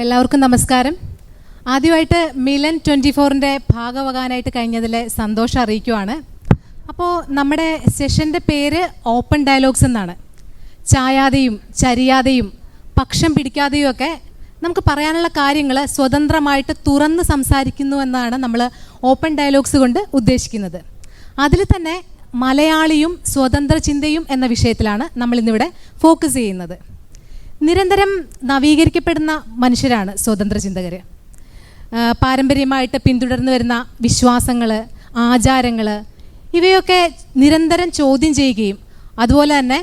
എല്ലാവർക്കും നമസ്കാരം. ആദ്യമായിട്ട് മിലൻ 24ൻ്റെ ഭാഗമാകാനായിട്ട് കഴിഞ്ഞതിൽ സന്തോഷം അറിയിക്കുവാണ്. അപ്പോൾ നമ്മുടെ സെഷൻ്റെ പേര് ഓപ്പൺ ഡയലോഗ്സ് എന്നാണ്. ചായാതെയും ചരിയാതെയും പക്ഷം പിടിക്കാതെയും ഒക്കെ നമുക്ക് പറയാനുള്ള കാര്യങ്ങൾ സ്വതന്ത്രമായിട്ട് തുറന്ന് സംസാരിക്കുന്നു എന്നാണ് നമ്മൾ ഓപ്പൺ ഡയലോഗ്സ് കൊണ്ട് ഉദ്ദേശിക്കുന്നത്. അതിൽ തന്നെ മലയാളിയും സ്വതന്ത്ര ചിന്തയും എന്ന വിഷയത്തിലാണ് നമ്മളിന്നിവിടെ ഫോക്കസ് ചെയ്യുന്നത്. നിരന്തരം നവീകരിക്കപ്പെടുന്ന മനുഷ്യരാണ് സ്വതന്ത്ര ചിന്തകർ. പാരമ്പര്യമായിട്ട് പിന്തുടർന്നു വരുന്ന വിശ്വാസങ്ങൾ, ആചാരങ്ങൾ ഇവയൊക്കെ നിരന്തരം ചോദ്യം ചെയ്യുകയും അതുപോലെ തന്നെ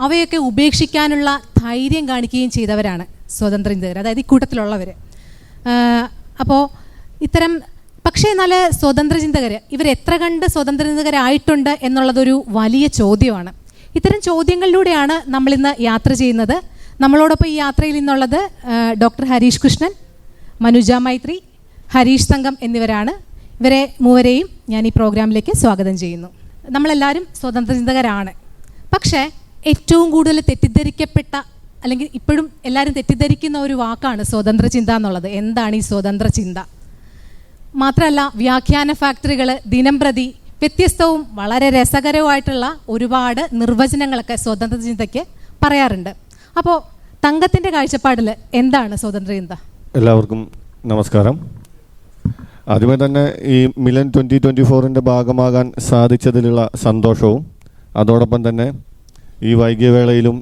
അവയൊക്കെ ഉപേക്ഷിക്കാനുള്ള ധൈര്യം കാണിക്കുകയും ചെയ്തവരാണ് സ്വതന്ത്ര ചിന്തകർ, അതായത് ഈ കൂട്ടത്തിലുള്ളവർ. അപ്പോൾ പക്ഷേ എന്നാൽ സ്വതന്ത്ര ചിന്തകർ ഇവരെത്ര കണ്ട് സ്വതന്ത്ര ചിന്തകരായിട്ടുണ്ട് എന്നുള്ളതൊരു വലിയ ചോദ്യമാണ്. ഇത്തരം ചോദ്യങ്ങളിലൂടെയാണ് നമ്മളിന്ന് യാത്ര ചെയ്യുന്നത്. നമ്മളോടൊപ്പം ഈ യാത്രയിൽ നിന്നുള്ളത് ഡോക്ടർ ഹരീഷ് കൃഷ്ണൻ, മനുജ മൈത്രി, ഹരീഷ് സംഘം എന്നിവരാണ്. ഇവരെ മൂവരെയും ഞാൻ ഈ പ്രോഗ്രാമിലേക്ക് സ്വാഗതം ചെയ്യുന്നു. നമ്മളെല്ലാവരും സ്വതന്ത്ര ചിന്തകരാണ്. പക്ഷേ ഏറ്റവും കൂടുതൽ തെറ്റിദ്ധരിക്കപ്പെട്ട അല്ലെങ്കിൽ ഇപ്പോഴും എല്ലാവരും തെറ്റിദ്ധരിക്കുന്ന ഒരു വാക്കാണ് സ്വതന്ത്ര ചിന്ത എന്നുള്ളത്. എന്താണ് ഈ സ്വതന്ത്ര ചിന്ത? മാത്രമല്ല, വ്യാഖ്യാന ഫാക്ടറികൾ ദിനം പ്രതി വ്യത്യസ്തവും വളരെ രസകരവുമായിട്ടുള്ള ഒരുപാട് നിർവചനങ്ങളൊക്കെ സ്വതന്ത്ര ചിന്തയ്ക്ക് പറയാറുണ്ട്. അപ്പോൾ തങ്കത്തിൻ്റെ കാഴ്ചപ്പാടിൽ എന്താണ് സ്വതന്ത്ര ചിന്ത? എല്ലാവർക്കും നമസ്കാരം. ആദ്യമേ തന്നെ ഈ മിലൻ 2024ൻ്റെ ഭാഗമാകാൻ സാധിച്ചതിലുള്ള സന്തോഷവും അതോടൊപ്പം തന്നെ ഈ വൈകിയ വേളയിലും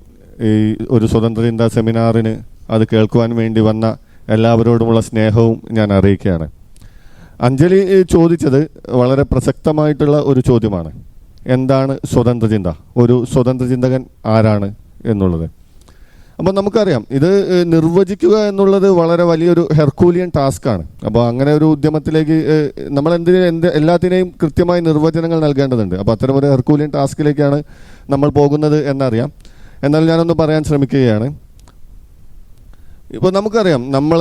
ഈ ഒരു സ്വതന്ത്ര ചിന്താ സെമിനാറിന് അത് കേൾക്കുവാൻ വേണ്ടി വന്ന എല്ലാവരോടുമുള്ള സ്നേഹവും ഞാൻ അറിയിക്കുകയാണ്. അഞ്ജലി ചോദിച്ചത് വളരെ പ്രസക്തമായിട്ടുള്ള ഒരു ചോദ്യമാണ്. എന്താണ് സ്വതന്ത്ര ചിന്ത? ഒരു സ്വതന്ത്ര ചിന്തകൻ ആരാണ് എന്നുള്ളത്. അപ്പോൾ നമുക്കറിയാം, ഇത് നിർവചിക്കുക എന്നുള്ളത് വളരെ വലിയൊരു ഹെർക്കൂലിയൻ ടാസ്ക്കാണ്. അപ്പോൾ അങ്ങനെ ഒരു ഉദ്യമത്തിലേക്ക് നമ്മൾ എല്ലാത്തിനെയും കൃത്യമായി നിർവചനങ്ങൾ നൽകേണ്ടതുണ്ട്. അപ്പോൾ അത്തരമൊരു ഹെർക്കൂലിയൻ ടാസ്കിലേക്കാണ് നമ്മൾ പോകുന്നത് എന്നറിയാം. എന്നാൽ ഞാനൊന്ന് പറയാൻ ശ്രമിക്കുകയാണ്. ഇപ്പോൾ നമുക്കറിയാം, നമ്മൾ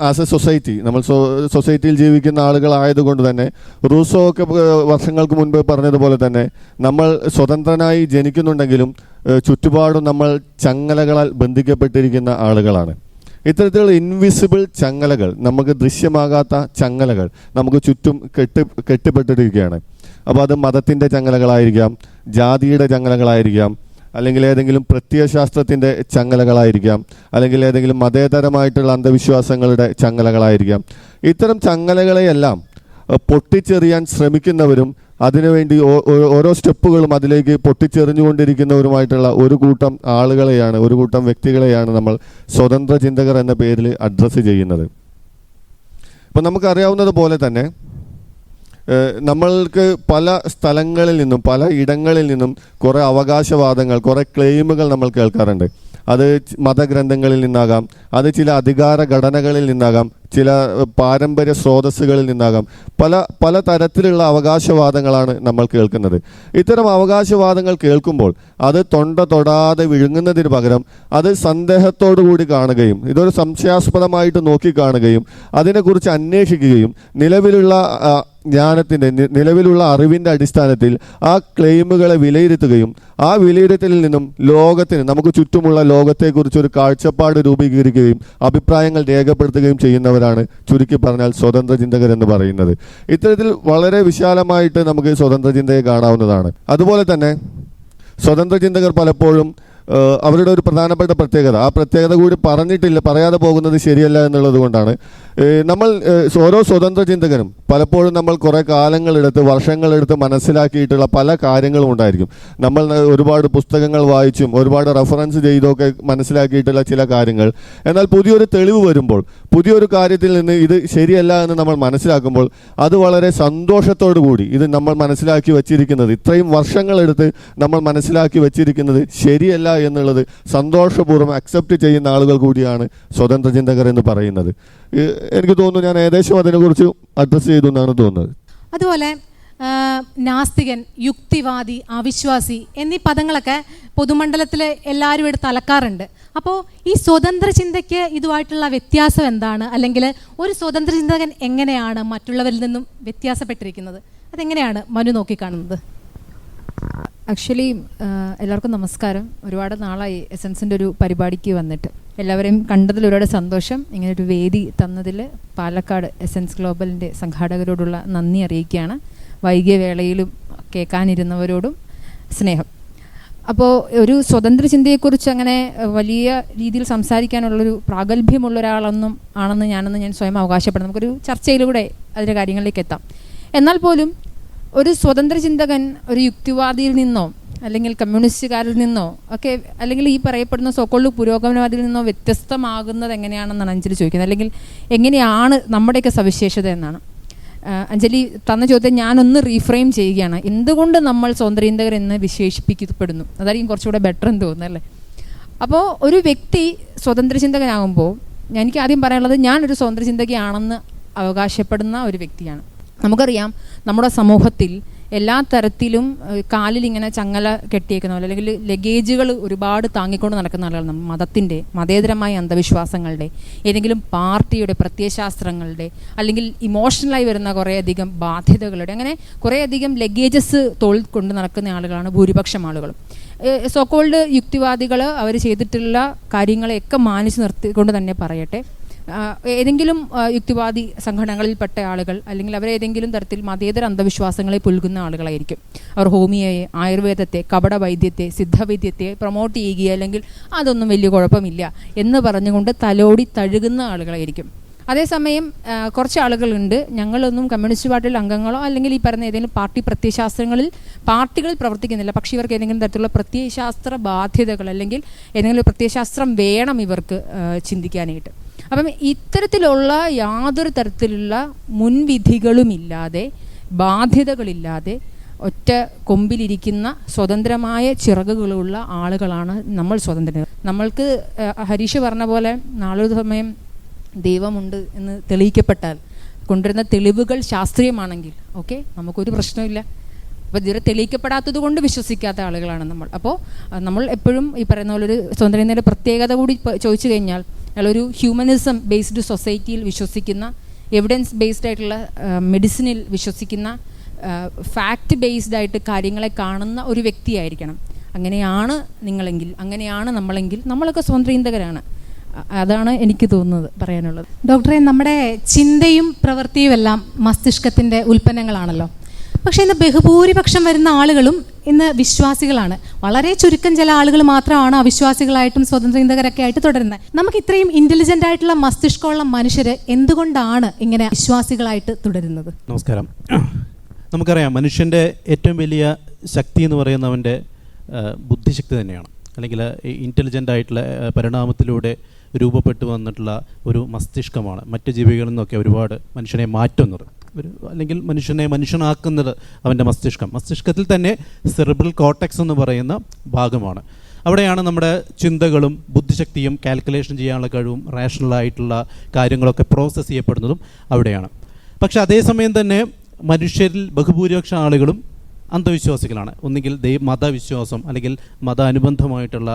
ആസ് എ സൊസൈറ്റി, നമ്മൾ സൊസൈറ്റിയിൽ ജീവിക്കുന്ന ആളുകളായതുകൊണ്ട് തന്നെ റൂസോ ഒക്കെ വർഷങ്ങൾക്ക് മുൻപ് പറഞ്ഞതുപോലെ തന്നെ നമ്മൾ സ്വതന്ത്രനായി ജനിക്കുന്നുണ്ടെങ്കിലും ചുറ്റുപാടും നമ്മൾ ചങ്ങലകളാൽ ബന്ധിക്കപ്പെട്ടിരിക്കുന്ന ആളുകളാണ്. ഇത്തരത്തിലുള്ള ഇൻവിസിബിൾ ചങ്ങലകൾ, നമുക്ക് ദൃശ്യമാകാത്ത ചങ്ങലകൾ നമുക്ക് ചുറ്റും കെട്ടിപ്പെട്ടിരിക്കുകയാണ്. അപ്പോൾ അത് മതത്തിൻ്റെ ചങ്ങലകളായിരിക്കാം, ജാതിയുടെ ചങ്ങലകളായിരിക്കാം, അല്ലെങ്കിൽ ഏതെങ്കിലും പ്രത്യയശാസ്ത്രത്തിൻ്റെ ചങ്ങലകളായിരിക്കാം, അല്ലെങ്കിൽ ഏതെങ്കിലും മതേതരമായിട്ടുള്ള അന്ധവിശ്വാസങ്ങളുടെ ചങ്ങലകളായിരിക്കാം. ഇത്തരം ചങ്ങലകളെയെല്ലാം പൊട്ടിച്ചെറിയാൻ ശ്രമിക്കുന്നവരും അതിനുവേണ്ടി ഓരോ സ്റ്റെപ്പുകളും അതിലേക്ക് പൊട്ടിച്ചെറിഞ്ഞുകൊണ്ടിരിക്കുന്നവരുമായിട്ടുള്ള ഒരു കൂട്ടം ആളുകളെയാണ്, ഒരു കൂട്ടം വ്യക്തികളെയാണ് നമ്മൾ സ്വതന്ത്ര ചിന്തകർ എന്ന പേരിൽ അഡ്രസ്സ് ചെയ്യുന്നത്. ഇപ്പം നമുക്കറിയാവുന്നതുപോലെ തന്നെ നമ്മൾക്ക് പല സ്ഥലങ്ങളിൽ നിന്നും പല ഇടങ്ങളിൽ നിന്നും കുറേ അവകാശവാദങ്ങൾ, കുറേ ക്ലെയിമുകൾ നമ്മൾ കേൾക്കാറുണ്ട്. അത് മതഗ്രന്ഥങ്ങളിൽ നിന്നാകാം, അത് ചില അധികാര ഘടനകളിൽ നിന്നാകാം, ചില പാരമ്പര്യ സ്രോതസ്സുകളിൽ നിന്നാകാം. പല തരത്തിലുള്ള അവകാശവാദങ്ങളാണ് നമ്മൾ കേൾക്കുന്നത്. ഇത്തരം അവകാശവാദങ്ങൾ കേൾക്കുമ്പോൾ അത് തൊണ്ട തൊടാതെ വിഴുങ്ങുന്നതിന് പകരം അത് സന്ദേഹത്തോടു കൂടി കാണുകയും ഇതൊരു സംശയാസ്പദമായിട്ട് നോക്കിക്കാണുകയും അതിനെക്കുറിച്ച് അന്വേഷിക്കുകയും നിലവിലുള്ള ജ്ഞാനത്തിൻ്റെ, നിലവിലുള്ള അറിവിൻ്റെ അടിസ്ഥാനത്തിൽ ആ ക്ലെയിമുകളെ വിലയിരുത്തുകയും ആ വിലയിരുത്തലിൽ നിന്നും ലോകത്തിന്, നമുക്ക് ചുറ്റുമുള്ള ലോകത്തെക്കുറിച്ചൊരു കാഴ്ചപ്പാട് രൂപീകരിക്കുകയും അഭിപ്രായങ്ങൾ രേഖപ്പെടുത്തുകയും ചെയ്യുന്നവരാണ് ചുരുക്കി പറഞ്ഞാൽ സ്വതന്ത്ര ചിന്തകർ എന്ന് പറയുന്നത്. ഇത്തരത്തിൽ വളരെ വിശാലമായിട്ട് നമുക്ക് സ്വതന്ത്ര ചിന്തയെ കാണാവുന്നതാണ്. അതുപോലെ തന്നെ സ്വതന്ത്ര ചിന്തകർ പലപ്പോഴും അവരുടെ ഒരു പ്രധാനപ്പെട്ട പ്രത്യേകത, ആ പ്രത്യേകത കൂടി പറയാതെ പോകുന്നത് ശരിയല്ല എന്നുള്ളത് കൊണ്ടാണ്. നമ്മൾ ഓരോ സ്വതന്ത്ര ചിന്തകനും പലപ്പോഴും നമ്മൾ കുറേ കാലങ്ങളെടുത്ത്, വർഷങ്ങളെടുത്ത് മനസ്സിലാക്കിയിട്ടുള്ള പല കാര്യങ്ങളും ഉണ്ടായിരിക്കും. നമ്മൾ ഒരുപാട് പുസ്തകങ്ങൾ വായിച്ചും ഒരുപാട് റെഫറൻസ് ചെയ്തൊക്കെ മനസ്സിലാക്കിയിട്ടുള്ള ചില കാര്യങ്ങൾ, എന്നാൽ പുതിയൊരു തെളിവ് വരുമ്പോൾ, പുതിയൊരു കാര്യത്തിൽ നിന്ന് ഇത് ശരിയല്ല എന്ന് നമ്മൾ മനസ്സിലാക്കുമ്പോൾ അത് വളരെ സന്തോഷത്തോടു കൂടി ഇത് നമ്മൾ മനസ്സിലാക്കി വച്ചിരിക്കുന്നത്, ഇത്രയും വർഷങ്ങളെടുത്ത് നമ്മൾ മനസ്സിലാക്കി വച്ചിരിക്കുന്നത് ശരിയല്ല എന്നുള്ളത് സന്തോഷപൂർവ്വം അക്സെപ്റ്റ് ചെയ്യുന്ന ആളുകൾ കൂടിയാണ് സ്വതന്ത്ര ചിന്തകർ എന്ന് പറയുന്നത്. എനിക്ക് തോന്നുന്നു ഞാൻ ഏകദേശം അതിനെക്കുറിച്ച് അഡ്രസ്സ് ചെയ്തു എന്നാണ് തോന്നുന്നത്. അതുപോലെ നാസ്തികൻ, യുക്തിവാദി, അവിശ്വാസി എന്നീ പദങ്ങളൊക്കെ പൊതുമണ്ഡലത്തിൽ എല്ലാവരും എടുത്ത് അലക്കാറുണ്ട്. അപ്പോൾ ഈ സ്വതന്ത്ര ചിന്തയ്ക്ക് ഇതുമായിട്ടുള്ള വ്യത്യാസം എന്താണ്? അല്ലെങ്കിൽ ഒരു സ്വതന്ത്ര ചിന്തകൻ എങ്ങനെയാണ് മറ്റുള്ളവരിൽ നിന്നും വ്യത്യാസപ്പെട്ടിരിക്കുന്നത്? അതെങ്ങനെയാണ് മനു നോക്കിക്കാണുന്നത്? ആക്ച്വലി എല്ലാവർക്കും നമസ്കാരം. ഒരുപാട് നാളായി എസൻസിൻ്റെ ഒരു പരിപാടിക്ക് വന്നിട്ട് എല്ലാവരെയും കണ്ടതിൽ ഒരുപാട് സന്തോഷം. ഇങ്ങനൊരു വേദി തന്നതിൽ പാലക്കാട് എസൻസ് ഗ്ലോബലിൻ്റെ സംഘാടകരോടുള്ള നന്ദി അറിയിക്കുകയാണ്. വൈകിയ വേളയിലും കേൾക്കാനിരുന്നവരോടും സ്നേഹം. അപ്പോൾ ഒരു സ്വതന്ത്ര ചിന്തയെക്കുറിച്ച് അങ്ങനെ വലിയ രീതിയിൽ സംസാരിക്കാനുള്ളൊരു പ്രാഗൽഭ്യമുള്ള ഒരാളൊന്നും ആണെന്ന് ഞാൻ സ്വയം അവകാശപ്പെടുന്നു. നമുക്കൊരു ചർച്ചയിലൂടെ അതിൻ്റെ കാര്യങ്ങളിലേക്ക് എത്താം. എന്നാൽ പോലും ഒരു സ്വതന്ത്ര ചിന്തകൻ ഒരു യുക്തിവാദിയിൽ നിന്നോ അല്ലെങ്കിൽ കമ്മ്യൂണിസ്റ്റുകാരിൽ നിന്നോ ഒക്കെ അല്ലെങ്കിൽ ഈ പറയപ്പെടുന്ന സോക്കോൾഡ് പുരോഗമനവാദിയിൽ നിന്നോ വ്യത്യസ്തമാകുന്നത് എങ്ങനെയാണെന്നാണ് അഞ്ജലി ചോദിക്കുന്നത്. അല്ലെങ്കിൽ എങ്ങനെയാണ് നമ്മുടെയൊക്കെ സവിശേഷത എന്നാണ്. അഞ്ജലി തന്ന ചോദ്യം ഞാനൊന്ന് റീഫ്രെയിം ചെയ്യുകയാണ്. എന്തുകൊണ്ട് നമ്മൾ സ്വതന്ത്ര ചിന്തകർ എന്ന് വിശേഷിപ്പിക്കപ്പെടുന്നു? അതായിരിക്കും കുറച്ചുകൂടെ ബെറ്റർ എന്ന് തോന്നുന്നു അല്ലേ? അപ്പോൾ ഒരു വ്യക്തി സ്വതന്ത്ര ചിന്തകനാകുമ്പോൾ എനിക്ക് ആദ്യം പറയാനുള്ളത്, ഞാനൊരു സ്വതന്ത്ര ചിന്തകയാണെന്ന് അവകാശപ്പെടുന്ന ഒരു വ്യക്തിയാണ്. നമുക്കറിയാം നമ്മുടെ സമൂഹത്തിൽ എല്ലാ തരത്തിലും കാലിൽ ഇങ്ങനെ ചങ്ങല കെട്ടിയേക്കുന്ന പോലെ അല്ലെങ്കിൽ ലഗേജുകൾ ഒരുപാട് താങ്ങിക്കൊണ്ട് നടക്കുന്ന ആളുകൾ മതത്തിൻ്റെ, മതേതരമായ അന്ധവിശ്വാസങ്ങളുടെ, ഏതെങ്കിലും പാർട്ടിയുടെ പ്രത്യയശാസ്ത്രങ്ങളുടെ, അല്ലെങ്കിൽ ഇമോഷണലായി വരുന്ന കുറേയധികം ബാധ്യതകളുടെ, അങ്ങനെ കുറേയധികം ലഗേജസ് തോൾ കൊണ്ട് നടക്കുന്ന ആളുകളാണ് ഭൂരിപക്ഷം ആളുകളും. സോക്കോൾഡ് യുക്തിവാദികൾ അവർ ചെയ്തിട്ടുള്ള കാര്യങ്ങളെയൊക്കെ മാനിച്ച് നിർത്തിക്കൊണ്ട് തന്നെ പറയട്ടെ, ഏതെങ്കിലും യുക്തിവാദി സംഘടനകളിൽപ്പെട്ട ആളുകൾ അല്ലെങ്കിൽ അവരേതെങ്കിലും തരത്തിൽ മതേതര അന്ധവിശ്വാസങ്ങളെ പുൽകുന്ന ആളുകളായിരിക്കും. അവർ ഹോമിയോയെ, ആയുർവേദത്തെ, കപട വൈദ്യത്തെ, സിദ്ധവൈദ്യത്തെ പ്രൊമോട്ട് ചെയ്യുക അല്ലെങ്കിൽ അതൊന്നും വലിയ കുഴപ്പമില്ല എന്ന് പറഞ്ഞുകൊണ്ട് തലോടി തഴുകുന്ന ആളുകളായിരിക്കും. അതേസമയം കുറച്ച് ആളുകളുണ്ട്, ഞങ്ങളൊന്നും കമ്മ്യൂണിസ്റ്റ് പാർട്ടിയിൽ അംഗങ്ങളോ അല്ലെങ്കിൽ ഈ പറയുന്ന ഏതെങ്കിലും പാർട്ടി പാർട്ടികളിൽ പ്രവർത്തിക്കുന്നില്ല, പക്ഷേ ഇവർക്ക് ഏതെങ്കിലും തരത്തിലുള്ള പ്രത്യയശാസ്ത്ര ബാധ്യതകൾ അല്ലെങ്കിൽ ഏതെങ്കിലും പ്രത്യയശാസ്ത്രം വേണം ഇവർക്ക് ചിന്തിക്കാനായിട്ട്. അപ്പം ഇത്തരത്തിലുള്ള യാതൊരു തരത്തിലുള്ള മുൻവിധികളുമില്ലാതെ, ബാധ്യതകളില്ലാതെ, ഒറ്റ കൊമ്പിലിരിക്കുന്ന സ്വതന്ത്രമായ ചിറകുകളുള്ള ആളുകളാണ് നമ്മൾ സ്വതന്ത്രർ. നമ്മൾക്ക് ഹരീഷ് പറഞ്ഞ പോലെ നാളൊരു സമയം ദൈവമുണ്ട് എന്ന് തെളിയിക്കപ്പെട്ടാൽ കൊണ്ടുവരുന്ന തെളിവുകൾ ശാസ്ത്രീയമാണെങ്കിൽ ഓക്കെ, നമുക്കൊരു പ്രശ്നമില്ല. അപ്പോൾ ഇതുവരെ തെളിയിക്കപ്പെടാത്തത് കൊണ്ട് വിശ്വസിക്കാത്ത ആളുകളാണ് നമ്മൾ. അപ്പോൾ നമ്മൾ എപ്പോഴും ഈ പറയുന്ന പോലെ ഒരു സ്വതന്ത്ര ചിന്തയുടെ പ്രത്യേകത കൂടി ചോദിച്ചു കഴിഞ്ഞാൽ, ഒരു ഹ്യൂമനിസം ബേസ്ഡ് സൊസൈറ്റിയിൽ വിശ്വസിക്കുന്ന, എവിഡൻസ് ബേസ്ഡ് ആയിട്ടുള്ള മെഡിസിനിൽ വിശ്വസിക്കുന്ന, ഫാക്റ്റ് ബേസ്ഡ് ആയിട്ട് കാര്യങ്ങളെ കാണുന്ന ഒരു വ്യക്തിയായിരിക്കണം. അങ്ങനെയാണ് നിങ്ങളെങ്കിൽ, അങ്ങനെയാണ് നമ്മളെങ്കിൽ നമ്മളൊക്കെ സ്വതന്ത്ര ചിന്തകരാണ്. അതാണ് എനിക്ക് തോന്നുന്നത് പറയാനുള്ളത്. ഡോക്ടറെ, നമ്മുടെ ചിന്തയും പ്രവൃത്തിയും എല്ലാം മസ്തിഷ്കത്തിൻ്റെ ഉൽപ്പന്നങ്ങളാണല്ലോ. പക്ഷേ ഇന്ന് ബഹുഭൂരിപക്ഷം വരുന്ന ആളുകളും ഇന്ന് വിശ്വാസികളാണ്. വളരെ ചുരുക്കം ചില ആളുകൾ മാത്രമാണ് അവിശ്വാസികളായിട്ടും സ്വതന്ത്ര ചിന്തകരൊക്കെ ആയിട്ട് തുടരുന്നത്. നമുക്ക് ഇത്രയും ഇൻ്റലിജൻ്റ് ആയിട്ടുള്ള മസ്തിഷ്കമുള്ള മനുഷ്യർ എന്തുകൊണ്ടാണ് ഇങ്ങനെ വിശ്വാസികളായിട്ട് തുടരുന്നത്? നമസ്കാരം. നമുക്കറിയാം, മനുഷ്യൻ്റെ ഏറ്റവും വലിയ ശക്തി എന്ന് പറയുന്നത് അവൻ്റെ ബുദ്ധിശക്തി തന്നെയാണ്. അല്ലെങ്കിൽ ഇൻ്റലിജൻ്റ് ആയിട്ടുള്ള പരിണാമത്തിലൂടെ രൂപപ്പെട്ടു വന്നിട്ടുള്ള ഒരു മസ്തിഷ്കമാണ് മറ്റ് ജീവികളിൽ നിന്നൊക്കെ ഒരുപാട് മനുഷ്യനെ മാറ്റുന്നത്. അല്ലെങ്കിൽ മനുഷ്യനെ മനുഷ്യനാക്കുന്നത് അവൻ്റെ മസ്തിഷ്കത്തിൽ തന്നെ സെറിബ്രൽ കോർട്ടെക്സ് എന്ന് പറയുന്ന ഭാഗമാണ്. അവിടെയാണ് നമ്മുടെ ചിന്തകളും ബുദ്ധിശക്തിയും കാൽക്കുലേഷൻ ചെയ്യാനുള്ള കഴിവും റാഷണലായിട്ടുള്ള കാര്യങ്ങളൊക്കെ പ്രോസസ്സ് ചെയ്യപ്പെടുന്നതും അവിടെയാണ്. പക്ഷെ അതേസമയം തന്നെ മനുഷ്യരിൽ ബഹുഭൂരിപക്ഷം ആളുകളും അന്ധവിശ്വാസികളാണ്. ഒന്നുകിൽ മതവിശ്വാസം അല്ലെങ്കിൽ മതാനുബന്ധമായിട്ടുള്ള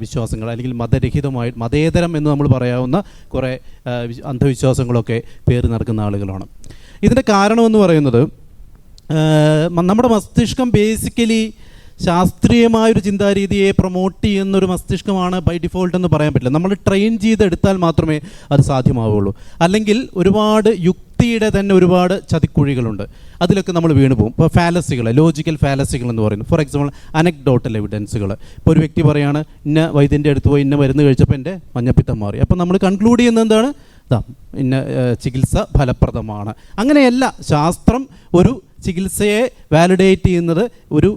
വിശ്വാസങ്ങൾ, അല്ലെങ്കിൽ മതേതരം എന്ന് നമ്മൾ പറയാവുന്ന കുറേ അന്ധവിശ്വാസങ്ങളൊക്കെ പേര് നടക്കുന്ന ആളുകളാണ്. ഇതിൻ്റെ കാരണമെന്ന് പറയുന്നത്, നമ്മുടെ മസ്തിഷ്കം ബേസിക്കലി ശാസ്ത്രീയമായൊരു ചിന്താരീതിയെ പ്രൊമോട്ട് ചെയ്യുന്നൊരു മസ്തിഷ്കമാണ് ബൈ ഡിഫോൾട്ട് എന്ന് പറയാൻ പറ്റില്ല. നമ്മൾ ട്രെയിൻ ചെയ്തെടുത്താൽ മാത്രമേ അത് സാധ്യമാവുള്ളൂ. അല്ലെങ്കിൽ ഒരുപാട് യുക്തിയുടെ തന്നെ ഒരുപാട് ചതിക്കുഴികളുണ്ട്, അതിലൊക്കെ നമ്മൾ വീണ് പോകും. ഇപ്പോൾ ഫാലസികൾ, ലോജിക്കൽ ഫാലസികൾ എന്ന് പറയുന്നത്, ഫോർ എക്സാമ്പിൾ അനക്ഡോട്ടൽ എവിഡൻസുകൾ. ഇപ്പോൾ ഒരു വ്യക്തി പറയാണ്, ഇന്ന വൈദ്യൻ്റെ അടുത്ത് പോയി ഇന്ന മരുന്ന് കഴിച്ചപ്പോൾ എൻ്റെ മഞ്ഞപ്പിത്തം മാറി. അപ്പോൾ നമ്മൾ കൺക്ലൂഡ് ചെയ്യുന്നത് എന്താണ്? ഇന്ന ചികിത്സ ഫലപ്രദമാണ്. അങ്ങനെയല്ല, ശാസ്ത്രം ഒരു ചികിത്സയെ വാലിഡേറ്റ് ചെയ്യുന്നത് ഒരു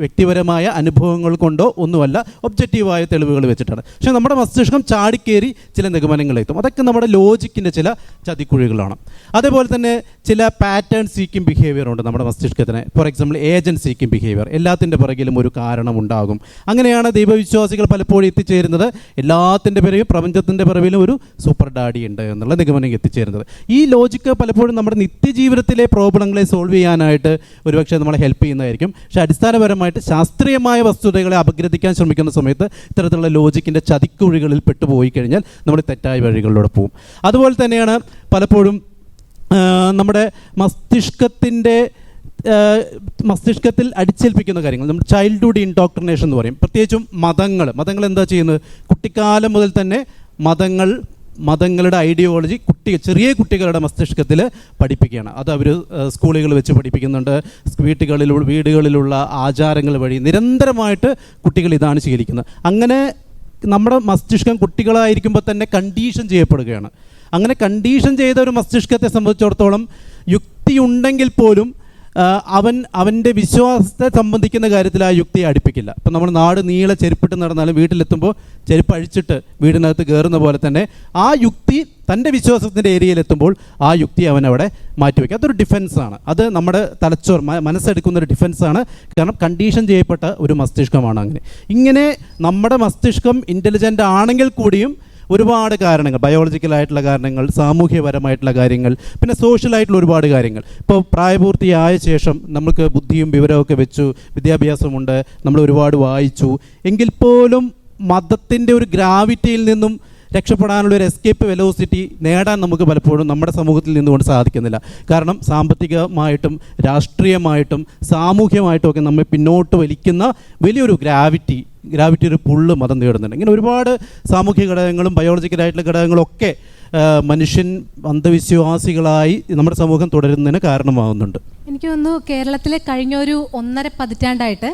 വ്യക്തിപരമായ അനുഭവങ്ങൾ കൊണ്ടോ ഒന്നുമല്ല, ഒബ്ജക്റ്റീവായ തെളിവുകൾ വെച്ചിട്ടാണ്. പക്ഷേ നമ്മുടെ മസ്തിഷ്കം ചാടിക്കേറി ചില നിഗമനങ്ങളിലെത്തും. അതൊക്കെ നമ്മുടെ ലോജിക്കിൻ്റെ ചില ചതിക്കുഴികളാണ്. അതേപോലെ തന്നെ ചില പാറ്റേൺ സീക്കിംഗ് ബിഹേവിയർ ഉണ്ട് നമ്മുടെ മസ്തിഷ്കത്തിന്. For example agent seeking behaviour. എല്ലാത്തിൻ്റെ പിറകിലും ഒരു കാരണമുണ്ടാകും. അങ്ങനെയാണ് ദൈവവിശ്വാസികൾ പലപ്പോഴും എത്തിച്ചേരുന്നത്, എല്ലാത്തിൻ്റെ പിറകിലും പ്രപഞ്ചത്തിൻ്റെ പിറകിലും ഒരു സൂപ്പർ ഡാഡി ഉണ്ട് എന്നുള്ള നിഗമനം എത്തിച്ചേരുന്നത്. ഈ ലോജിക്ക് പലപ്പോഴും നമ്മുടെ നിത്യജീവിതത്തിലെ പ്രോബ്ലങ്ങളെ സോൾവ് ചെയ്യാനായിട്ട് ഒരുപക്ഷെ നമ്മളെ ഹെൽപ്പ് ചെയ്യുന്നതായിരിക്കും. പക്ഷേ അടിസ്ഥാനപരമായിട്ട് ശാസ്ത്രീയമായ വസ്തുതകളെ അപഗ്രഥിക്കാൻ ശ്രമിക്കുന്ന സമയത്ത് ഇത്തരത്തിലുള്ള ലോജിക്കിൻ്റെ ചതിക്കുഴികളിൽ പെട്ടുപോയി കഴിഞ്ഞാൽ നമ്മൾ തെറ്റായ വഴികളിലൂടെ പോകും. അതുപോലെ തന്നെയാണ് പലപ്പോഴും നമ്മുടെ മസ്തിഷ്കത്തിൻ്റെ മസ്തിഷ്കത്തിൽ അടിച്ചേൽപ്പിക്കുന്ന കാര്യങ്ങൾ നമ്മൾ ചൈൽഡ്ഹുഡ് ഇൻഡോക്ട്രിനേഷൻ എന്ന് പറയും. പ്രത്യേകിച്ചും മതങ്ങൾ എന്താ ചെയ്യുന്നത്, കുട്ടിക്കാലം മുതൽ തന്നെ മതങ്ങളുടെ ഐഡിയോളജി ചെറിയ കുട്ടികളുടെ മസ്തിഷ്കത്തിൽ പഠിപ്പിക്കുകയാണ്. അത് അവർ സ്കൂളുകൾ വെച്ച് പഠിപ്പിക്കുന്നുണ്ട്. വീടുകളിലുള്ള ആചാരങ്ങൾ വഴി നിരന്തരമായിട്ട് കുട്ടികൾ ഇതാണ് ശീലിക്കുന്നത്. അങ്ങനെ നമ്മുടെ മസ്തിഷ്കം കുട്ടികളായിരിക്കുമ്പോൾ തന്നെ കണ്ടീഷൻ ചെയ്യപ്പെടുകയാണ്. അങ്ങനെ കണ്ടീഷൻ ചെയ്ത ഒരു മസ്തിഷ്കത്തെ സംബന്ധിച്ചിടത്തോളം യുക്തിയുണ്ടെങ്കിൽ പോലും അവൻ്റെ വിശ്വാസത്തെ സംബന്ധിക്കുന്ന കാര്യത്തിൽ ആ യുക്തിയെ അടുപ്പിക്കില്ല. ഇപ്പം നമ്മൾ നാട് നീളെ ചെരുപ്പിട്ട് നടന്നാലും വീട്ടിലെത്തുമ്പോൾ ചെരുപ്പ് അഴിച്ചിട്ട് വീടിനകത്ത് കയറുന്ന പോലെ തന്നെ ആ യുക്തി തൻ്റെ വിശ്വാസത്തിൻ്റെ ഏരിയയിലെത്തുമ്പോൾ ആ യുക്തി അവൻ അവിടെ മാറ്റിവെക്കുക. അതൊരു ഡിഫൻസാണ്. അത് നമ്മുടെ തലച്ചോർ മനസ്സെടുക്കുന്നൊരു ഡിഫൻസാണ്. കാരണം കണ്ടീഷൻ ചെയ്യപ്പെട്ട ഒരു മസ്തിഷ്കമാണ്. ഇങ്ങനെ നമ്മുടെ മസ്തിഷ്കം ഇൻ്റലിജൻ്റ് ആണെങ്കിൽ കൂടിയും ഒരുപാട് കാരണങ്ങൾ, ബയോളജിക്കലായിട്ടുള്ള കാരണങ്ങൾ, സാമൂഹ്യപരമായിട്ടുള്ള കാര്യങ്ങൾ, പിന്നെ സോഷ്യലായിട്ടുള്ള ഒരുപാട് കാര്യങ്ങൾ. ഇപ്പോൾ പ്രായപൂർത്തിയായ ശേഷം നമുക്ക് ബുദ്ധിയും വിവരമൊക്കെ വെച്ചു, വിദ്യാഭ്യാസമുണ്ട്, നമ്മൾ ഒരുപാട് വായിച്ചു, എങ്കിൽ പോലും മതത്തിൻ്റെ ഒരു ഗ്രാവിറ്റിയിൽ നിന്നും രക്ഷപ്പെടാനുള്ള ഒരു എസ്കേപ്പ് വെലോസിറ്റി നേടാൻ നമുക്ക് പലപ്പോഴും നമ്മുടെ സമൂഹത്തിൽ നിന്നുകൊണ്ട് സാധിക്കുന്നില്ല. കാരണം സാമ്പത്തികമായിട്ടും രാഷ്ട്രീയമായിട്ടും സാമൂഹ്യമായിട്ടും ഒക്കെ നമ്മെ പിന്നോട്ട് വലിക്കുന്ന വലിയൊരു ഗ്രാവിറ്റി ഒരു പുള്ള് മതം നേടുന്നുണ്ട്. ഇങ്ങനെ ഒരുപാട് സാമൂഹ്യ ഘടകങ്ങളും ബയോളജിക്കലായിട്ടുള്ള ഘടകങ്ങളും ഒക്കെ മനുഷ്യൻ അന്ധവിശ്വാസികളായി നമ്മുടെ സമൂഹം തുടരുന്നതിന് കാരണമാകുന്നുണ്ട്. എനിക്ക് തോന്നുന്നു കേരളത്തിലെ കഴിഞ്ഞ ഒരു 1.5 പതിറ്റാണ്ടായിട്ട്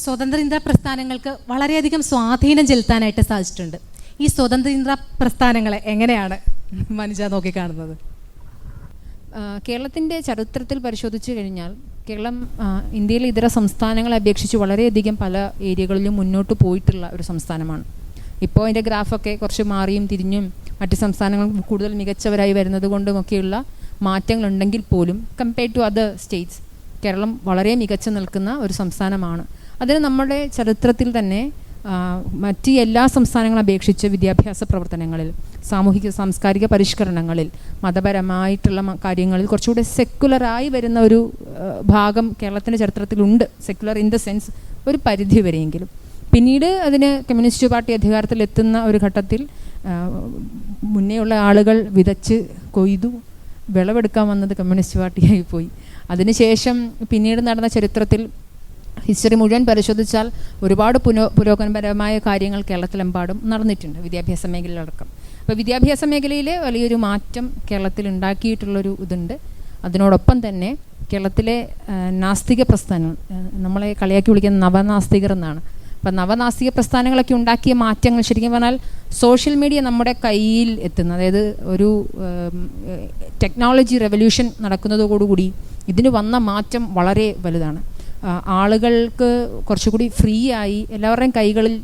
സ്വതന്ത്രേന്ത്യ പ്രസ്ഥാനങ്ങൾക്ക് വളരെയധികം സ്വാധീനം ചെലുത്താനായിട്ട് സാധിച്ചിട്ടുണ്ട്. ഈ സ്വതന്ത്രേന്ത്യ പ്രസ്ഥാനങ്ങളെ എങ്ങനെയാണ് മനുജ നോക്കിക്കാണുന്നത്? കേരളത്തിൻ്റെ ചരിത്രത്തിൽ പരിശോധിച്ചു കഴിഞ്ഞാൽ കേരളം ഇന്ത്യയിലെ ഇതര സംസ്ഥാനങ്ങളെ അപേക്ഷിച്ച് വളരെയധികം പല ഏരിയകളിലും മുന്നോട്ട് പോയിട്ടുള്ള ഒരു സംസ്ഥാനമാണ്. ഇപ്പോൾ അതിൻ്റെ ഗ്രാഫൊക്കെ കുറച്ച് മാറിയും തിരിഞ്ഞും മറ്റ് സംസ്ഥാനങ്ങൾ കൂടുതൽ മികച്ചവരായി വരുന്നത് കൊണ്ടുമൊക്കെയുള്ള മാറ്റങ്ങളുണ്ടെങ്കിൽ പോലും compared to other states Keralam വളരെ മികച്ചു നിൽക്കുന്ന ഒരു സംസ്ഥാനമാണ്. അതിന് നമ്മുടെ ചരിത്രത്തിൽ തന്നെ മറ്റ് എല്ലാ സംസ്ഥാനങ്ങളെ അപേക്ഷിച്ച് വിദ്യാഭ്യാസ പ്രവർത്തനങ്ങളിൽ, സാമൂഹിക സാംസ്കാരിക പരിഷ്കരണങ്ങളിൽ, മതപരമായിട്ടുള്ള കാര്യങ്ങളിൽ കുറച്ചുകൂടെ സെക്കുലറായി വരുന്ന ഒരു ഭാഗം കേരളത്തിൻ്റെ ചരിത്രത്തിലുണ്ട്. സെക്കുലർ ഇൻ ദ സെൻസ് ഒരു പരിധി വരെയെങ്കിലും. പിന്നീട് അതിന് കമ്മ്യൂണിസ്റ്റ് പാർട്ടി അധികാരത്തിലെത്തുന്ന ഒരു ഘട്ടത്തിൽ മുന്നേയുള്ള ആളുകൾ വിതച്ച് കൊയ്തു വിളവെടുക്കാൻ വന്നത് കമ്മ്യൂണിസ്റ്റ് പാർട്ടിയായി പോയി. അതിനുശേഷം പിന്നീട് നടന്ന ചരിത്രത്തിൽ ഹിസ്റ്ററി മുഴുവൻ പരിശോധിച്ചാൽ ഒരുപാട് പുരോഗമനപരമായ കാര്യങ്ങൾ കേരളത്തിലെമ്പാടും നടന്നിട്ടുണ്ട്, വിദ്യാഭ്യാസ മേഖലയിലടക്കം. അപ്പോൾ വിദ്യാഭ്യാസ മേഖലയിൽ വലിയൊരു മാറ്റം കേരളത്തിൽ ഉണ്ടാക്കിയിട്ടുള്ളൊരു ഇതുണ്ട്. അതിനോടൊപ്പം തന്നെ കേരളത്തിലെ നാസ്തിക പ്രസ്ഥാനം, നമ്മളെ കളിയാക്കി വിളിക്കുന്ന നവനാസ്തികർ എന്നാണ്. അപ്പം നവനാസ്തിക പ്രസ്ഥാനങ്ങളൊക്കെ ഉണ്ടാക്കിയ മാറ്റങ്ങൾ ശരിക്കും പറഞ്ഞാൽ സോഷ്യൽ മീഡിയ നമ്മുടെ കയ്യിൽ എത്തുന്ന, അതായത് ഒരു ടെക്നോളജി റെവല്യൂഷൻ നടക്കുന്നതോടുകൂടി ഇതിന് വന്ന മാറ്റം വളരെ വലുതാണ്. ആളുകൾക്ക് കുറച്ചുകൂടി ഫ്രീ ആയി എല്ലാവരുടെയും കൈകളിൽ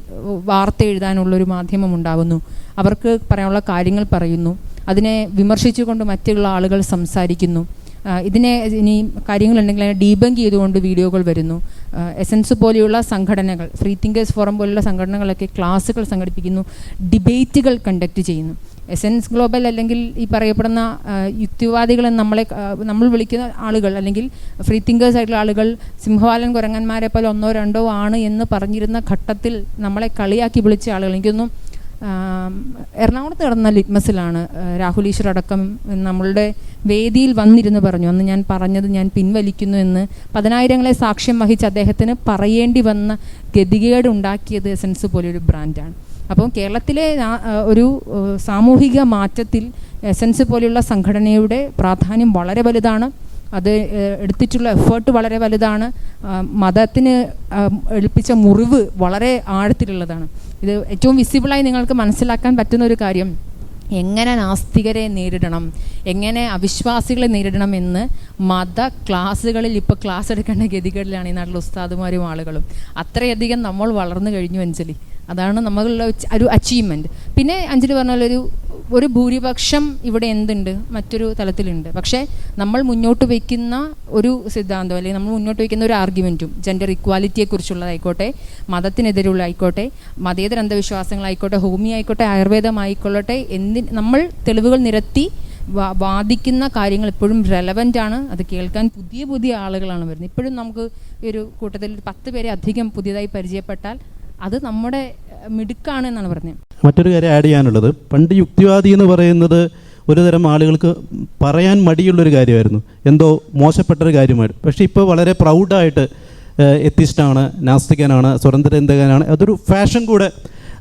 വാർത്ത എഴുതാനുള്ളൊരു മാധ്യമം ഉണ്ടാകുന്നു. അവർക്ക് പറയാനുള്ള കാര്യങ്ങൾ പറയുന്നു, അതിനെ വിമർശിച്ചുകൊണ്ട് മറ്റുള്ള ആളുകൾ സംസാരിക്കുന്നു. ഇതിനെ ഇനി കാര്യങ്ങളുണ്ടെങ്കിൽ അതിനെ ഡീബങ്ക് ചെയ്തുകൊണ്ട് വീഡിയോകൾ വരുന്നു. എസൻസ് പോലെയുള്ള സംഘടനകൾ, ഫ്രീ തിങ്കേഴ്സ് ഫോറം പോലുള്ള സംഘടനകളൊക്കെ ക്ലാസ്സുകൾ സംഘടിപ്പിക്കുന്നു, ഡിബേറ്റുകൾ കണ്ടക്ട് ചെയ്യുന്നു. എസൻസ് ഗ്ലോബൽ അല്ലെങ്കിൽ ഈ പറയപ്പെടുന്ന യുക്തിവാദികൾ നമ്മൾ വിളിക്കുന്ന ആളുകൾ അല്ലെങ്കിൽ ഫ്രീ തിങ്കേഴ്സ് ആയിട്ടുള്ള ആളുകൾ സിംഹവാലൻ കുരങ്ങന്മാരെ പോലെ 1 or 2 ആണ് എന്ന് പറഞ്ഞിരുന്ന ഘട്ടത്തിൽ നമ്മളെ കളിയാക്കി വിളിച്ച ആളുകൾ, എനിക്കൊന്നും എറണാകുളത്ത് നടന്ന ലിറ്റ്മസിലാണ് രാഹുൽ ഈശ്വർ അടക്കം നമ്മളുടെ വേദിയിൽ വന്നിരുന്ന് പറഞ്ഞു, അന്ന് ഞാൻ പറഞ്ഞത് ഞാൻ പിൻവലിക്കുന്നു എന്ന് 10,000-ങ്ങളെ സാക്ഷ്യം വഹിച്ച് അദ്ദേഹത്തിന് പറയേണ്ടി വന്ന ഗതികേട് ഉണ്ടാക്കിയത് എസൻസ് പോലെയൊരു ബ്രാൻഡാണ്. അപ്പോൾ കേരളത്തിലെ ഒരു സാമൂഹിക മാറ്റത്തിൽ എസൻസ് പോലെയുള്ള സംഘടനയുടെ പ്രാധാന്യം വളരെ വലുതാണ്. അത് എടുത്തിട്ടുള്ള എഫേർട്ട് വളരെ വലുതാണ്. മതത്തിന് ഏൽപ്പിച്ച മുറിവ് വളരെ ആഴത്തിലുള്ളതാണ്. ഇത് ഏറ്റവും വിസിബിളായി നിങ്ങൾക്ക് മനസ്സിലാക്കാൻ പറ്റുന്ന ഒരു കാര്യം, എങ്ങനെ നാസ്തികരെ നേരിടണം, എങ്ങനെ അവിശ്വാസികളെ നേരിടണം എന്ന് മത ക്ലാസ്സുകളിൽ ഇപ്പോൾ ക്ലാസ് എടുക്കേണ്ട ഗതികളിലാണ് ഈ നാട്ടിലെ ഉസ്താദുമാരും ആളുകളും. അത്രയധികം നമ്മൾ വളർന്നു കഴിഞ്ഞു അഞ്ജലി. അതാണ് നമ്മളുള്ള ഒരു അച്ചീവ്മെൻറ്റ്. പിന്നെ അഞ്ജലി പറഞ്ഞ ഒരു ഭൂരിപക്ഷം ഇവിടെ എന്തുണ്ട്, മറ്റൊരു തലത്തിലുണ്ട്. പക്ഷേ നമ്മൾ മുന്നോട്ട് വയ്ക്കുന്ന ഒരു സിദ്ധാന്തം അല്ലെങ്കിൽ നമ്മൾ മുന്നോട്ട് വയ്ക്കുന്ന ഒരു ആർഗ്യുമെൻറ്റും ജെൻഡർ ഇക്വാലിറ്റിയെക്കുറിച്ചുള്ളതായിക്കോട്ടെ, മതത്തിനെതിരുള്ള ആയിക്കോട്ടെ, മതേതര അന്ധവിശ്വാസങ്ങളായിക്കോട്ടെ, ഹോമിയോ ആയിക്കോട്ടെ, ആയുർവേദമായിക്കൊള്ളട്ടെ, നമ്മൾ തെളിവുകൾ നിരത്തി വാദിക്കുന്ന കാര്യങ്ങൾ ഇപ്പോഴും റെലവൻ്റ് ആണ്. അത് കേൾക്കാൻ പുതിയ ആളുകളാണ് വരുന്നത്. ഇപ്പോഴും നമുക്ക് ഈ ഒരു കൂട്ടത്തിൽ 10 പേരെ അധികം പുതിയതായി പരിചയപ്പെട്ടാൽ അത് നമ്മുടെ മിടുക്കാണ് എന്നാണ് പറഞ്ഞത്. മറ്റൊരു കാര്യം ആഡ് ചെയ്യാനുള്ളത്, പണ്ട് യുക്തിവാദി എന്ന് പറയുന്നത് ഒരുതരം ആളുകൾക്ക് പറയാൻ മടിയുള്ളൊരു കാര്യമായിരുന്നു, എന്തോ മോശപ്പെട്ടൊരു കാര്യമായിരുന്നു. പക്ഷേ ഇപ്പോൾ വളരെ പ്രൗഡായിട്ട് എത്തിസ്റ്റാണ്, നാസ്തികനാണ്, സ്വതന്ത്രചിന്തകനാണ്, അതൊരു ഫാഷൻ കൂടെ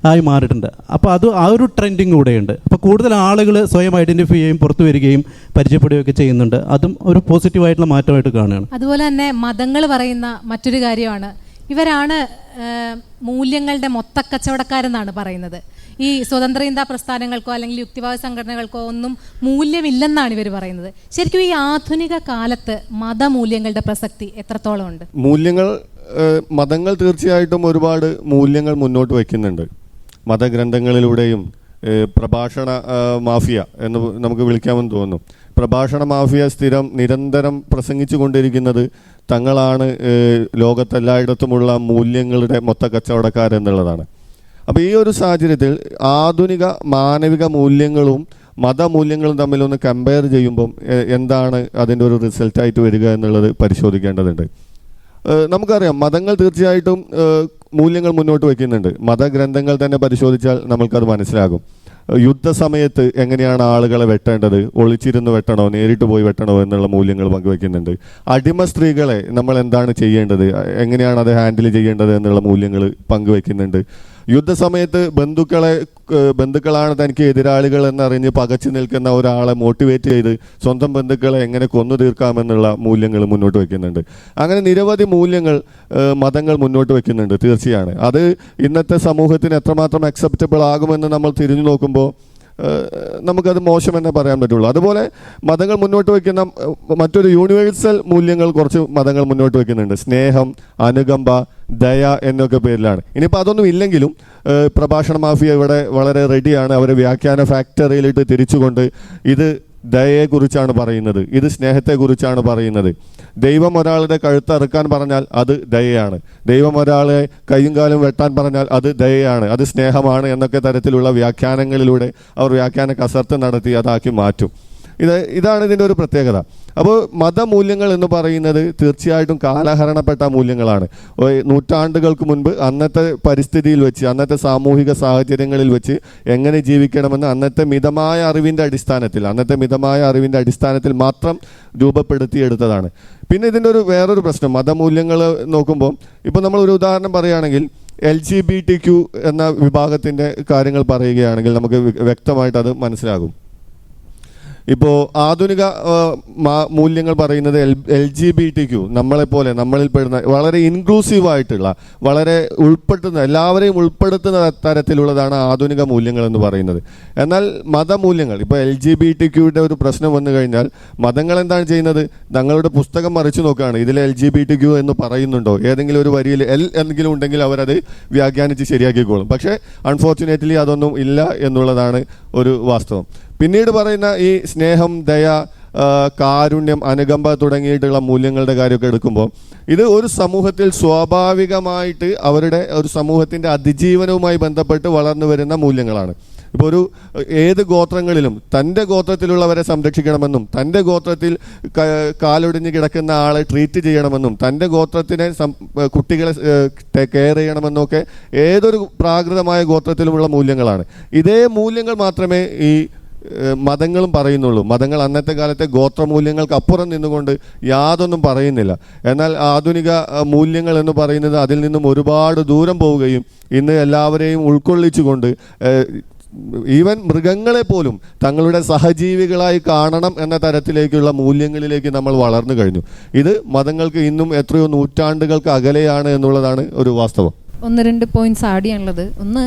ആയി മാറിയിട്ടുണ്ട്. അപ്പോൾ അത് ആ ഒരു ട്രെൻഡിങ് കൂടെയുണ്ട്. അപ്പോൾ കൂടുതൽ ആളുകൾ സ്വയം ഐഡൻറ്റിഫൈ ചെയ്യുകയും പുറത്തു വരികയും പരിചയപ്പെടുകയൊക്കെ ചെയ്യുന്നുണ്ട്. അതും ഒരു പോസിറ്റീവായിട്ടുള്ള മാറ്റമായിട്ട് കാണുകയാണ്. അതുപോലെ തന്നെ മതങ്ങൾ പറയുന്ന മറ്റൊരു കാര്യമാണ്, ഇവരാണ് മൂല്യങ്ങളുടെ മൊത്തക്കച്ചവടക്കാരെന്നാണ് പറയുന്നത്. ഈ സ്വതന്ത്രചിന്താ പ്രസ്ഥാനങ്ങൾക്കോ അല്ലെങ്കിൽ യുക്തിവാദ സംഘടനകൾക്കോ ഒന്നും മൂല്യമില്ലെന്നാണ് ഇവർ പറയുന്നത്. ശരിക്കും ഈ ആധുനിക കാലത്ത് മതമൂല്യങ്ങളുടെ പ്രസക്തി എത്രത്തോളം ഉണ്ട്? മതങ്ങൾ തീർച്ചയായിട്ടും ഒരുപാട് മൂല്യങ്ങൾ മുന്നോട്ട് വയ്ക്കുന്നുണ്ട്. മതഗ്രന്ഥങ്ങളിലൂടെയും പ്രഭാഷണ മാഫിയ എന്ന് നമുക്ക് വിളിക്കാമെന്ന് തോന്നുന്നു. പ്രഭാഷണ മാഫിയ നിരന്തരം പ്രസംഗിച്ചു കൊണ്ടിരിക്കുന്നത് തങ്ങളാണ് ലോകത്തെല്ലായിടത്തുമുള്ള മൂല്യങ്ങളുടെ മൊത്ത കച്ചവടക്കാരെന്നുള്ളതാണ്. അപ്പോൾ ഈ ഒരു സാഹചര്യത്തിൽ ആധുനിക മാനവിക മൂല്യങ്ങളും മതമൂല്യങ്ങളും തമ്മിലൊന്ന് കമ്പയർ ചെയ്യുമ്പം എന്താണ് അതിൻ്റെ ഒരു റിസൾട്ടായിട്ട് വരിക എന്നുള്ളത് പരിശോധിക്കേണ്ടതുണ്ട്. നമുക്കറിയാം, മതങ്ങൾ തീർച്ചയായിട്ടും മൂല്യങ്ങൾ മുന്നോട്ട് വയ്ക്കുന്നുണ്ട്. മതഗ്രന്ഥങ്ങൾ തന്നെ പരിശോധിച്ചാൽ നമ്മൾക്കത് മനസ്സിലാകും. യുദ്ധസമയത്ത് എങ്ങനെയാണ് ആളുകളെ വെട്ടേണ്ടത്, ഒളിച്ചിരുന്ന് വെട്ടണോ, നേരിട്ട് പോയി വെട്ടണോ എന്നുള്ള മൂല്യങ്ങൾ പങ്കുവയ്ക്കുന്നുണ്ട്. അടിമ സ്ത്രീകളെ നമ്മൾ എന്താണ് ചെയ്യേണ്ടത്, എങ്ങനെയാണ് അത് ഹാൻഡിൽ ചെയ്യേണ്ടത് എന്നുള്ള മൂല്യങ്ങൾ പങ്കുവയ്ക്കുന്നുണ്ട്. യുദ്ധസമയത്ത് ബന്ധുക്കളാണ് തനിക്ക് എതിരാളികൾ എന്നറിഞ്ഞ് പകച്ചു നിൽക്കുന്ന ഒരാളെ മോട്ടിവേറ്റ് ചെയ്ത് സ്വന്തം ബന്ധുക്കളെ എങ്ങനെ കൊന്നു തീർക്കാമെന്നുള്ള മൂല്യങ്ങൾ മുന്നോട്ട് വയ്ക്കുന്നുണ്ട്. അങ്ങനെ നിരവധി മൂല്യങ്ങൾ മതങ്ങൾ മുന്നോട്ട് വയ്ക്കുന്നുണ്ട്. തീർച്ചയാണ് അത് ഇന്നത്തെ സമൂഹത്തിന് എത്രമാത്രം അക്സെപ്റ്റബിൾ ആകുമെന്ന് നമ്മൾ തിരിഞ്ഞു നോക്കുമ്പോൾ നമുക്കത് മോശമെന്നേ പറയാൻ പറ്റുള്ളൂ. അതുപോലെ മതങ്ങൾ മുന്നോട്ട് വയ്ക്കുന്ന മറ്റൊരു യൂണിവേഴ്സൽ മൂല്യങ്ങൾ കുറച്ച് മതങ്ങൾ മുന്നോട്ട് വയ്ക്കുന്നുണ്ട്. സ്നേഹം, അനുകമ്പ, ദയ എന്നൊക്കെ പേരിലാണ്. ഇനിയിപ്പോൾ അതൊന്നും ഇല്ലെങ്കിലും പ്രഭാഷണ മാഫിയ ഇവിടെ വളരെ റെഡിയാണ്. അവർ വ്യാഖ്യാന ഫാക്ടറിയിലിട്ട് തിരിച്ചുകൊണ്ട് ഇത് ദയയെക്കുറിച്ചാണ് പറയുന്നത്, ഇത് സ്നേഹത്തെക്കുറിച്ചാണ് പറയുന്നത്. ദൈവം ഒരാളുടെ കഴുത്തറുക്കാൻ പറഞ്ഞാൽ അത് ദയയാണ്, ദൈവം ഒരാളെ കൈയും കാലും വെട്ടാൻ പറഞ്ഞാൽ അത് ദയയാണ്, അത് സ്നേഹമാണ് എന്നൊക്കെ തരത്തിലുള്ള വ്യാഖ്യാനങ്ങളിലൂടെ അവർ വ്യാഖ്യാന കസർത്ത് നടത്തി അതാക്കി മാറ്റും. ഇതാണ് ഇതിൻ്റെ ഒരു പ്രത്യേകത. അപ്പോൾ മതമൂല്യങ്ങൾ എന്ന് പറയുന്നത് തീർച്ചയായിട്ടും കാലഹരണപ്പെട്ട മൂല്യങ്ങളാണ്. നൂറ്റാണ്ടുകൾക്ക് മുൻപ് അന്നത്തെ പരിസ്ഥിതിയിൽ വെച്ച്, അന്നത്തെ സാമൂഹിക സാഹചര്യങ്ങളിൽ വെച്ച് എങ്ങനെ ജീവിക്കണമെന്ന് അന്നത്തെ മിതമായ അറിവിൻ്റെ അടിസ്ഥാനത്തിൽ മാത്രം രൂപപ്പെടുത്തിയെടുത്തതാണ്. പിന്നെ ഇതിൻ്റെ വേറൊരു പ്രശ്നം, മതമൂല്യങ്ങൾ നോക്കുമ്പോൾ ഇപ്പോൾ നമ്മൾ ഒരു ഉദാഹരണം പറയുകയാണെങ്കിൽ LGBTQ എന്ന വിഭാഗത്തിൻ്റെ കാര്യങ്ങൾ പറയുകയാണെങ്കിൽ നമുക്ക് വ്യക്തമായിട്ട് അത് മനസ്സിലാകും. ഇപ്പോൾ ആധുനിക മൂല്യങ്ങൾ പറയുന്നത് LGBTQ നമ്മളെപ്പോലെ, നമ്മളിൽ പെടുന്ന വളരെ ഇൻക്ലൂസീവായിട്ടുള്ള, വളരെ എല്ലാവരെയും ഉൾപ്പെടുത്തുന്ന തരത്തിലുള്ളതാണ് ആധുനിക മൂല്യങ്ങൾ എന്ന് പറയുന്നത്. എന്നാൽ മതമൂല്യങ്ങൾ, ഇപ്പോൾ LGBTQയുടെ ഒരു പ്രശ്നം വന്നു കഴിഞ്ഞാൽ മതങ്ങൾ എന്താണ് ചെയ്യുന്നത്, തങ്ങളുടെ പുസ്തകം മറിച്ചു നോക്കുകയാണ്, ഇതിൽ LGBTQ എന്ന് പറയുന്നുണ്ടോ, ഏതെങ്കിലും ഒരു വരിയിൽ L എന്തെങ്കിലും ഉണ്ടെങ്കിൽ അവരത് വ്യാഖ്യാനിച്ച് ശരിയാക്കിക്കോളും. പക്ഷേ അൺഫോർച്ചുനേറ്റ്ലി അതൊന്നും ഇല്ല എന്നുള്ളതാണ് ഒരു വാസ്തവം. പിന്നീട് പറയുന്ന ഈ സ്നേഹം, ദയ, കാരുണ്യം, അനുകമ്പ തുടങ്ങിയിട്ടുള്ള മൂല്യങ്ങളുടെ കാര്യമൊക്കെ എടുക്കുമ്പോൾ ഇത് ഒരു സമൂഹത്തിൽ സ്വാഭാവികമായിട്ട് അവരുടെ ഒരു സമൂഹത്തിൻ്റെ അതിജീവനവുമായി ബന്ധപ്പെട്ട് വളർന്നു വരുന്ന മൂല്യങ്ങളാണ്. ഇപ്പോൾ ഏത് ഗോത്രങ്ങളിലും തൻ്റെ ഗോത്രത്തിലുള്ളവരെ സംരക്ഷിക്കണമെന്നും, തൻ്റെ ഗോത്രത്തിൽ കാലൊടിഞ്ഞ് കിടക്കുന്ന ആളെ ട്രീറ്റ് ചെയ്യണമെന്നും, തൻ്റെ ഗോത്രത്തിനെ കുട്ടികളെ കെയർ ചെയ്യണമെന്നും ഒക്കെ ഏതൊരു പ്രാകൃതമായ ഗോത്രത്തിലുമുള്ള മൂല്യങ്ങളാണ്. ഇതേ മൂല്യങ്ങൾ മാത്രമേ ഈ മതങ്ങളും പറയുന്നുള്ളൂ. മതങ്ങൾ അന്നത്തെ കാലത്തെ ഗോത്രമൂല്യങ്ങൾക്ക് അപ്പുറം നിന്നുകൊണ്ട് യാതൊന്നും പറയുന്നില്ല. എന്നാൽ ആധുനിക മൂല്യങ്ങൾ എന്ന് പറയുന്നത് അതിൽ നിന്നും ഒരുപാട് ദൂരം പോവുകയും ഇന്ന് എല്ലാവരെയും ഉൾക്കൊള്ളിച്ചുകൊണ്ട് ഈവൻ മൃഗങ്ങളെ പോലും തങ്ങളുടെ സഹജീവികളായി കാണണം എന്ന തരത്തിലേക്കുള്ള മൂല്യങ്ങളിലേക്ക് നമ്മൾ വളർന്നു കഴിഞ്ഞു. ഇത് മതങ്ങൾക്ക് ഇന്നും എത്രയോ നൂറ്റാണ്ടുകൾക്ക് അകലെയാണ് എന്നുള്ളതാണ് ഒരു വാസ്തവം. 1-2 പോയിന്റ്സ് ആഡ് ചെയ്യാനുള്ളത്. ഒന്ന്,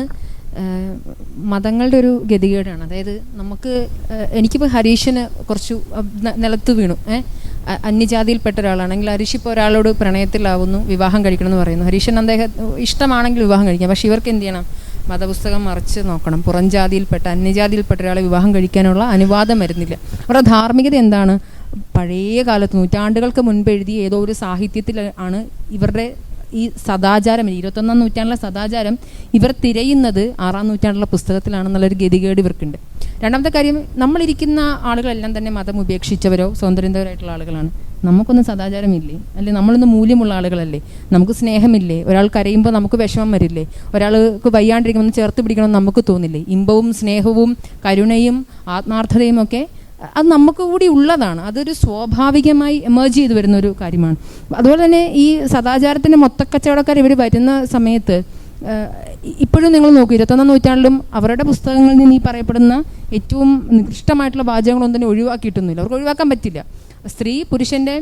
മതങ്ങളുടെ ഒരു ഗതികേടാണ്. അതായത് എനിക്കിപ്പോൾ ഹരീഷിന് കുറച്ചു നിലത്ത് വീണു, അന്യജാതിയിൽപ്പെട്ട ഒരാളാണെങ്കിൽ ഹരീഷ് ഇപ്പോൾ ഒരാളോട് പ്രണയത്തിലാവുന്നു, വിവാഹം കഴിക്കണമെന്ന് പറയുന്നു. ഹരീഷിന് അദ്ദേഹം ഇഷ്ടമാണെങ്കിൽ വിവാഹം കഴിക്കാം. പക്ഷേ ഇവർക്ക് എന്ത് ചെയ്യണം, മതപുസ്തകം മറിച്ച് നോക്കണം. പുറംജാതിയിൽപ്പെട്ട അന്യജാതിയിൽപ്പെട്ട ഒരാളെ വിവാഹം കഴിക്കാനുള്ള അനുവാദം വരുന്നില്ല. അവരുടെ ധാർമ്മികത എന്താണ്? പഴയ കാലത്ത് നൂറ്റാണ്ടുകൾക്ക് മുൻപ് എഴുതിയ ഏതോ ഒരു സാഹിത്യത്തിൽ ആണ് ഇവരുടെ ഈ സദാചാരം, 21-ാം നൂറ്റാണ്ടിലെ സദാചാരം ഇവർ തിരയുന്നത് 6-ാം നൂറ്റാണ്ടിലെ പുസ്തകത്തിലാണെന്നുള്ളൊരു ഗതികേട് ഇവർക്കുണ്ട്. രണ്ടാമത്തെ കാര്യം, നമ്മളിരിക്കുന്ന ആളുകളെല്ലാം തന്നെ മതം ഉപേക്ഷിച്ചവരോ സ്വതന്ത്രരായിട്ടുള്ള ആളുകളാണ്. നമുക്കൊന്നും സദാചാരമില്ലേ? അല്ലെ, നമ്മളൊന്നും മൂല്യമുള്ള ആളുകളല്ലേ? നമുക്ക് സ്നേഹമില്ലേ? ഒരാൾ കരയുമ്പോൾ നമുക്ക് വിഷമം വരില്ലേ? ഒരാൾക്ക് വയ്യാണ്ടിരിക്കുമ്പോൾ ഒന്ന് ചേർത്ത് പിടിക്കണമെന്ന് നമുക്ക് തോന്നില്ലേ? ഇമ്പവും സ്നേഹവും കരുണയും ആത്മാർത്ഥതയും ഒക്കെ അത് നമുക്ക് കൂടി ഉള്ളതാണ്. അതൊരു സ്വാഭാവികമായി എമേർജ് ചെയ്ത് വരുന്ന ഒരു കാര്യമാണ്. അതുപോലെ തന്നെ ഈ സദാചാരത്തിൻ്റെ മൊത്തക്കച്ചവടക്കാർ ഇവർ വരുന്ന സമയത്ത് ഇപ്പോഴും നിങ്ങൾ നോക്കൂ, 21-ാം നൂറ്റാണ്ടിലും അവരുടെ പുസ്തകങ്ങളിൽ നിന്ന് ഈ പറയപ്പെടുന്ന ഏറ്റവും നികൃഷ്ടമായിട്ടുള്ള വാചകങ്ങളൊന്നും തന്നെ ഒഴിവാക്കിയിട്ടൊന്നുമില്ല. അവർക്ക് ഒഴിവാക്കാൻ പറ്റില്ല. സ്ത്രീ പുരുഷൻ്റെ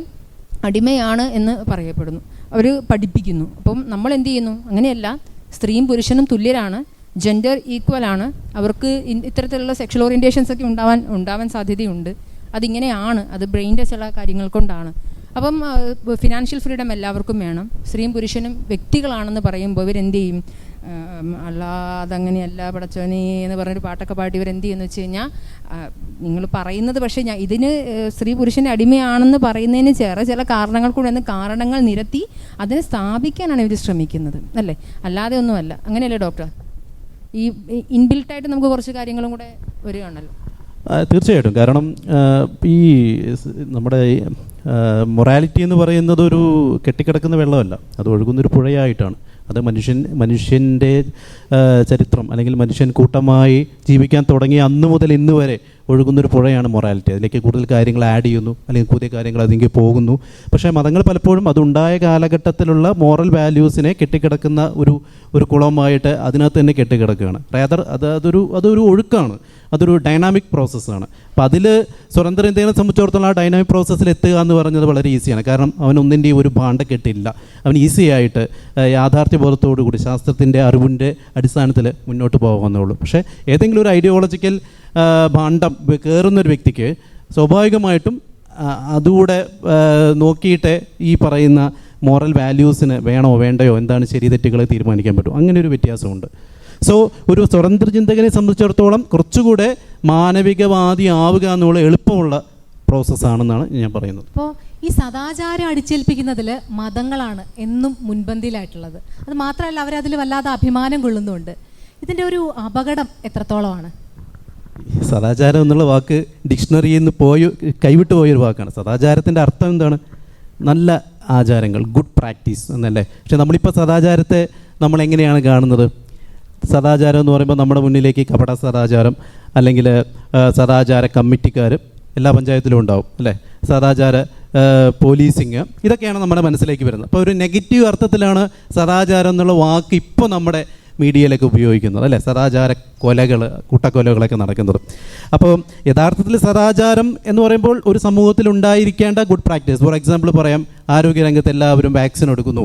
അടിമയാണ് എന്ന് പറയപ്പെടുന്നു, അവർ പഠിപ്പിക്കുന്നു. അപ്പം നമ്മൾ എന്ത് ചെയ്യുന്നു? അങ്ങനെയല്ല, സ്ത്രീയും പുരുഷനും തുല്യരാണ്, ജെൻഡർ ഈക്വലാണ്, അവർക്ക് ഇത്തരത്തിലുള്ള സെക്ഷൽ ഓറിയൻറ്റേഷൻസ് ഒക്കെ ഉണ്ടാവാൻ സാധ്യതയുണ്ട്. അതിങ്ങനെയാണ്, അത് ബ്രെയിൻ്റെ ചില കാര്യങ്ങൾ കൊണ്ടാണ്. അപ്പം ഫിനാൻഷ്യൽ ഫ്രീഡം എല്ലാവർക്കും വേണം. സ്ത്രീയും പുരുഷനും വ്യക്തികളാണെന്ന് പറയുമ്പോൾ ഇവരെന്ത് ചെയ്യും? അതങ്ങനെയല്ല പടച്ചോനെ എന്ന് പറഞ്ഞൊരു പാട്ടൊക്കെ പാടി ഇവരെന്ത് ചെയ്യുമെന്ന് വെച്ച് കഴിഞ്ഞാൽ, നിങ്ങൾ പറയുന്നത് പക്ഷേ ഇതിന് സ്ത്രീ പുരുഷൻ്റെ അടിമയാണെന്ന് പറയുന്നതിന് ചില കാരണങ്ങൾ കൂടെ കാരണങ്ങൾ നിരത്തി അതിനെ സ്ഥാപിക്കാനാണ് ഇവർ ശ്രമിക്കുന്നത്, അല്ലേ? അല്ലാതെ ഒന്നുമല്ല. അങ്ങനെയല്ലേ ഡോക്ടർ? ഈ ഇൻബിൽട്ടായിട്ട് നമുക്ക് കുറച്ച് കാര്യങ്ങളും കൂടെ വരികയാണല്ലോ. തീർച്ചയായിട്ടും. കാരണം ഈ നമ്മുടെ മൊറാലിറ്റി എന്ന് പറയുന്നത് ഒരു കെട്ടിക്കിടക്കുന്ന വെള്ളമല്ല, അത് ഒഴുകുന്നൊരു പുഴയായിട്ടാണ്. അത് മനുഷ്യൻ്റെ ചരിത്രം അല്ലെങ്കിൽ മനുഷ്യൻ കൂട്ടമായി ജീവിക്കാൻ തുടങ്ങിയ അന്ന് മുതൽ ഇന്ന് വരെ ഒഴുകുന്നൊരു പുഴയാണ് മൊറാലിറ്റി. അതിലേക്ക് കൂടുതൽ കാര്യങ്ങൾ ആഡ് ചെയ്യുന്നു, അല്ലെങ്കിൽ പുതിയ കാര്യങ്ങൾ അതിലേക്ക് പോകുന്നു. പക്ഷേ മതങ്ങൾ പലപ്പോഴും അതുണ്ടായ കാലഘട്ടത്തിലുള്ള മോറൽ വാല്യൂസിനെ കെട്ടിക്കിടക്കുന്ന ഒരു കുളമായിട്ട് അതിനകത്ത് തന്നെ കെട്ടിക്കിടക്കുകയാണ്. റേദർ അതൊരു ഒഴുക്കാണ്, അതൊരു ഡൈനാമിക് പ്രോസസ്സാണ്. അപ്പം അതിൽ സ്വതന്ത്ര ഇന്ത്യയെ സംബന്ധിച്ചിടത്തോളം ആ ഡൈനാമിക് പ്രോസസ്സിൽ എത്തുക എന്ന് പറയുന്നത് വളരെ ഈസിയാണ്. കാരണം അവനൊന്നിൻ്റെയും ഒരു ഭാണ്ഡക്കെട്ടില്ല. അവൻ ഈസി ആയിട്ട് യാഥാർത്ഥ്യബോധത്തോടു കൂടി ശാസ്ത്രത്തിൻ്റെ അറിവിൻ്റെ അടിസ്ഥാനത്തിൽ മുന്നോട്ട് പോകാവുന്നേ ഉള്ളൂ. പക്ഷേ ഏതെങ്കിലും ഒരു ഐഡിയോളജിക്കൽ ഭാണ്ഡം കയറുന്നൊരു വ്യക്തിക്ക് സ്വാഭാവികമായിട്ടും അതുകൂടെ നോക്കിയിട്ട് ഈ പറയുന്ന മോറൽ വാല്യൂസിന് വേണോ വേണ്ടയോ, എന്താണ് ശരി തെറ്റുകളെ തീരുമാനിക്കാൻ പറ്റും. അങ്ങനെ ഒരു വ്യത്യാസമുണ്ട്. സോ ഒരു സ്വതന്ത്ര ചിന്തകനെ സംബന്ധിച്ചിടത്തോളം കുറച്ചുകൂടെ മാനവികവാദി ആവുക എന്നുള്ള എളുപ്പമുള്ള പ്രോസസ്സാണെന്നാണ് ഞാൻ പറയുന്നത്. അപ്പോൾ ഈ സദാചാരം അടിച്ചേൽപ്പിക്കുന്നതിൽ മതങ്ങളാണ് എന്നും മുൻപന്തിയിലായിട്ടുള്ളത്. അത് മാത്രമല്ല, അവരതിൽ വല്ലാതെ അഭിമാനം കൊള്ളുന്നുണ്ട്. ഇതിൻ്റെ ഒരു അപകടം എത്രത്തോളമാണ്? സദാചാരം എന്നുള്ള വാക്ക് ഡിക്ഷണറിയിൽ നിന്ന് കൈവിട്ടു പോയൊരു വാക്കാണ്. സദാചാരത്തിൻ്റെ അർത്ഥം എന്താണ്? നല്ല ആചാരങ്ങൾ, ഗുഡ് പ്രാക്ടീസ് എന്നല്ലേ. പക്ഷെ നമ്മളിപ്പോൾ സദാചാരത്തെ നമ്മളെങ്ങനെയാണ് കാണുന്നത്? സദാചാരം എന്ന് പറയുമ്പോൾ നമ്മുടെ മുന്നിലേക്ക് കപട സദാചാരം, അല്ലെങ്കിൽ സദാചാര കമ്മിറ്റിക്കാർ എല്ലാ പഞ്ചായത്തിലും ഉണ്ടാവും, അല്ലേ? സദാചാര പോലീസിങ്, ഇതൊക്കെയാണ് നമ്മുടെ മനസ്സിലേക്ക് വരുന്നത്. അപ്പോൾ ഒരു നെഗറ്റീവ് അർത്ഥത്തിലാണ് സദാചാരം എന്നുള്ള വാക്ക് ഇപ്പോൾ നമ്മുടെ മീഡിയയിലൊക്കെ ഉപയോഗിക്കുന്നത്, അല്ലേ? സദാചാര കൊലകൾ, കൂട്ടക്കൊലകളൊക്കെ നടക്കുന്നത്. അപ്പോൾ യഥാർത്ഥത്തിൽ സദാചാരം എന്ന് പറയുമ്പോൾ ഒരു സമൂഹത്തിൽ ഉണ്ടായിരിക്കേണ്ട ഗുഡ് പ്രാക്ടീസ്. ഫോർ എക്സാമ്പിൾ പറയാം, ആരോഗ്യരംഗത്ത് എല്ലാവരും വാക്സിൻ എടുക്കുന്നു.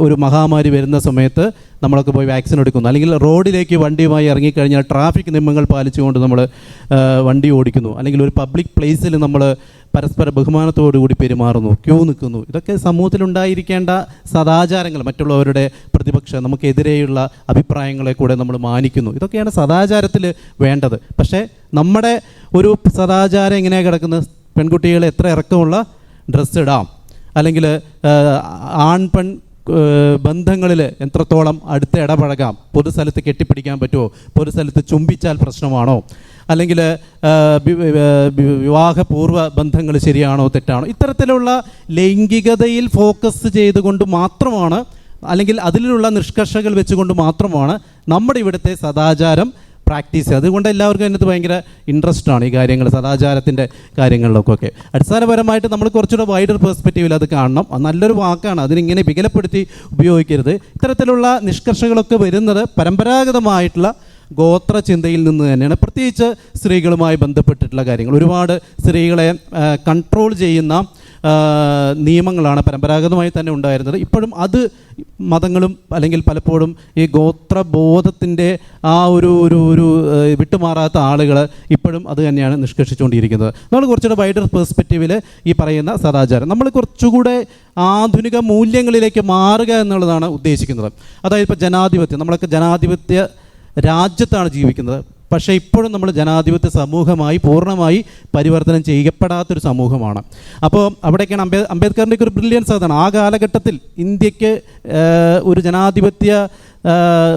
ഒരു മഹാമാരി വരുന്ന സമയത്ത് നമ്മളൊക്കെ പോയി വാക്സിൻ എടുക്കുന്നു. അല്ലെങ്കിൽ റോഡിലേക്ക് വണ്ടിയുമായി ഇറങ്ങിക്കഴിഞ്ഞാൽ ട്രാഫിക് നിയമങ്ങൾ പാലിച്ചുകൊണ്ട് നമ്മൾ വണ്ടി ഓടിക്കുന്നു. അല്ലെങ്കിൽ ഒരു പബ്ലിക് പ്ലേസിൽ നമ്മൾ പരസ്പര ബഹുമാനത്തോടുകൂടി പെരുമാറുന്നു, ക്യൂ നിൽക്കുന്നു. ഇതൊക്കെ സമൂഹത്തിലുണ്ടായിരിക്കേണ്ട സദാചാരങ്ങൾ. മറ്റുള്ളവരുടെ നമുക്കെതിരെയുള്ള അഭിപ്രായങ്ങളെ കൂടെ നമ്മൾ മാനിക്കുന്നു. ഇതൊക്കെയാണ് സദാചാരത്തിൽ വേണ്ടത്. പക്ഷേ നമ്മുടെ ഒരു സദാചാരം എങ്ങനെയാണ് കിടക്കുന്നത്? പെൺകുട്ടികളെ എത്ര ഇറക്കമുള്ള ഡ്രസ്സ് ഇടാം, അല്ലെങ്കിൽ ആൺ-പെൺ ബന്ധങ്ങളിൽ എത്രത്തോളം അടുത്ത് ഇടപഴകാം, പൊതുസ്ഥലത്ത് കെട്ടിപ്പിടിക്കാൻ പറ്റുമോ, പൊതുസ്ഥലത്ത് ചുംബിച്ചാൽ പ്രശ്നമാണോ, അല്ലെങ്കിൽ വിവാഹപൂർവ്വ ബന്ധങ്ങൾ ശരിയാണോ തെറ്റാണോ, ഇത്തരത്തിലുള്ള ലൈംഗികതയിൽ ഫോക്കസ് ചെയ്തുകൊണ്ട് മാത്രമാണ്, അല്ലെങ്കിൽ അതിലുള്ള നിഷ്കർഷകൾ വെച്ചുകൊണ്ട് മാത്രമാണ് നമ്മുടെ ഇവിടുത്തെ സദാചാരം പ്രാക്ടീസ് ചെയ്യുക. അതുകൊണ്ട് എല്ലാവർക്കും അതിനകത്ത് ഭയങ്കര ഇൻട്രസ്റ്റ് ആണ് ഈ കാര്യങ്ങൾ, സദാചാരത്തിൻ്റെ കാര്യങ്ങളിലൊക്കെ. അടിസ്ഥാനപരമായിട്ട് നമ്മൾ കുറച്ചുകൂടെ വൈഡർ പെർസ്പെക്റ്റീവിൽ അത് കാണണം. നല്ലൊരു വാക്കാണ്, അതിനിങ്ങനെ വികലപ്പെടുത്തി ഉപയോഗിക്കരുത്. ഇത്തരത്തിലുള്ള നിഷ്കർഷകളൊക്കെ വരുന്നത് പരമ്പരാഗതമായിട്ടുള്ള ഗോത്ര ചിന്തയിൽ നിന്ന് തന്നെയാണ്. പ്രത്യേകിച്ച് സ്ത്രീകളുമായി ബന്ധപ്പെട്ടിട്ടുള്ള കാര്യങ്ങൾ, ഒരുപാട് സ്ത്രീകളെ കൺട്രോൾ ചെയ്യുന്ന നിയമങ്ങളാണ് പരമ്പരാഗതമായി തന്നെ ഉണ്ടായിരുന്നത്. ഇപ്പോഴും അത് മതങ്ങളും അല്ലെങ്കിൽ പലപ്പോഴും ഈ ഗോത്രബോധത്തിൻ്റെ ആ ഒരു വിട്ടുമാറാത്ത ആളുകൾ ഇപ്പോഴും അത് തന്നെയാണ് നിഷ്കർഷിച്ചുകൊണ്ടിരിക്കുന്നത്. നമ്മൾ കുറച്ചുകൂടെ വൈഡർ പെർസ്പെക്റ്റീവിൽ ഈ പറയുന്ന സദാചാരം നമ്മൾ കുറച്ചുകൂടെ ആധുനിക മൂല്യങ്ങളിലേക്ക് മാറുക എന്നുള്ളതാണ് ഉദ്ദേശിക്കുന്നത്. അതായത് ഇപ്പോൾ ജനാധിപത്യം, നമ്മളൊക്കെ ജനാധിപത്യ രാജ്യത്താണ് ജീവിക്കുന്നത്. പക്ഷേ ഇപ്പോഴും നമ്മൾ ജനാധിപത്യ സമൂഹമായി പൂർണ്ണമായി പരിവർത്തനം ചെയ്യപ്പെടാത്തൊരു സമൂഹമാണ്. അപ്പോൾ അവിടേക്കാണ് അംബേദ്കറിൻ്റെ ഒരു ബ്രില്യൻസ് അതാണ്. ആ കാലഘട്ടത്തിൽ ഇന്ത്യക്ക് ഒരു ജനാധിപത്യ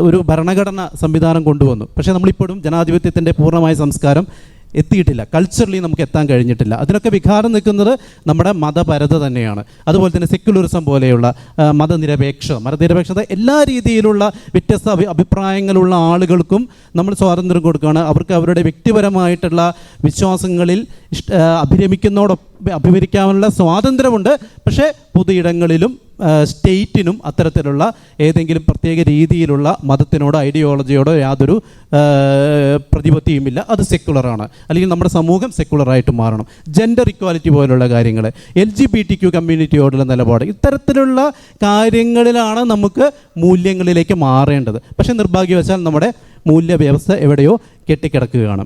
ഒരു ഭരണഘടന സംവിധാനം കൊണ്ടുവന്നു. പക്ഷേ നമ്മളിപ്പോഴും ജനാധിപത്യത്തിൻ്റെ പൂർണ്ണമായ സംസ്കാരം എത്തിയിട്ടില്ല, കൾച്ചറലി നമുക്ക് എത്താൻ കഴിഞ്ഞിട്ടില്ല. അതിനൊക്കെ വികാരം നിൽക്കുന്നത് നമ്മുടെ മതപരത തന്നെയാണ്. അതുപോലെ തന്നെ സെക്യുലറിസം പോലെയുള്ള മതനിരപേക്ഷത എല്ലാ രീതിയിലുള്ള വ്യത്യസ്ത അഭിപ്രായങ്ങളുള്ള ആളുകൾക്കും നമ്മൾ സ്വാതന്ത്ര്യം കൊടുക്കുകയാണ്. അവർക്ക് അവരുടെ വ്യക്തിപരമായിട്ടുള്ള വിശ്വാസങ്ങളിൽ അഭിമുഖിക്കാനുള്ള സ്വാതന്ത്ര്യമുണ്ട്. പക്ഷേ പൊതു ഇടങ്ങളിലും സ്റ്റേറ്റിനും അത്തരത്തിലുള്ള ഏതെങ്കിലും പ്രത്യേക രീതിയിലുള്ള മതത്തിനോടോ ഐഡിയോളജിയോടോ യാതൊരു പ്രതിപത്തിയുമില്ല. അത് സെക്കുലറാണ്, അല്ലെങ്കിൽ നമ്മുടെ സമൂഹം സെക്കുലറായിട്ട് മാറണം. ജെൻഡർ ഇക്വാലിറ്റി പോലുള്ള കാര്യങ്ങൾ, LGBTQ കമ്മ്യൂണിറ്റിയോടുള്ള നിലപാട്, ഇത്തരത്തിലുള്ള കാര്യങ്ങളിലാണ് നമുക്ക് മൂല്യങ്ങളിലേക്ക് മാറേണ്ടത്. പക്ഷേ നിർഭാഗ്യവശാൽ നമ്മുടെ മൂല്യവ്യവസ്ഥ എവിടെയോ കെട്ടിക്കിടക്കുകയാണ്.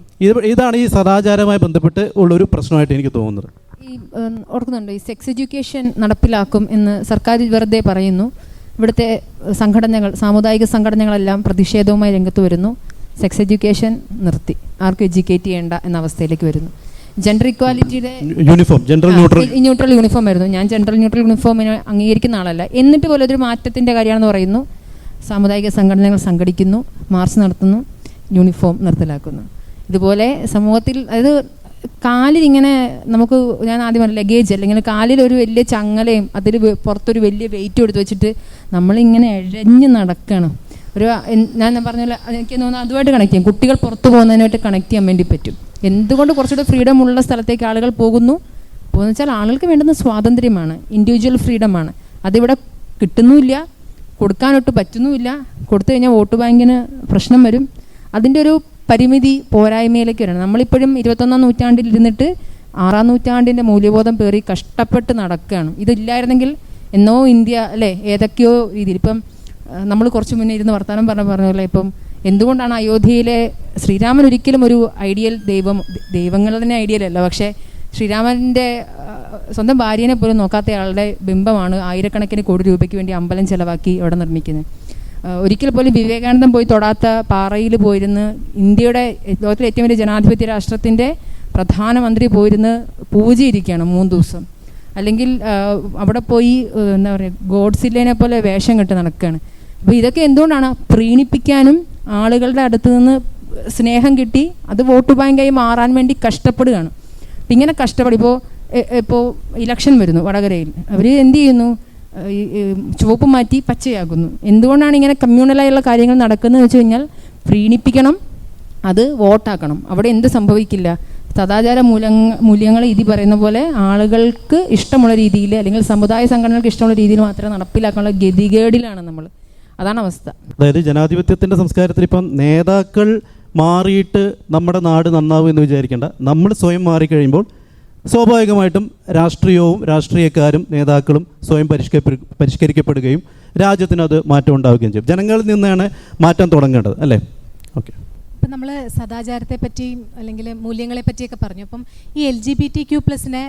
ഇതാണ് ഈ സദാചാരവുമായി ബന്ധപ്പെട്ട് ഉള്ളൊരു പ്രശ്നമായിട്ട് എനിക്ക് തോന്നുന്നത്. ഈ ഓർക്കുന്നുണ്ടോ, ഈ സെക്സ് എഡ്യൂക്കേഷൻ നടപ്പിലാക്കും എന്ന് സർക്കാർ വെറുതെ പറയുന്നു. ഇവിടുത്തെ സംഘടനകൾ, സാമുദായിക സംഘടനകളെല്ലാം പ്രതിഷേധവുമായി രംഗത്ത് വരുന്നു. സെക്സ് എഡ്യൂക്കേഷൻ നിർത്തി, ആർക്കും എഡ്യൂക്കേറ്റ് ചെയ്യേണ്ട എന്ന അവസ്ഥയിലേക്ക് വരുന്നു. ജെൻഡർ ഇക്വാലിറ്റിയുടെ ന്യൂട്രൽ യൂണിഫോം ആയിരുന്നു. ഞാൻ ജെൻഡർ ന്യൂട്രൽ യൂണിഫോമിനെ അംഗീകരിക്കുന്ന ആളല്ല. എന്നിട്ട് പോലെ ഒരു മാറ്റത്തിൻ്റെ കാര്യമാണെന്ന് പറയുന്നു. സാമുദായിക സംഘടനകൾ സംഘടിക്കുന്നു, മാർച്ച് നടത്തുന്നു, യൂണിഫോം നിർത്തലാക്കുന്നു. ഇതുപോലെ സമൂഹത്തിൽ, അതായത് കാലിലിങ്ങനെ നമുക്ക്, ഞാൻ ആദ്യം പറഞ്ഞ ലഗേജ് അല്ലെങ്കിൽ കാലിലൊരു വലിയ ചങ്ങലയും അതിൽ പുറത്തൊരു വലിയ വെയിറ്റും എടുത്ത് വെച്ചിട്ട് നമ്മളിങ്ങനെ എഴഞ്ഞ് നടക്കണം. ഞാൻ പറഞ്ഞ എനിക്ക് തോന്നുന്നു അതുമായിട്ട് കണക്ട് ചെയ്യും. കുട്ടികൾ പുറത്തു പോകുന്നതിനായിട്ട് കണക്ട് ചെയ്യാൻ വേണ്ടി പറ്റും. എന്തുകൊണ്ട് കുറച്ചുകൂടെ ഫ്രീഡം ഉള്ള സ്ഥലത്തേക്ക് ആളുകൾ പോകുന്നു വെച്ചാൽ ആളുകൾക്ക് വേണ്ടുന്ന സ്വാതന്ത്ര്യമാണ്, ഇൻഡിവിജ്വൽ ഫ്രീഡമാണ്. അതിവിടെ കിട്ടുന്നുമില്ല, കൊടുക്കാനൊട്ട് പറ്റുന്നുമില്ല. കൊടുത്തു കഴിഞ്ഞാൽ വോട്ട് ബാങ്കിന് പ്രശ്നം വരും. അതിൻ്റെ ഒരു പരിമിതി പോരായ്മയിലേക്ക് വരണം. നമ്മളിപ്പോഴും 21-ാം നൂറ്റാണ്ടിൽ ഇരുന്നിട്ട് 6-ാം നൂറ്റാണ്ടിൻ്റെ മൂല്യബോധം പേറി കഷ്ടപ്പെട്ട് നടക്കുകയാണ്. ഇതില്ലായിരുന്നെങ്കിൽ എന്നോ ഇന്ത്യ അല്ലേ ഏതൊക്കെയോ രീതിയിൽ, ഇപ്പം നമ്മൾ കുറച്ച് മുന്നേ ഇരുന്ന് വർത്തമാനം പറഞ്ഞ ഇപ്പം എന്തുകൊണ്ടാണ് അയോധ്യയിലെ ശ്രീരാമൻ ഒരിക്കലും ഒരു ഐഡിയൽ ദൈവങ്ങൾ തന്നെ ഐഡിയൽ അല്ല, പക്ഷേ ശ്രീരാമൻ്റെ സ്വന്തം ഭാര്യനെ പോലും നോക്കാത്ത ആളുടെ ബിംബമാണ് ആയിരക്കണക്കിന് കോടി രൂപയ്ക്ക് വേണ്ടി അമ്പലം ചിലവാക്കി അവിടെ നിർമ്മിക്കുന്നത്. ഒരിക്കൽ പോലും വിവേകാനന്ദൻ പോയി തൊടാത്ത പാറയിൽ പോയിരുന്ന് ഇന്ത്യയുടെ ലോകത്തിലെ ഏറ്റവും വലിയ ജനാധിപത്യ രാഷ്ട്രത്തിൻ്റെ പ്രധാനമന്ത്രി പോയിരുന്ന് പൂജയിരിക്കുകയാണ് 3 ദിവസം. അല്ലെങ്കിൽ അവിടെ പോയി എന്താ പറയുക, ഗോഡ്സില്ലേനെ പോലെ വേഷം കെട്ട് നടക്കുകയാണ്. അപ്പോൾ ഇതൊക്കെ എന്തുകൊണ്ടാണ്? പ്രീണിപ്പിക്കാനും ആളുകളുടെ അടുത്ത് നിന്ന് സ്നേഹം കിട്ടി അത് വോട്ട് ബാങ്കായി മാറാൻ വേണ്ടി കഷ്ടപ്പെടുകയാണ്. അപ്പം ഇങ്ങനെ ഇപ്പോൾ ഇലക്ഷൻ വരുന്നു വടകരയിൽ, അവർ എന്ത് ചെയ്യുന്നു? ചുവപ്പ് മാറ്റി പച്ചയാകുന്നു. എന്തുകൊണ്ടാണ് ഇങ്ങനെ കമ്മ്യൂണലായുള്ള കാര്യങ്ങൾ നടക്കുന്നതെന്ന് വെച്ച് കഴിഞ്ഞാൽ പ്രീണിപ്പിക്കണം, അത് വോട്ടാക്കണം. അവിടെ എന്ത് സംഭവിക്കില്ല? സദാചാര മൂല്യങ്ങൾ ഇത് പറയുന്ന പോലെ ആളുകൾക്ക് ഇഷ്ടമുള്ള രീതിയിൽ അല്ലെങ്കിൽ സമുദായ സംഘടനകൾക്ക് ഇഷ്ടമുള്ള രീതിയിൽ മാത്രമേ നടപ്പിലാക്കാനുള്ള ഗതികേടിലാണ് നമ്മൾ. അതാണ് അവസ്ഥ. അതായത് ജനാധിപത്യത്തിൻ്റെ സംസ്കാരത്തിൽ ഇപ്പം നേതാക്കൾ മാറിയിട്ട് നമ്മുടെ നാട് നന്നാവും എന്ന് വിചാരിക്കേണ്ട. നമ്മൾ സ്വയം മാറിക്കഴിയുമ്പോൾ സ്വാഭാവികമായിട്ടും രാഷ്ട്രീയവും രാഷ്ട്രീയക്കാരും നേതാക്കളും സ്വയം പരിഷ്കരിക്കപ്പെടുകയും രാജ്യത്തിന് അത് മാറ്റം ഉണ്ടാവുകയും ചെയ്യും. ജനങ്ങളിൽ നിന്നാണ് മാറ്റം തുടങ്ങേണ്ടത്, അല്ലേ? ഓക്കെ. ഇപ്പം നമ്മൾ സദാചാരത്തെ പറ്റിയും അല്ലെങ്കിൽ മൂല്യങ്ങളെ പറ്റിയൊക്കെ പറഞ്ഞു. അപ്പം ഈ LGBTQ+നെ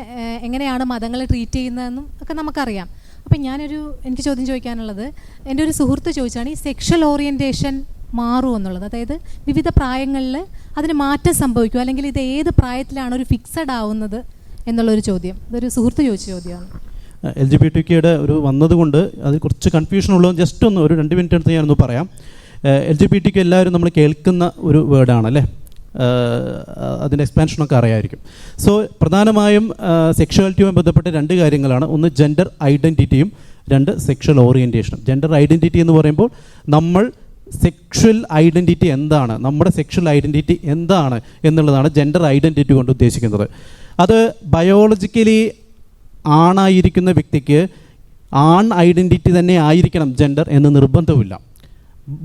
എങ്ങനെയാണ് മതങ്ങൾ ട്രീറ്റ് ചെയ്യുന്നതെന്നും ഒക്കെ നമുക്കറിയാം. അപ്പം എനിക്ക് ചോദ്യം ചോദിക്കാനുള്ളത്, എൻ്റെ ഒരു സുഹൃത്ത് ചോദിച്ചാണ് ഈ സെക്ഷൽ ഓറിയൻറ്റേഷൻ മാറും എന്നുള്ളത്. അതായത് വിവിധ പ്രായങ്ങളിൽ അതിന് മാറ്റം സംഭവിക്കും, അല്ലെങ്കിൽ ഇത് ഏത് പ്രായത്തിലാണ് ഒരു ഫിക്സഡ് ആവുന്നത് എന്നുള്ളൊരു ചോദ്യം. ഇതൊരു സുഹൃത്ത് ചോദിച്ച ചോദ്യമാണ്. LGBTQയുടെ ഒരു വന്നതുകൊണ്ട് അതിൽ കുറച്ച് കൺഫ്യൂഷൻ ഉള്ളത്. ജസ്റ്റ് ഒരു 2 മിനിറ്റ് എടുത്ത് ഞാനൊന്ന് പറയാം. LGBTQ എല്ലാവരും നമ്മൾ കേൾക്കുന്ന ഒരു വേർഡാണല്ലേ, അതിൻ്റെ എക്സ്പാൻഷനൊക്കെ അറിയാമായിരിക്കും. സോ പ്രധാനമായും സെക്ഷുവാലിറ്റിയുമായി ബന്ധപ്പെട്ട 2 കാര്യങ്ങളാണ്. ഒന്ന് ജെൻഡർ ഐഡൻറ്റിറ്റിയും, 2 സെക്ഷൽ ഓറിയൻറ്റേഷനും. ജെൻഡർ ഐഡൻറ്റിറ്റി എന്ന് പറയുമ്പോൾ നമ്മൾ സെക്ഷൽ ഐഡൻറ്റിറ്റി എന്താണ്, നമ്മുടെ സെക്ഷൽ ഐഡൻറ്റിറ്റി എന്താണ് എന്നുള്ളതാണ് ജെൻഡർ ഐഡൻറ്റിറ്റി കൊണ്ട് ഉദ്ദേശിക്കുന്നത്. അത് ബയോളജിക്കലി ആണായിരിക്കുന്ന വ്യക്തിക്ക് ആൺ ഐഡൻറ്റിറ്റി തന്നെ ആയിരിക്കണം ജെൻഡർ എന്ന് നിർബന്ധമില്ല.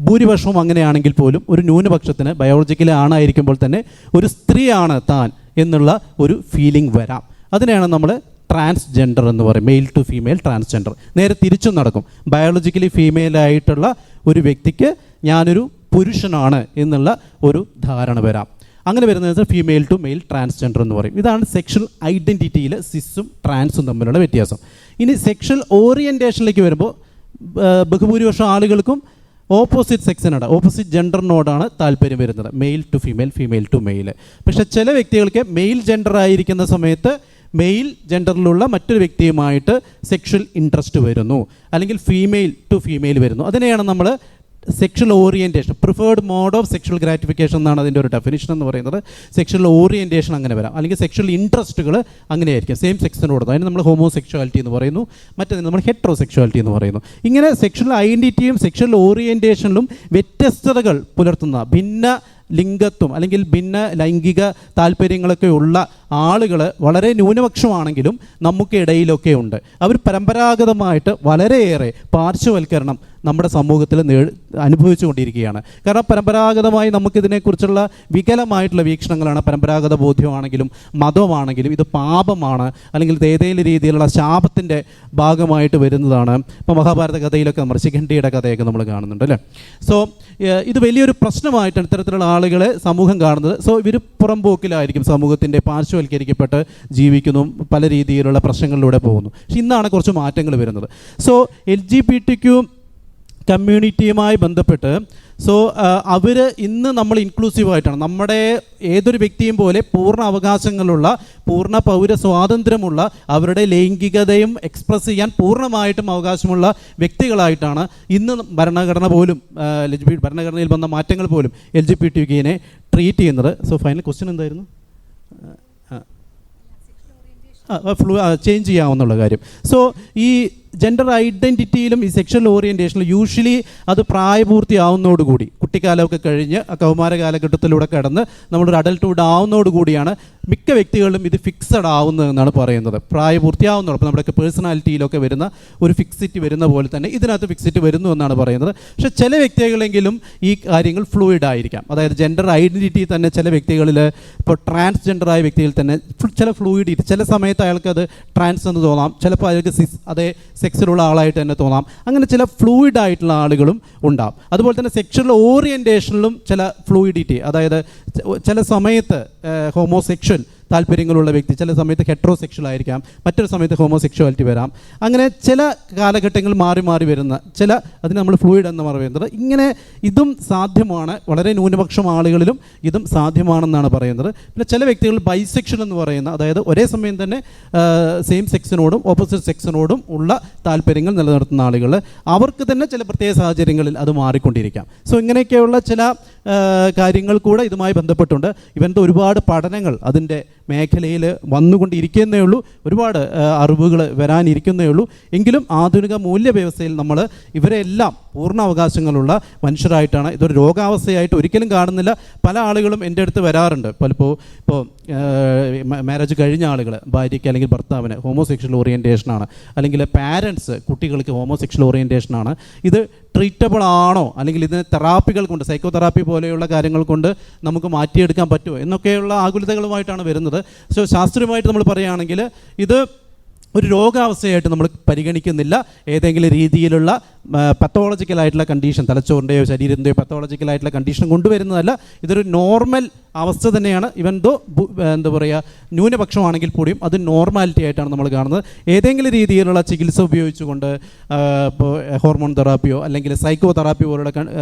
ഭൂരിപക്ഷവും അങ്ങനെയാണെങ്കിൽ പോലും ഒരു ന്യൂനപക്ഷത്തിന് ബയോളജിക്കലി ആണായിരിക്കുമ്പോൾ തന്നെ ഒരു സ്ത്രീയാണ് താൻ എന്നുള്ള ഒരു ഫീലിംഗ് വരാം. അതിനെയാണ് നമ്മൾ ട്രാൻസ്ജെൻഡർ എന്ന് പറയും. Male to female transgender. നേരെ തിരിച്ചും നടക്കും. ബയോളജിക്കലി ഫീമെയിലായിട്ടുള്ള ഒരു വ്യക്തിക്ക് ഞാനൊരു പുരുഷനാണ് എന്നുള്ള ഒരു ധാരണ വരാം. അങ്ങനെ വരുന്നത് ഫീമെയിൽ ടു മെയിൽ ട്രാൻസ്ജെൻഡർ എന്ന് പറയും. ഇതാണ് സെക്ഷൽ ഐഡൻറ്റിറ്റിയിൽ സിസും ട്രാൻസും തമ്മിലുള്ള വ്യത്യാസം. ഇനി സെക്ഷൽ ഓറിയൻറ്റേഷനിലേക്ക് വരുമ്പോൾ ബഹുഭൂരിപക്ഷം ആളുകൾക്കും ഓപ്പോസിറ്റ് സെക്സിനോട്, ഓപ്പോസിറ്റ് ജെൻഡറിനോടാണ് താല്പര്യം വരുന്നത്. Male to female, female to male. പക്ഷേ ചില വ്യക്തികൾക്ക് മെയിൽ ജെൻഡർ ആയിരിക്കുന്ന സമയത്ത് മെയിൽ ജെൻഡറിലുള്ള മറ്റൊരു വ്യക്തിയുമായിട്ട് സെക്ഷൽ ഇൻട്രസ്റ്റ് വരുന്നു, അല്ലെങ്കിൽ ഫീമെയിൽ ടു ഫീമെയിൽ വരുന്നു. അതിനെയാണ് നമ്മൾ sexual orientation, preferred mode of sexual gratification എന്നാണ് അതിൻ്റെ ഒരു ഡെഫിനിഷൻ എന്ന് പറയുന്നത്. സെക്ഷൽ ഓറിയൻറ്റേഷൻ അങ്ങനെ വരാം, അല്ലെങ്കിൽ സെക്ഷൽ ഇൻട്രസ്റ്റുകൾ അങ്ങനെയായിരിക്കും, സെയിം സെക്സിനോട്. അതിന് നമ്മൾ ഹോമോസെക്ഷുവാലിറ്റി എന്ന് പറയുന്നു, മറ്റേതിന് നമ്മൾ ഹെട്രോസെക്ഷുവാലിറ്റി എന്ന് പറയുന്നു. ഇങ്ങനെ സെക്ഷൽ ഐഡൻറ്റിറ്റിയും സെക്ഷൽ ഓറിയൻറ്റേഷനിലും വ്യത്യസ്തതകൾ പുലർത്തുന്ന ഭിന്ന ലിംഗത്വം അല്ലെങ്കിൽ ഭിന്ന ലൈംഗിക താല്പര്യങ്ങളൊക്കെ ഉള്ള ആളുകൾ വളരെ ന്യൂനപക്ഷമാണെങ്കിലും നമുക്കിടയിലൊക്കെ ഉണ്ട്. അവർ പരമ്പരാഗതമായിട്ട് വളരെയേറെ പാർശ്വവൽക്കരണം നമ്മുടെ സമൂഹത്തിൽ അനുഭവിച്ചു കൊണ്ടിരിക്കുകയാണ്. കാരണം പരമ്പരാഗതമായി നമുക്കിതിനെക്കുറിച്ചുള്ള വികലമായിട്ടുള്ള വീക്ഷണങ്ങളാണ്. പരമ്പരാഗത ബോധ്യമാണെങ്കിലും മതമാണെങ്കിലും ഇത് പാപമാണ്, അല്ലെങ്കിൽ ഇത് ഏതെങ്കിലും രീതിയിലുള്ള ശാപത്തിൻ്റെ ഭാഗമായിട്ട് വരുന്നതാണ്. ഇപ്പോൾ മഹാഭാരത കഥയിലൊക്കെ നമ്മൾ ശിഖണ്ഡിയുടെ കഥയൊക്കെ നമ്മൾ കാണുന്നുണ്ട് അല്ലേ. സോ ഇത് വലിയൊരു പ്രശ്നമായിട്ടാണ് ഇത്തരത്തിലുള്ള ആളുകളെ സമൂഹം കാണുന്നത്. സോ ഇവർ പുറംപോക്കിലായിരിക്കും, സമൂഹത്തിൻ്റെ പാർശ്വവൽക്കരിക്കപ്പെട്ട് ജീവിക്കുന്നു, പല രീതിയിലുള്ള പ്രശ്നങ്ങളിലൂടെ പോകുന്നു. പക്ഷെ ഇന്നാണ് കുറച്ച് മാറ്റങ്ങൾ വരുന്നത്. സോ LGBT കമ്മ്യൂണിറ്റിയുമായി ബന്ധപ്പെട്ട് അവർ ഇന്ന് നമ്മൾ ഇൻക്ലൂസീവായിട്ടാണ്, നമ്മുടെ ഏതൊരു വ്യക്തിയും പോലെ പൂർണ്ണ അവകാശങ്ങളുള്ള, പൂർണ്ണ പൗര സ്വാതന്ത്ര്യമുള്ള, അവരുടെ ലൈംഗികതയും എക്സ്പ്രസ് ചെയ്യാൻ പൂർണ്ണമായിട്ടും അവകാശമുള്ള വ്യക്തികളായിട്ടാണ് ഇന്ന് ഭരണഘടന പോലും, ഭരണഘടനയിൽ വന്ന മാറ്റങ്ങൾ പോലും LGBTQനെ ട്രീറ്റ് ചെയ്യുന്നത്. സോ ഫൈനൽ ക്വസ്റ്റ്യൻ എന്തായിരുന്നു? ചേഞ്ച് ചെയ്യാവുന്നുള്ള കാര്യം. സോ ഈ ജെൻഡർ ഐഡൻറ്റിറ്റിയിലും ഈ സെക്ഷൽ ഓറിയൻറ്റേഷനിലും യൂഷ്വലി അത് പ്രായപൂർത്തിയാവുന്നതോടുകൂടി, കുട്ടിക്കാലമൊക്കെ കഴിഞ്ഞ് കൗമാര കാലഘട്ടത്തിലൂടെ കടന്ന് നമ്മളൊരു അഡൽട്ട്ഹുഡ് ആവുന്നതോടുകൂടിയാണ് മിക്ക വ്യക്തികളിലും ഇത് ഫിക്സഡ് ആവുന്നതെന്നാണ് പറയുന്നത്. പ്രായപൂർത്തിയാവുന്നതോടെ അപ്പോൾ നമ്മുടെയൊക്കെ പേഴ്സണാലിറ്റിയിലൊക്കെ വരുന്ന ഒരു ഫിക്സിറ്റി വരുന്ന പോലെ തന്നെ ഇതിനകത്ത് ഫിക്സിറ്റി വരുന്നു എന്നാണ് പറയുന്നത്. പക്ഷേ ചില വ്യക്തികളെങ്കിലും ഈ കാര്യങ്ങൾ ഫ്ലൂയിഡ് ആയിരിക്കാം. അതായത് ജെൻഡർ ഐഡൻറ്റിറ്റി തന്നെ ചില വ്യക്തികളിൽ, ഇപ്പോൾ ട്രാൻസ്ജെൻഡറായ വ്യക്തിയിൽ തന്നെ ചില ഫ്ലൂയിഡിറ്റി, ചില സമയത്ത് അയാൾക്കത് ട്രാൻസ് എന്ന് തോന്നാം, ചിലപ്പോൾ അയാൾക്ക് അതേ സെക്സിലുള്ള ആളായിട്ട് തന്നെ തോന്നാം. അങ്ങനെ ചില ഫ്ലൂയിഡ് ആയിട്ടുള്ള ആളുകളും ഉണ്ടാവും. അതുപോലെ തന്നെ സെക്ഷൽ ഓറിയൻറ്റേഷനിലും ചില ഫ്ലൂയിഡിറ്റി, അതായത് ചില സമയത്ത് ഹോമോസെക്ഷൽ താല്പര്യങ്ങളുള്ള വ്യക്തി ചില സമയത്ത് ഹെട്രോസെക്ഷൽ ആയിരിക്കാം, മറ്റൊരു സമയത്ത് ഹോമോസെക്ഷുവാലിറ്റി വരാം. അങ്ങനെ ചില കാലഘട്ടങ്ങൾ മാറി മാറി വരുന്ന ചില, അതിന് നമ്മൾ ഫ്ലൂയിഡ് എന്ന് പറയുന്നത്. ഇങ്ങനെ ഇതും സാധ്യമാണ്, വളരെ ന്യൂനപക്ഷം ആളുകളിലും ഇതും സാധ്യമാണെന്നാണ് പറയുന്നത്. പിന്നെ ചില വ്യക്തികൾ ബൈസെക്ഷൽ എന്ന് പറയുന്ന, അതായത് ഒരേ സമയം തന്നെ സെയിം സെക്സിനോടും ഓപ്പോസിറ്റ് സെക്സിനോടും ഉള്ള താല്പര്യങ്ങൾ നിലനിർത്തുന്ന ആളുകൾ, അവർക്ക് തന്നെ ചില പ്രത്യേക സാഹചര്യങ്ങളിൽ അത് മാറിക്കൊണ്ടിരിക്കാം. സോ ഇങ്ങനെയൊക്കെയുള്ള ചില കാര്യങ്ങൾ കൂടെ ഇതുമായി ബന്ധപ്പെട്ടുണ്ട്. ഇവൻ്റെ ഒരുപാട് പഠനങ്ങൾ അതിൻ്റെ മേഖലയിൽ വന്നുകൊണ്ടിരിക്കുന്നേ ഉള്ളൂ, ഒരുപാട് അറിവുകൾ വരാനിരിക്കുന്നേ ഉള്ളൂ. എങ്കിലും ആധുനിക മൂല്യവ്യവസ്ഥയിൽ നമ്മൾ ഇവരെല്ലാം പൂർണ്ണ അവകാശങ്ങളുള്ള മനുഷ്യരായിട്ടാണ്, ഇതൊരു രോഗാവസ്ഥയായിട്ട് ഒരിക്കലും കാണുന്നില്ല. പല ആളുകളും എൻ്റെ അടുത്ത് വരാറുണ്ട്. പലപ്പോൾ ഇപ്പോൾ മാരേജ് കഴിഞ്ഞ ആളുകൾ, ഭാര്യയ്ക്ക് അല്ലെങ്കിൽ ഭർത്താവിന് ഹോമോസെക്ഷൽ ഓറിയൻറ്റേഷനാണ്, അല്ലെങ്കിൽ പാരൻസ് കുട്ടികൾക്ക് ഹോമോസെക്ഷൽ ഓറിയൻറ്റേഷനാണ്. ഇത് ട്രീറ്റബിൾ ആണോ, അല്ലെങ്കിൽ ഇതിന് തെറാപ്പികൾ കൊണ്ട്, സൈക്കോതെറാപ്പി പോലെയുള്ള കാര്യങ്ങൾ കൊണ്ട് നമുക്ക് മാറ്റിയെടുക്കാൻ പറ്റുമോ എന്നൊക്കെയുള്ള ആകുലതകളുമായിട്ടാണ് വരുന്നത്. സോ ശാസ്ത്രീയമായിട്ട് നമ്മൾ പറയുകയാണെങ്കിൽ ഇത് ഒരു രോഗാവസ്ഥയായിട്ട് നമ്മൾ പരിഗണിക്കുന്നില്ല. ഏതെങ്കിലും രീതിയിലുള്ള പത്തോളജിക്കലായിട്ടുള്ള കണ്ടീഷൻ, തലച്ചോറിൻ്റെയോ ശരീരത്തിൻ്റെയോ പത്തോളജിക്കലായിട്ടുള്ള കണ്ടീഷൻ കൊണ്ടുവരുന്നതല്ല. ഇതൊരു നോർമൽ അവസ്ഥ തന്നെയാണ്. ഇവൻ ദോ എന്താ പറയുക, ന്യൂനപക്ഷമാണെങ്കിൽ കൂടിയും അത് നോർമാലിറ്റി ആയിട്ടാണ് നമ്മൾ കാണുന്നത്. ഏതെങ്കിലും രീതിയിലുള്ള ചികിത്സ ഉപയോഗിച്ചുകൊണ്ട്, ഇപ്പോൾ ഹോർമോൺ തെറാപ്പിയോ അല്ലെങ്കിൽ സൈക്കോ തെറാപ്പി പോലുള്ള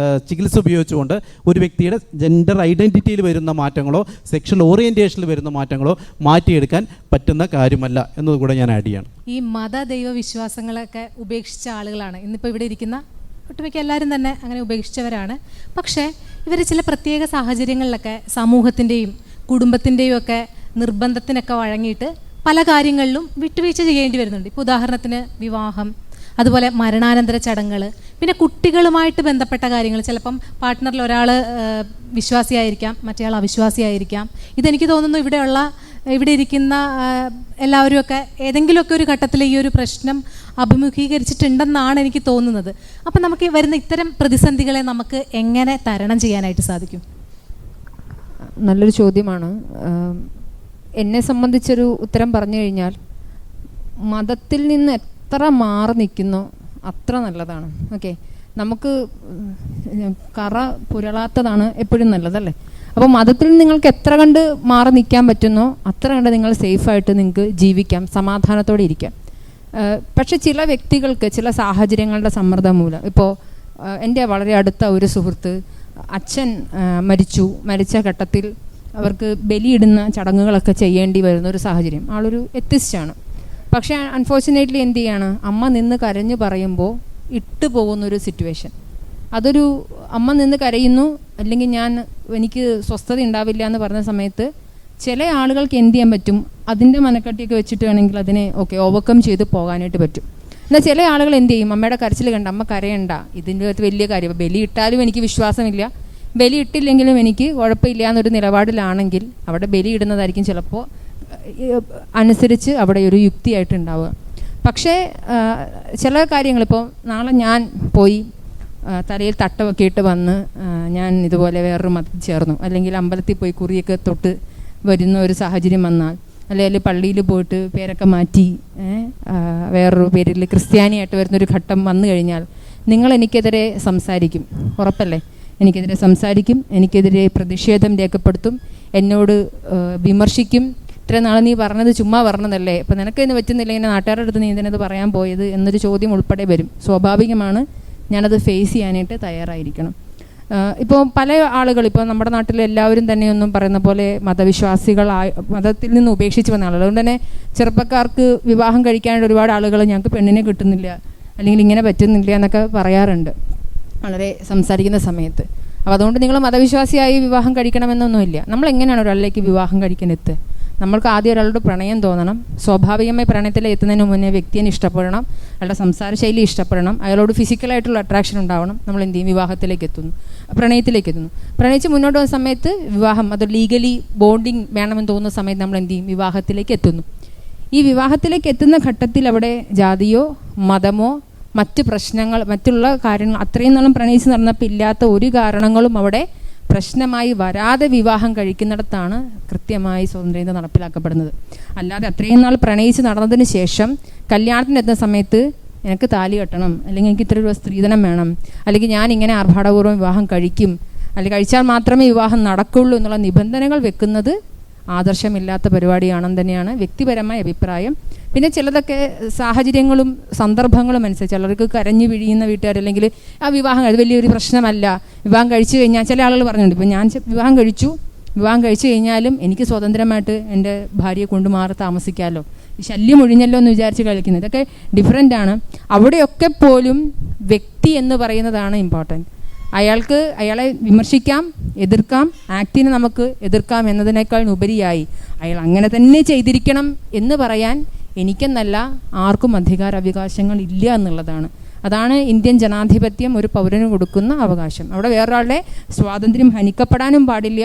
ചികിത്സ ഉപയോഗിച്ചുകൊണ്ട് ഒരു വ്യക്തിയുടെ ജെൻഡർ ഐഡൻറ്റിറ്റിയിൽ വരുന്ന മാറ്റങ്ങളോ സെക്ഷൽ ഓറിയൻറ്റേഷനിൽ വരുന്ന മാറ്റങ്ങളോ മാറ്റിയെടുക്കാൻ പറ്റുന്ന കാര്യമല്ല എന്നതുകൂടെ ഞാൻ ആഡ് ചെയ്യണം. ഈ മത ദൈവ വിശ്വാസങ്ങളൊക്കെ ഉപേക്ഷിച്ച ആളുകളാണ് ഇന്നിപ്പോൾ ഇവിടെ ഇരിക്കുന്ന ഒട്ടുമിക്ക എല്ലാവരും തന്നെ അങ്ങനെ ഉപേക്ഷിച്ചവരാണ്. പക്ഷേ ഇവർ ചില പ്രത്യേക സാഹചര്യങ്ങളിലൊക്കെ സമൂഹത്തിൻ്റെയും കുടുംബത്തിൻ്റെയും ഒക്കെ നിർബന്ധത്തിനൊക്കെ വഴങ്ങിയിട്ട് പല കാര്യങ്ങളിലും വിട്ടുവീഴ്ച ചെയ്യേണ്ടി വരുന്നുണ്ട്. ഇപ്പോൾ ഉദാഹരണത്തിന് വിവാഹം, അതുപോലെ മരണാനന്തര ചടങ്ങുകൾ, പിന്നെ കുട്ടികളുമായിട്ട് ബന്ധപ്പെട്ട കാര്യങ്ങൾ. ചിലപ്പം പാർട്ട്ണറിൽ ഒരാൾ വിശ്വാസിയായിരിക്കാം, മറ്റേയാൾ അവിശ്വാസിയായിരിക്കാം. ഇതെനിക്ക് തോന്നുന്നു ഇവിടെ ഇരിക്കുന്ന എല്ലാവരുമൊക്കെ ഏതെങ്കിലുമൊക്കെ ഒരു ഘട്ടത്തിൽ ഈ ഒരു പ്രശ്നം അഭിമുഖീകരിച്ചിട്ടുണ്ടെന്നാണ് എനിക്ക് തോന്നുന്നത്. അപ്പം നമുക്ക് വരുന്ന ഇത്തരം പ്രതിസന്ധികളെ നമുക്ക് എങ്ങനെ തരണം ചെയ്യാനായിട്ട് സാധിക്കും? നല്ലൊരു ചോദ്യമാണ്. എന്നെ സംബന്ധിച്ചൊരു ഉത്തരം പറഞ്ഞു കഴിഞ്ഞാൽ, മതത്തിൽ നിന്ന് എത്ര മാറി നിൽക്കുന്നോ അത്ര നല്ലതാണ്. ഓക്കെ, നമുക്ക് കറ പുരളാത്തതാണ് എപ്പോഴും നല്ലതല്ലേ. അപ്പോൾ മതത്തിൽ നിങ്ങൾക്ക് എത്ര കണ്ട് മാറി നിൽക്കാൻ പറ്റുന്നോ അത്ര കണ്ട് നിങ്ങൾ സേഫായിട്ട് നിങ്ങൾക്ക് ജീവിക്കാം, സമാധാനത്തോടെ ഇരിക്കാം. പക്ഷെ ചില വ്യക്തികൾക്ക് ചില സാഹചര്യങ്ങളുടെ സമ്മർദ്ദം മൂലം, ഇപ്പോൾ എൻ്റെ വളരെ അടുത്ത ഒരു സുഹൃത്ത്, അച്ഛൻ മരിച്ച ഘട്ടത്തിൽ അവർക്ക് ബലിയിടുന്ന ചടങ്ങുകളൊക്കെ ചെയ്യേണ്ടി വരുന്ന ഒരു സാഹചര്യം. ആളൊരു എത്തിസ്റ്റാണ്. പക്ഷേ അൺഫോർച്ചുനേറ്റ്ലി എന്ത് ചെയ്യാണ്, അമ്മ നിന്ന് കരഞ്ഞു പറയുമ്പോൾ ഇട്ടു പോകുന്നൊരു സിറ്റുവേഷൻ. അതൊരു അമ്മ നിന്ന് കരയുന്നു, അല്ലെങ്കിൽ എനിക്ക് സ്വസ്ഥത ഉണ്ടാവില്ല എന്ന് പറഞ്ഞ സമയത്ത് ചില ആളുകൾക്ക് എന്ത് ചെയ്യാൻ പറ്റും, അതിൻ്റെ മനക്കട്ടിയൊക്കെ വെച്ചിട്ട് വേണമെങ്കിൽ അതിനെ ഓവർകം ചെയ്ത് പോകാനായിട്ട് പറ്റും. എന്നാൽ ചില ആളുകൾ എന്ത് ചെയ്യും, അമ്മയുടെ കരച്ചിൽ കണ്ട അമ്മ കരയണ്ട, ഇതിൻ്റെ അകത്ത് വലിയ കാര്യം, ബലി ഇട്ടാലും എനിക്ക് വിശ്വാസമില്ല, ബലി ഇട്ടില്ലെങ്കിലും എനിക്ക് കുഴപ്പമില്ല എന്നൊരു നിലപാടിലാണെങ്കിൽ അവിടെ ബലി ഇടുന്നതായിരിക്കും ചിലപ്പോൾ അനുസരിച്ച് അവിടെ ഒരു യുക്തിയായിട്ട് ഉണ്ടാവുക. പക്ഷേ ചില കാര്യങ്ങൾ, ഇപ്പോൾ നാളെ ഞാൻ പോയി തലയിൽ തട്ടമൊക്കെ ഇട്ട് വന്ന് ഞാൻ ഇതുപോലെ വേറൊരു മതത്തിൽ ചേർന്നു, അല്ലെങ്കിൽ അമ്പലത്തിൽ പോയി കുറിയൊക്കെ തൊട്ട് വരുന്ന ഒരു സാഹചര്യം വന്നാൽ, അല്ലെങ്കിൽ പള്ളിയിൽ പോയിട്ട് പേരൊക്കെ മാറ്റി വേറൊരു പേരിൽ ക്രിസ്ത്യാനിയായിട്ട് വരുന്നൊരു ഘട്ടം വന്നു കഴിഞ്ഞാൽ നിങ്ങൾ എനിക്കെതിരെ സംസാരിക്കും, ഉറപ്പല്ലേ? എനിക്കെതിരെ സംസാരിക്കും, എനിക്കെതിരെ പ്രതിഷേധം രേഖപ്പെടുത്തും, എന്നോട് വിമർശിക്കും. ഇത്ര നാൾ നീ പറഞ്ഞത് ചുമ്മാ പറഞ്ഞതല്ലേ, ഇപ്പം നിനക്കതിന് പറ്റുന്നില്ല, ഇങ്ങനെ നാട്ടുകാരുടെ അടുത്ത് നീ ഇതിനത് പറയാൻ പോയത് എന്നൊരു ചോദ്യം ഉൾപ്പെടെ വരും. സ്വാഭാവികമാണ്, ഞാനത് ഫേസ് ചെയ്യാനായിട്ട് തയ്യാറായിരിക്കണം. ഇപ്പോൾ പല ആളുകൾ, ഇപ്പോൾ നമ്മുടെ നാട്ടിൽ എല്ലാവരും തന്നെയൊന്നും പറയുന്ന പോലെ മതത്തിൽ നിന്ന് ഉപേക്ഷിച്ച് വന്ന ആളുകൾ. അതുകൊണ്ട് തന്നെ ചെറുപ്പക്കാർക്ക് വിവാഹം കഴിക്കാനായിട്ട് ഒരുപാട് ആളുകൾ ഞങ്ങൾക്ക് പെണ്ണിനെ കിട്ടുന്നില്ല, അല്ലെങ്കിൽ ഇങ്ങനെ പറ്റുന്നില്ല എന്നൊക്കെ പറയാറുണ്ട് വളരെ സംസാരിക്കുന്ന സമയത്ത്. അപ്പോൾ അതുകൊണ്ട് നിങ്ങൾ മതവിശ്വാസിയായി വിവാഹം കഴിക്കണമെന്നൊന്നുമില്ല. നമ്മൾ എങ്ങനെയാണ് ഒരാളിലേക്ക് വിവാഹം കഴിക്കാൻ എത്തുക? നമ്മൾക്ക് ആദ്യം ഒരാളോട് പ്രണയം തോന്നണം. സ്വാഭാവികമായി പ്രണയത്തിൽ എത്തുന്നതിന് മുന്നേ വ്യക്തിയെ ഇഷ്ടപ്പെടണം, അയാളുടെ സംസാര ശൈലി ഇഷ്ടപ്പെടണം, അയാളോട് ഫിസിക്കലായിട്ടുള്ള അട്രാക്ഷൻ ഉണ്ടാവണം. നമ്മൾ എന്ത് ചെയ്യും? വിവാഹത്തിലേക്ക് എത്തുന്നു, പ്രണയത്തിലേക്ക് എത്തുന്നു. പ്രണയിച്ച് മുന്നോട്ട് പോകുന്ന സമയത്ത് വിവാഹം, അത് ലീഗലി ബോണ്ടിങ് വേണമെന്ന് തോന്നുന്ന സമയത്ത് നമ്മൾ എന്ത് ചെയ്യും? വിവാഹത്തിലേക്ക് എത്തുന്നു. ഈ വിവാഹത്തിലേക്ക് എത്തുന്ന ഘട്ടത്തിൽ അവിടെ ജാതിയോ മതമോ മറ്റ് പ്രശ്നങ്ങൾ, മറ്റുള്ള കാര്യങ്ങൾ, അത്രയും നാളും പ്രണയിച്ച് നടന്നപ്പോൾ ഇല്ലാത്ത ഒരു കാരണങ്ങളും അവിടെ പ്രശ്നമായി വരാതെ വിവാഹം കഴിക്കുന്നിടത്താണ് കൃത്യമായി സ്വാതന്ത്ര്യം നടപ്പിലാക്കപ്പെടുന്നത്. അല്ലാതെ അത്രയും നാൾ പ്രണയിച്ച് നടന്നതിന് ശേഷം കല്യാണത്തിന് എത്തുന്ന സമയത്ത് എനിക്ക് താലി കെട്ടണം, അല്ലെങ്കിൽ എനിക്ക് ഇത്ര രൂപ സ്ത്രീധനം വേണം, അല്ലെങ്കിൽ ഞാൻ ഇങ്ങനെ ആർഭാടപൂർവ്വം വിവാഹം കഴിക്കും, അല്ലെങ്കിൽ കഴിച്ചാൽ മാത്രമേ വിവാഹം നടക്കുള്ളൂ എന്നുള്ള നിബന്ധനകൾ വെക്കുന്നത് ആദർശമില്ലാത്ത പരിപാടിയാണെന്ന് തന്നെയാണ് വ്യക്തിപരമായ അഭിപ്രായം. പിന്നെ ചിലതൊക്കെ സാഹചര്യങ്ങളും സന്ദർഭങ്ങളും അനുസരിച്ച്, ചിലർക്ക് കരഞ്ഞു പിഴിയുന്ന വീട്ടുകാർ, അല്ലെങ്കിൽ ആ വിവാഹം വലിയൊരു പ്രശ്നമല്ല, വിവാഹം കഴിച്ചു കഴിഞ്ഞാൽ ചില ആളുകൾ പറഞ്ഞിട്ടുണ്ട്, ഇപ്പോൾ ഞാൻ വിവാഹം കഴിച്ചു കഴിഞ്ഞാലും എനിക്ക് സ്വതന്ത്രമായിട്ട് എൻ്റെ ഭാര്യയെ കൊണ്ടുമാറി താമസിക്കാമല്ലോ, ശല്യം ഒഴിഞ്ഞല്ലോ എന്ന് വിചാരിച്ച് കളിക്കുന്നത്, ഇതൊക്കെ ഡിഫറൻ്റ് ആണ്. അവിടെയൊക്കെ പോലും വ്യക്തി എന്ന് പറയുന്നതാണ് ഇമ്പോർട്ടൻറ്റ്. അയാളെ വിമർശിക്കാം, എതിർക്കാം, ആക്ടിനെ നമുക്ക് എതിർക്കാം എന്നതിനേക്കാൾ ഉപരിയായി അയാൾ അങ്ങനെ തന്നെ ചെയ്തിരിക്കണം എന്ന് പറയാൻ എനിക്കെന്നല്ല ആർക്കും അധികാരാവകാശങ്ങൾ ഇല്ല എന്നുള്ളതാണ്. അതാണ് ഇന്ത്യൻ ജനാധിപത്യം ഒരു പൗരന് കൊടുക്കുന്ന അവകാശം. അവിടെ വേറൊരാളുടെ സ്വാതന്ത്ര്യം ഹനിക്കപ്പെടാനും പാടില്ല,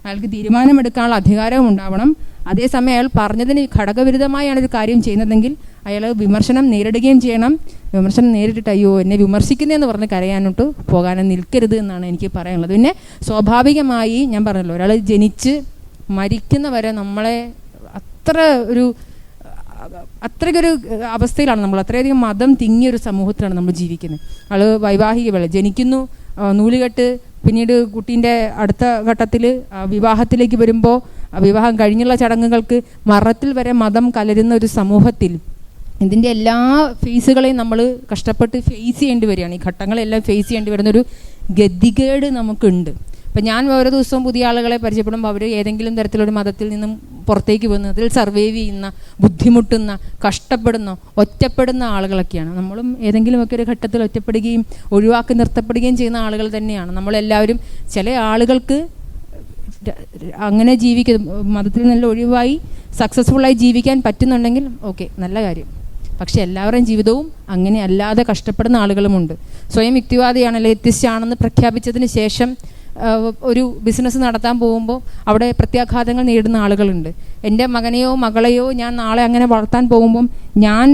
അയാൾക്ക് തീരുമാനമെടുക്കാനുള്ള അധികാരവും ഉണ്ടാവണം. അതേസമയം അയാൾ പറഞ്ഞതിന് ഘടകവിരുദ്ധമായാണ് ഒരു കാര്യം ചെയ്യുന്നതെങ്കിൽ അയാൾ വിമർശനം നേരിടുകയും ചെയ്യണം. വിമർശനം നേരിട്ടിട്ട് അയ്യോ എന്നെ വിമർശിക്കുന്നതെന്ന് പറഞ്ഞ് കരയാനോട്ട് പോകാനും നിൽക്കരുത് എന്നാണ് എനിക്ക് പറയാനുള്ളത്. പിന്നെ സ്വാഭാവികമായി ഞാൻ പറഞ്ഞല്ലോ, ഒരാൾ ജനിച്ച് മരിക്കുന്നവരെ നമ്മളെ അത്രയ്ക്കൊരു അവസ്ഥയിലാണ് നമ്മൾ, അത്രയധികം മതം തിങ്ങിയൊരു സമൂഹത്തിലാണ് നമ്മൾ ജീവിക്കുന്നത്. ആൾ വൈവാഹിക വേള ജനിക്കുന്നു, നൂലുകെട്ട്, പിന്നീട് കുട്ടീൻ്റെ അടുത്ത ഘട്ടത്തിൽ വിവാഹത്തിലേക്ക് വരുമ്പോൾ വിവാഹം കഴിഞ്ഞുള്ള ചടങ്ങുകൾക്ക് മറത്തിൽ വരെ മതം കലരുന്ന ഒരു സമൂഹത്തിൽ ഇതിൻ്റെ എല്ലാ ഫേസുകളെയും നമ്മൾ കഷ്ടപ്പെട്ട് ഫേസ് ചെയ്യേണ്ടി വരികയാണ്. ഈ ഘട്ടങ്ങളെല്ലാം ഫേസ് ചെയ്യേണ്ടി വരുന്നൊരു ഗതികേട് നമുക്കുണ്ട്. ഇപ്പം ഞാൻ ഓരോ ദിവസവും പുതിയ ആളുകളെ പരിചയപ്പെടുമ്പോൾ അവർ ഏതെങ്കിലും തരത്തിലൊരു മതത്തിൽ നിന്നും പുറത്തേക്ക് പോകുന്ന, അതിൽ സർവൈവ് ചെയ്യുന്ന, ബുദ്ധിമുട്ടുന്ന, കഷ്ടപ്പെടുന്ന, ഒറ്റപ്പെടുന്ന ആളുകളൊക്കെയാണ്. നമ്മളും ഏതെങ്കിലുമൊക്കെ ഒരു ഘട്ടത്തിൽ ഒറ്റപ്പെടുകയും ഒഴിവാക്കി നിർത്തപ്പെടുകയും ചെയ്യുന്ന ആളുകൾ തന്നെയാണ് നമ്മളെല്ലാവരും. ചില ആളുകൾക്ക് അങ്ങനെ മതത്തിൽ നിന്നെല്ലാം ഒഴിവായി സക്സസ്ഫുള്ളായി ജീവിക്കാൻ പറ്റുന്നുണ്ടെങ്കിൽ ഓക്കെ, നല്ല കാര്യം. പക്ഷെ എല്ലാവരുടെയും ജീവിതവും അങ്ങനെ അല്ലാതെ കഷ്ടപ്പെടുന്ന ആളുകളുമുണ്ട്. സ്വയം യുക്തിവാദിയാണല്ലോ, എത്തിസ്റ്റാണെന്ന് പ്രഖ്യാപിച്ചതിന് ശേഷം ഒരു ബിസിനസ് നടത്താൻ പോകുമ്പോൾ അവിടെ പ്രത്യാഘാതങ്ങൾ നേരിടുന്ന ആളുകളുണ്ട്. എൻ്റെ മകനെയോ മകളെയോ ഞാൻ നാളെ അങ്ങനെ വളർത്താൻ പോകുമ്പം ഞാൻ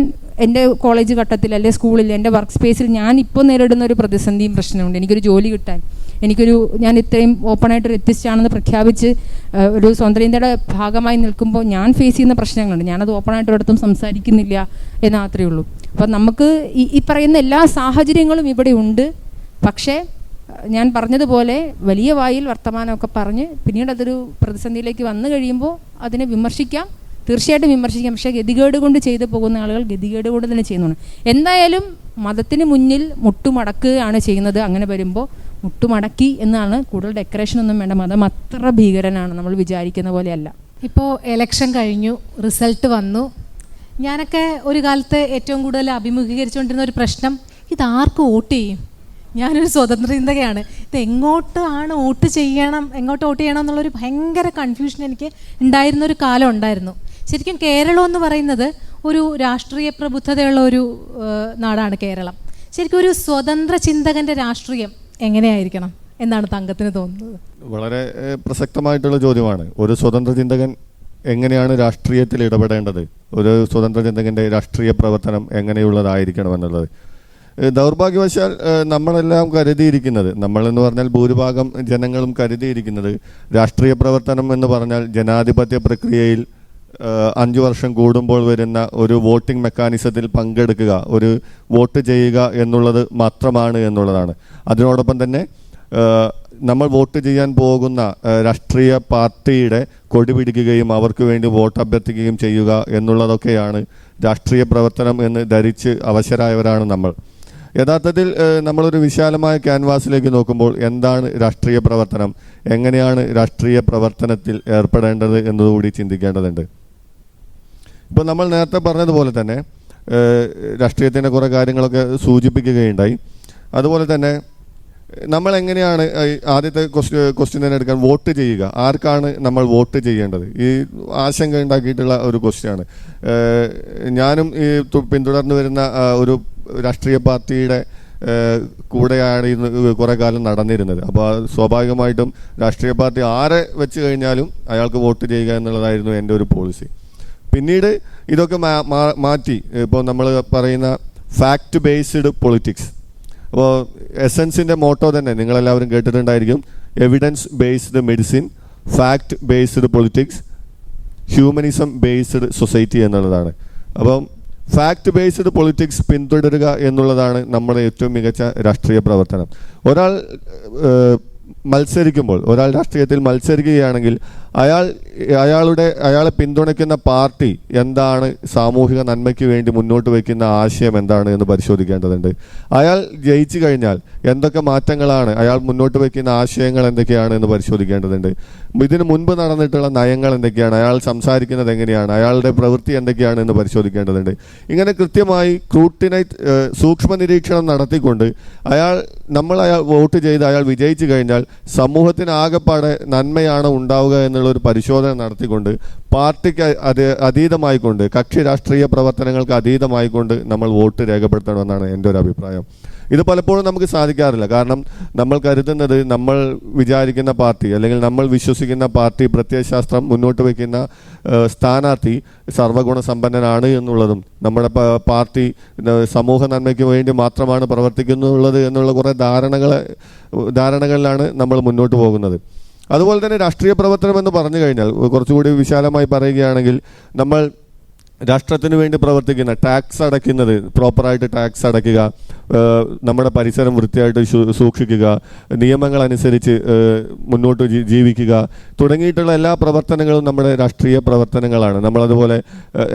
എൻ്റെ കോളേജ് ഘട്ടത്തിൽ അല്ലെങ്കിൽ സ്കൂളിൽ എൻ്റെ വർക്ക് സ്പേസിൽ ഞാൻ ഇപ്പോൾ നേരിടുന്ന ഒരു പ്രതിസന്ധിയും പ്രശ്നമുണ്ട്. എനിക്കൊരു ജോലി കിട്ടാൻ, ഞാൻ ഇത്രയും ഓപ്പണായിട്ടൊരു എത്തിസ്റ്റാണെന്ന് പ്രഖ്യാപിച്ച് ഒരു സ്വതന്ത്രയുടെ ഭാഗമായി നിൽക്കുമ്പോൾ ഞാൻ ഫേസ് ചെയ്യുന്ന പ്രശ്നങ്ങളുണ്ട്. ഞാനത് ഓപ്പണായിട്ട് ഒരിടത്തും സംസാരിക്കുന്നില്ല എന്ന് മാത്രമേ ഉള്ളൂ. അപ്പം നമുക്ക് ഈ പറയുന്ന എല്ലാ സാഹചര്യങ്ങളും ഇവിടെ ഉണ്ട്. പക്ഷേ ഞാൻ പറഞ്ഞതുപോലെ വലിയ വായിൽ വർത്തമാനമൊക്കെ പറഞ്ഞ് പിന്നീട് അതൊരു പ്രതിസന്ധിയിലേക്ക് വന്നു കഴിയുമ്പോൾ അതിനെ വിമർശിക്കാം, തീർച്ചയായിട്ടും വിമർശിക്കാം. പക്ഷേ ഗതികേട് കൊണ്ട് ചെയ്തു പോകുന്ന ആളുകൾ ഗതികേട് കൊണ്ട് തന്നെ ചെയ്യുന്നതാണ്. എന്തായാലും മതത്തിന് മുന്നിൽ മുട്ടുമടക്കുകയാണ് ചെയ്യുന്നത്. അങ്ങനെ വരുമ്പോൾ മുട്ടുമടക്കി എന്നാണ്, കൂടുതൽ ഡെക്കറേഷൻ ഒന്നും വേണ്ട. മതം അത്ര ഭീകരനാണ് നമ്മൾ വിചാരിക്കുന്ന പോലെയല്ല. ഇപ്പോൾ എലക്ഷൻ കഴിഞ്ഞു, റിസൾട്ട് വന്നു. ഞാനൊക്കെ ഒരു കാലത്ത് ഏറ്റവും കൂടുതൽ അഭിമുഖീകരിച്ചുകൊണ്ടിരുന്ന ഒരു പ്രശ്നം, ഇതാർക്ക് വോട്ട് ചെയ്യും, ഞാനൊരു സ്വതന്ത്ര ചിന്തകയാണ്. ഇത് എങ്ങോട്ടാണ് വോട്ട് ചെയ്യണം, എങ്ങോട്ട് വോട്ട് ചെയ്യണം എന്നുള്ളൊരു ഭയങ്കര കൺഫ്യൂഷൻ എനിക്ക് ഉണ്ടായിരുന്നൊരു കാലം ഉണ്ടായിരുന്നു. ശരിക്കും കേരളം എന്ന് പറയുന്നത് ഒരു രാഷ്ട്രീയ പ്രബുദ്ധതയുള്ള ഒരു നാടാണ് കേരളം. ശരിക്കും ഒരു സ്വതന്ത്ര ചിന്തകൻ്റെ രാഷ്ട്രീയം എങ്ങനെയായിരിക്കണം എന്നാണ് തങ്കത്തിന് തോന്നുന്നത്? വളരെ പ്രസക്തമായിട്ടുള്ള ചോദ്യമാണ്. ഒരു സ്വതന്ത്ര ചിന്തകൻ എങ്ങനെയാണ് രാഷ്ട്രീയത്തിൽ ഇടപെടേണ്ടത്, ഒരു സ്വതന്ത്ര ചിന്തകൻ്റെ രാഷ്ട്രീയ പ്രവർത്തനം എങ്ങനെയുള്ളതായിരിക്കണം എന്നുള്ളത്. ദൗർഭാഗ്യവശാൽ നമ്മളെല്ലാം കരുതിയിരിക്കുന്നത്, നമ്മളെന്ന് പറഞ്ഞാൽ ഭൂരിഭാഗം ജനങ്ങളും കരുതിയിരിക്കുന്നത്, രാഷ്ട്രീയ പ്രവർത്തനം എന്ന് പറഞ്ഞാൽ ജനാധിപത്യ പ്രക്രിയയിൽ 5 വർഷം കൂടുമ്പോൾ വരുന്ന ഒരു വോട്ടിംഗ് മെക്കാനിസത്തിൽ പങ്കെടുക്കുക, ഒരു വോട്ട് ചെയ്യുക എന്നുള്ളത് മാത്രമാണ് എന്നുള്ളതാണ്. അതിനോടൊപ്പം തന്നെ നമ്മൾ വോട്ട് ചെയ്യാൻ പോകുന്ന രാഷ്ട്രീയ പാർട്ടിയുടെ കൊടി പിടിക്കുകയും അവർക്ക് വേണ്ടി വോട്ട് അഭ്യർത്ഥിക്കുകയും ചെയ്യുക എന്നുള്ളതൊക്കെയാണ് രാഷ്ട്രീയ പ്രവർത്തനം എന്ന് ധരിച്ച് അവശരായവരാണ് നമ്മൾ. യഥാർത്ഥത്തിൽ നമ്മളൊരു വിശാലമായ ക്യാൻവാസിലേക്ക് നോക്കുമ്പോൾ എന്താണ് രാഷ്ട്രീയ പ്രവർത്തനം, എങ്ങനെയാണ് രാഷ്ട്രീയ പ്രവർത്തനത്തിൽ ഏർപ്പെടേണ്ടത് എന്നതുകൂടി ചിന്തിക്കേണ്ടതുണ്ട്. ഇപ്പോൾ നമ്മൾ നേരത്തെ പറഞ്ഞതുപോലെ തന്നെ രാഷ്ട്രീയത്തിൻ്റെ കുറേ കാര്യങ്ങളൊക്കെ സൂചിപ്പിക്കുകയുണ്ടായി. അതുപോലെ തന്നെ നമ്മൾ എങ്ങനെയാണ് ആദ്യത്തെ ക്വസ്റ്റ്യൻ തന്നെ എടുക്കാൻ, വോട്ട് ചെയ്യുക, ആർക്കാണ് നമ്മൾ വോട്ട് ചെയ്യേണ്ടത്, ഈ ആശങ്ക ഉണ്ടാക്കിയിട്ടുള്ള ഒരു ക്വസ്റ്റ്യനാണ്. ഞാനും ഈ പിന്തുടർന്നു വരുന്ന ഒരു രാഷ്ട്രീയ പാർട്ടിയുടെ കൂടെയാണ് ഇന്ന് കുറേ കാലം നടന്നിരുന്നത്. അപ്പോൾ സ്വാഭാവികമായിട്ടും രാഷ്ട്രീയ പാർട്ടി ആരെ വെച്ച് കഴിഞ്ഞാലും അയാൾക്ക് വോട്ട് ചെയ്യുക എന്നുള്ളതായിരുന്നു എൻ്റെ ഒരു പോളിസി. പിന്നീട് ഇതൊക്കെ മാറ്റി ഇപ്പോൾ നമ്മൾ പറയുന്ന ഫാക്ട് ബേസ്ഡ് പൊളിറ്റിക്സ്. അപ്പോൾ എസൻസിൻ്റെ മോട്ടോ തന്നെ നിങ്ങളെല്ലാവരും കേട്ടിട്ടുണ്ടായിരിക്കും, evidence based medicine, fact based politics, humanism based society എന്നുള്ളതാണ്. അപ്പം ഫാക്ട് ബേസ്ഡ് പൊളിറ്റിക്സ് പിന്തുടരുക എന്നുള്ളതാണ് നമ്മുടെ ഏറ്റവും മികച്ച രാഷ്ട്രീയ പ്രവർത്തനം. ഒരാൾ മത്സരിക്കുമ്പോൾ, ഒരാൾ രാഷ്ട്രീയത്തിൽ മത്സരിക്കുകയാണെങ്കിൽ അയാളെ പിന്തുണയ്ക്കുന്ന പാർട്ടി എന്താണ്, സാമൂഹിക നന്മയ്ക്ക് വേണ്ടി മുന്നോട്ട് വയ്ക്കുന്ന ആശയം എന്താണ് എന്ന് പരിശോധിക്കേണ്ടതുണ്ട്. അയാൾ ജയിച്ചു കഴിഞ്ഞാൽ എന്തൊക്കെ മാറ്റങ്ങളാണ്, അയാൾ മുന്നോട്ട് വയ്ക്കുന്ന ആശയങ്ങൾ എന്തൊക്കെയാണ് എന്ന് പരിശോധിക്കേണ്ടതുണ്ട്. ഇതിനു മുൻപ് നടന്നിട്ടുള്ള നയങ്ങൾ എന്തൊക്കെയാണ്, അയാൾ സംസാരിക്കുന്നത് എങ്ങനെയാണ്, അയാളുടെ പ്രവൃത്തി എന്തൊക്കെയാണ് എന്ന് പരിശോധിക്കേണ്ടതുണ്ട്. ഇങ്ങനെ കൃത്യമായി സൂക്ഷ്മ നിരീക്ഷണം നടത്തിക്കൊണ്ട് അയാൾ വോട്ട് ചെയ്ത് അയാൾ വിജയിച്ചു കഴിഞ്ഞാൽ സമൂഹത്തിന് ആകെപ്പാടെ നന്മയാണ് ഉണ്ടാവുക എന്നുള്ളൊരു പരിശോധന നടത്തിക്കൊണ്ട് പാർട്ടിക്ക് അതീതമായിക്കൊണ്ട്, കക്ഷി രാഷ്ട്രീയ പ്രവർത്തനങ്ങൾക്ക് അതീതമായിക്കൊണ്ട് നമ്മൾ വോട്ട് രേഖപ്പെടുത്തണമെന്നാണ് എൻ്റെ ഒരു അഭിപ്രായം. ഇത് പലപ്പോഴും നമുക്ക് സാധിക്കാറില്ല. കാരണം നമ്മൾ കരുതുന്നത്, നമ്മൾ വിചാരിക്കുന്ന പാർട്ടി അല്ലെങ്കിൽ നമ്മൾ വിശ്വസിക്കുന്ന പാർട്ടി, പ്രത്യയശാസ്ത്രം മുന്നോട്ട് വയ്ക്കുന്ന സ്ഥാനാർത്ഥി സർവ്വഗുണസമ്പന്നനാണ് എന്നുള്ളതും നമ്മുടെ പാർട്ടി സമൂഹ നന്മയ്ക്ക് വേണ്ടി മാത്രമാണ് പ്രവർത്തിക്കുന്നുള്ളത് എന്നുള്ള കുറേ ധാരണകളിലാണ് നമ്മൾ മുന്നോട്ട് പോകുന്നത്. അതുപോലെ തന്നെ രാഷ്ട്രീയ പ്രവർത്തനം എന്ന് പറഞ്ഞു കഴിഞ്ഞാൽ കുറച്ചുകൂടി വിശാലമായി പറയുകയാണെങ്കിൽ, നമ്മൾ രാഷ്ട്രത്തിന് വേണ്ടി പ്രവർത്തിക്കുന്ന, ടാക്സ് അടയ്ക്കുന്നത്, പ്രോപ്പറായിട്ട് ടാക്സ് അടയ്ക്കുക, നമ്മുടെ പരിസരം വൃത്തിയായിട്ട് സൂക്ഷിക്കുക, നിയമങ്ങൾ അനുസരിച്ച് മുന്നോട്ട് ജീവിക്കുക തുടങ്ങിയിട്ടുള്ള എല്ലാ പ്രവർത്തനങ്ങളും നമ്മുടെ രാഷ്ട്രീയ പ്രവർത്തനങ്ങളാണ്. നമ്മളതുപോലെ